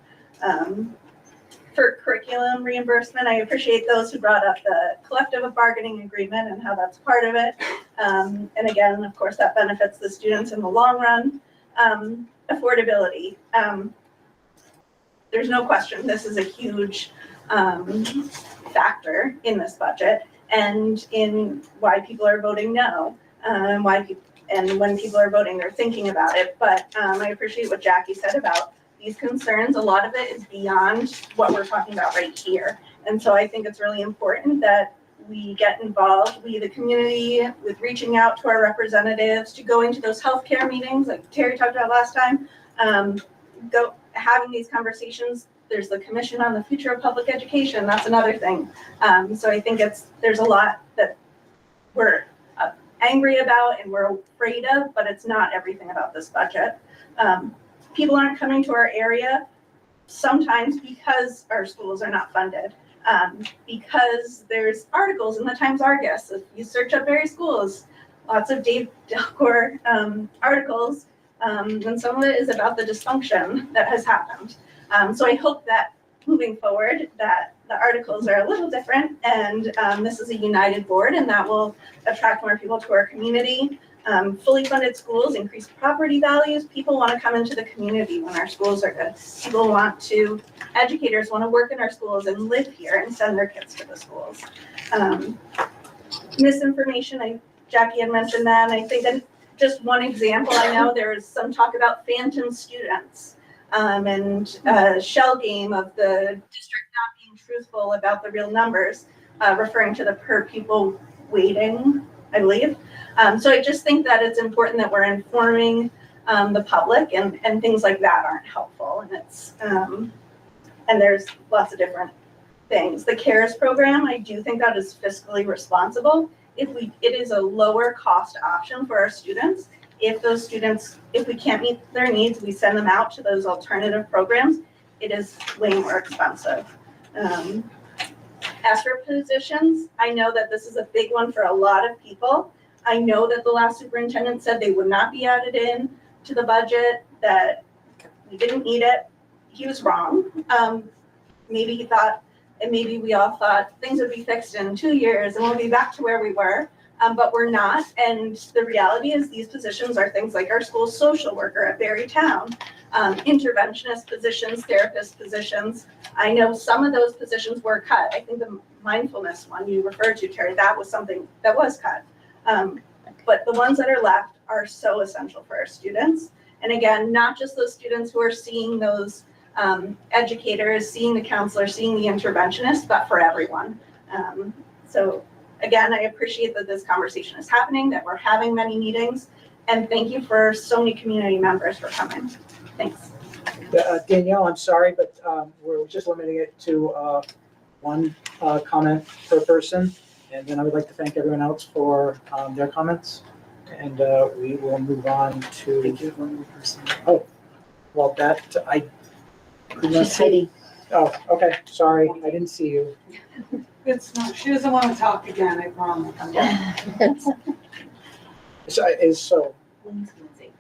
For curriculum reimbursement, I appreciate those who brought up the collective bargaining agreement and how that's part of it. And again, of course, that benefits the students in the long run. Affordability. There's no question this is a huge factor in this budget and in why people are voting no, and when people are voting, they're thinking about it. But I appreciate what Jackie said about these concerns. A lot of it is beyond what we're talking about right here. And so I think it's really important that we get involved, we the community, with reaching out to our representatives, to go into those healthcare meetings like Terry talked about last time, go having these conversations. There's the Commission on the Future of Public Education. That's another thing. So I think there's a lot that we're angry about and we're afraid of, but it's not everything about this budget. People aren't coming to our area sometimes because our schools are not funded, because there's articles in the Times-Argus. If you search up Berry schools, lots of Dave Delcourt articles, and some of it is about the dysfunction that has happened. So I hope that moving forward that the articles are a little different, and this is a united board, and that will attract more people to our community. Fully funded schools increase property values. People want to come into the community when our schools are good. People educators want to work in our schools and live here and send their kids to the schools. Misinformation, Jackie had mentioned that, and I think that just one example, I know there is some talk about phantom students and shell game of the district not being truthful about the real numbers, referring to the per pupil weighting, I believe. So I just think that it's important that we're informing the public, and things like that aren't helpful. And it's and there's lots of different things. The CARES program, I do think that is fiscally responsible. It is a lower cost option for our students. If we can't meet their needs, we send them out to those alternative programs. It is way more expensive. As for positions, I know that this is a big one for a lot of people. I know that the last superintendent said they would not be added in to the budget, that we didn't need it. He was wrong. Maybe he thought, and maybe we all thought, things would be fixed in 2 years and we'll be back to where we were, but we're not. And the reality is these positions are things like our school social worker at Berrytown, interventionist positions, therapist positions. I know some of those positions were cut. I think the mindfulness one you referred to, Terry, that was something that was cut. But the ones that are left are so essential for our students. And again, not just those students who are seeing those educators, seeing the counselor, seeing the interventionist, but for everyone. So again, I appreciate that this conversation is happening, that we're having many meetings, and thank you for so many community members for coming. Thanks.
Danielle, I'm sorry, but we're just limiting it to one comment per person. And then I would like to thank everyone else for their comments. And we will move on to. Thank you, one more person. Oh, well, that I.
She's hiding.
Oh, okay. Sorry, I didn't see you.
It's not, she doesn't want to talk again, I promise.
So.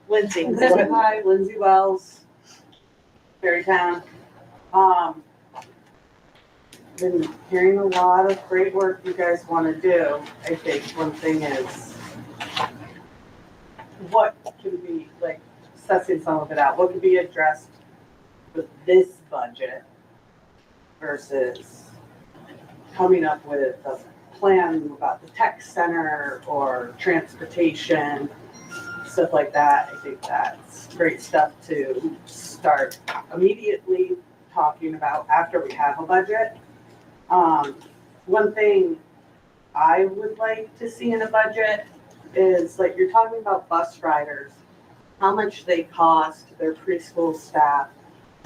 Lindsay. Hi, Lindsay Wells, Berrytown. Been hearing a lot of great work you guys want to do. I think one thing is what can be, like, sussing some of it out, what can be addressed with this budget versus coming up with a plan about the tech center or transportation, stuff like that. I think that's great stuff to start immediately talking about after we have a budget. One thing I would like to see in a budget is, like, you're talking about bus riders, how much they cost, their preschool staff,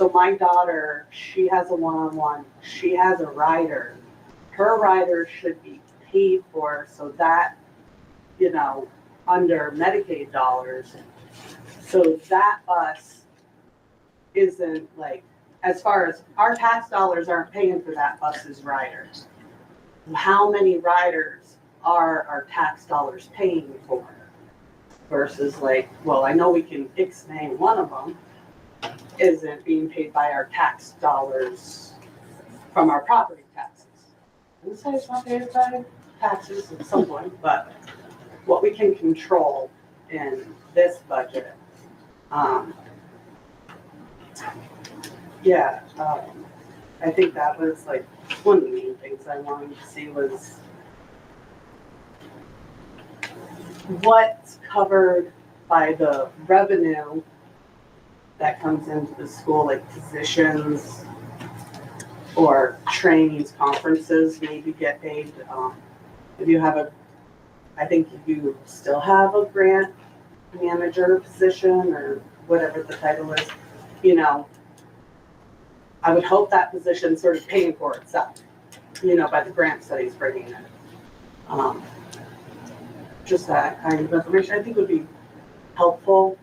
So my daughter, she has a one-on-one, she has a rider. Her rider should be paid for so that, you know, under Medicaid dollars. So that bus isn't like, as far as our tax dollars aren't paying for that bus's riders. How many riders are our tax dollars paying for? Versus like, well, I know we can name one of them, isn't being paid by our tax dollars from our property taxes. I would say it's not paid by taxes at some point, but what we can control in this budget. I think that was like one of the main things I wanted to see was what's covered by the revenue that comes into the school, like positions or trainings, conferences, maybe get paid. If you have I think if you still have a grant manager position or whatever the title is, you know, I would hope that position sort of paying for itself, you know, by the grants that he's bringing in. Just that kind of information I think would be helpful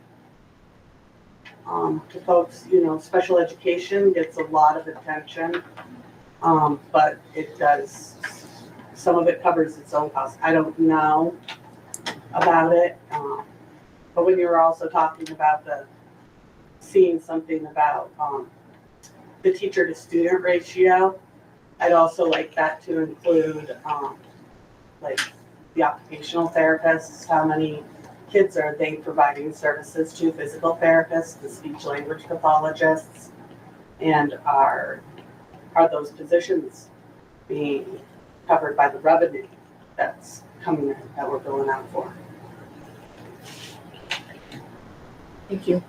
to folks. You know, special education gets a lot of attention, but it does, some of it covers its own costs. I don't know about it, but when you were also talking about seeing something about the teacher to student ratio, I'd also like that to include like the occupational therapists, how many kids are they providing services to, physical therapists, the speech language pathologists, and are those positions being covered by the revenue that's coming in that we're billing out for?
Thank you.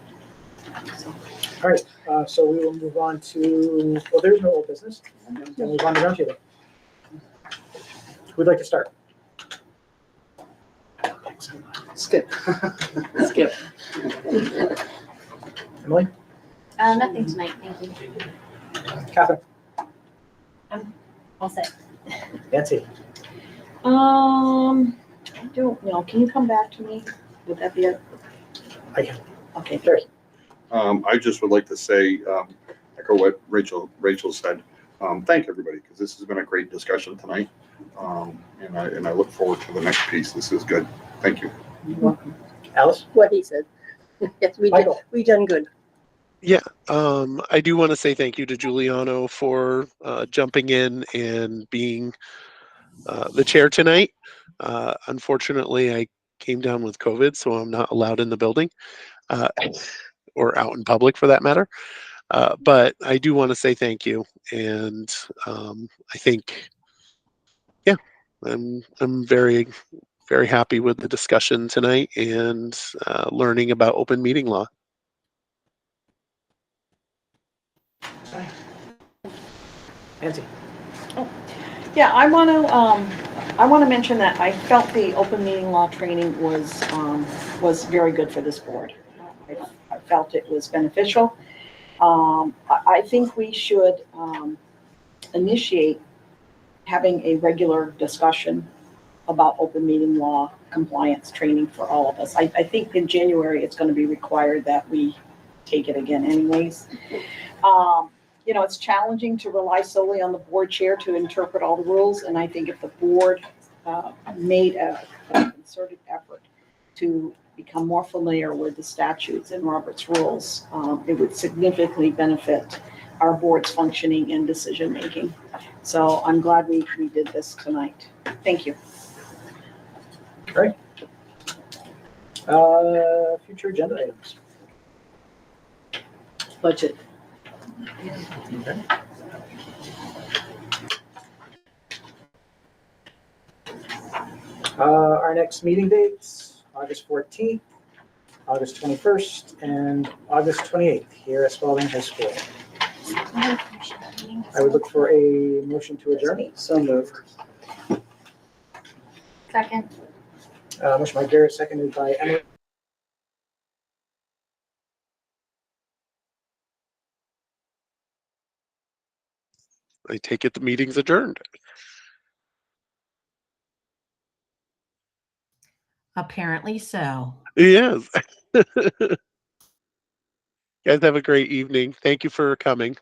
All right, so we will move on to, well, there's no old business. We'll move on to roundtable. Who'd like to start?
Skip. Skip.
Emily?
Nothing tonight, thank you.
Catherine?
All set.
Nancy?
I don't know. Can you come back to me? Would that be it?
I can.
Okay.
Terry?
I just would like to say, echo what Rachel said. Thank everybody, because this has been a great discussion tonight. And I look forward to the next piece. This is good. Thank you.
You're welcome.
Alice?
What he said. Yes, we done good.
Yeah, I do want to say thank you to Giuliano for jumping in and being the chair tonight. Unfortunately, I came down with COVID, so I'm not allowed in the building or out in public for that matter. But I do want to say thank you, and I think, yeah, I'm very happy with the discussion tonight and learning about open meeting law.
Nancy?
Yeah, I want to mention that I felt the open meeting law training was very good for this board. I felt it was beneficial. I think we should initiate having a regular discussion about open meeting law compliance training for all of us. I think in January it's going to be required that we take it again anyways. You know, it's challenging to rely solely on the board chair to interpret all the rules, and I think if the board made a concerted effort to become more familiar with the statutes and Robert's rules, it would significantly benefit our board's functioning and decision making. So I'm glad we did this tonight. Thank you.
Great. Future agenda items.
Budget.
Okay. Our next meeting dates, August 14th, August 21st, and August 28th here at Spalding High School. I would look for a motion to adjourn.
So moved.
Second.
Motion by Garrett, seconded by Emily.
I take it the meeting's adjourned.
Apparently so.
Yes. Guys, have a great evening. Thank you for coming.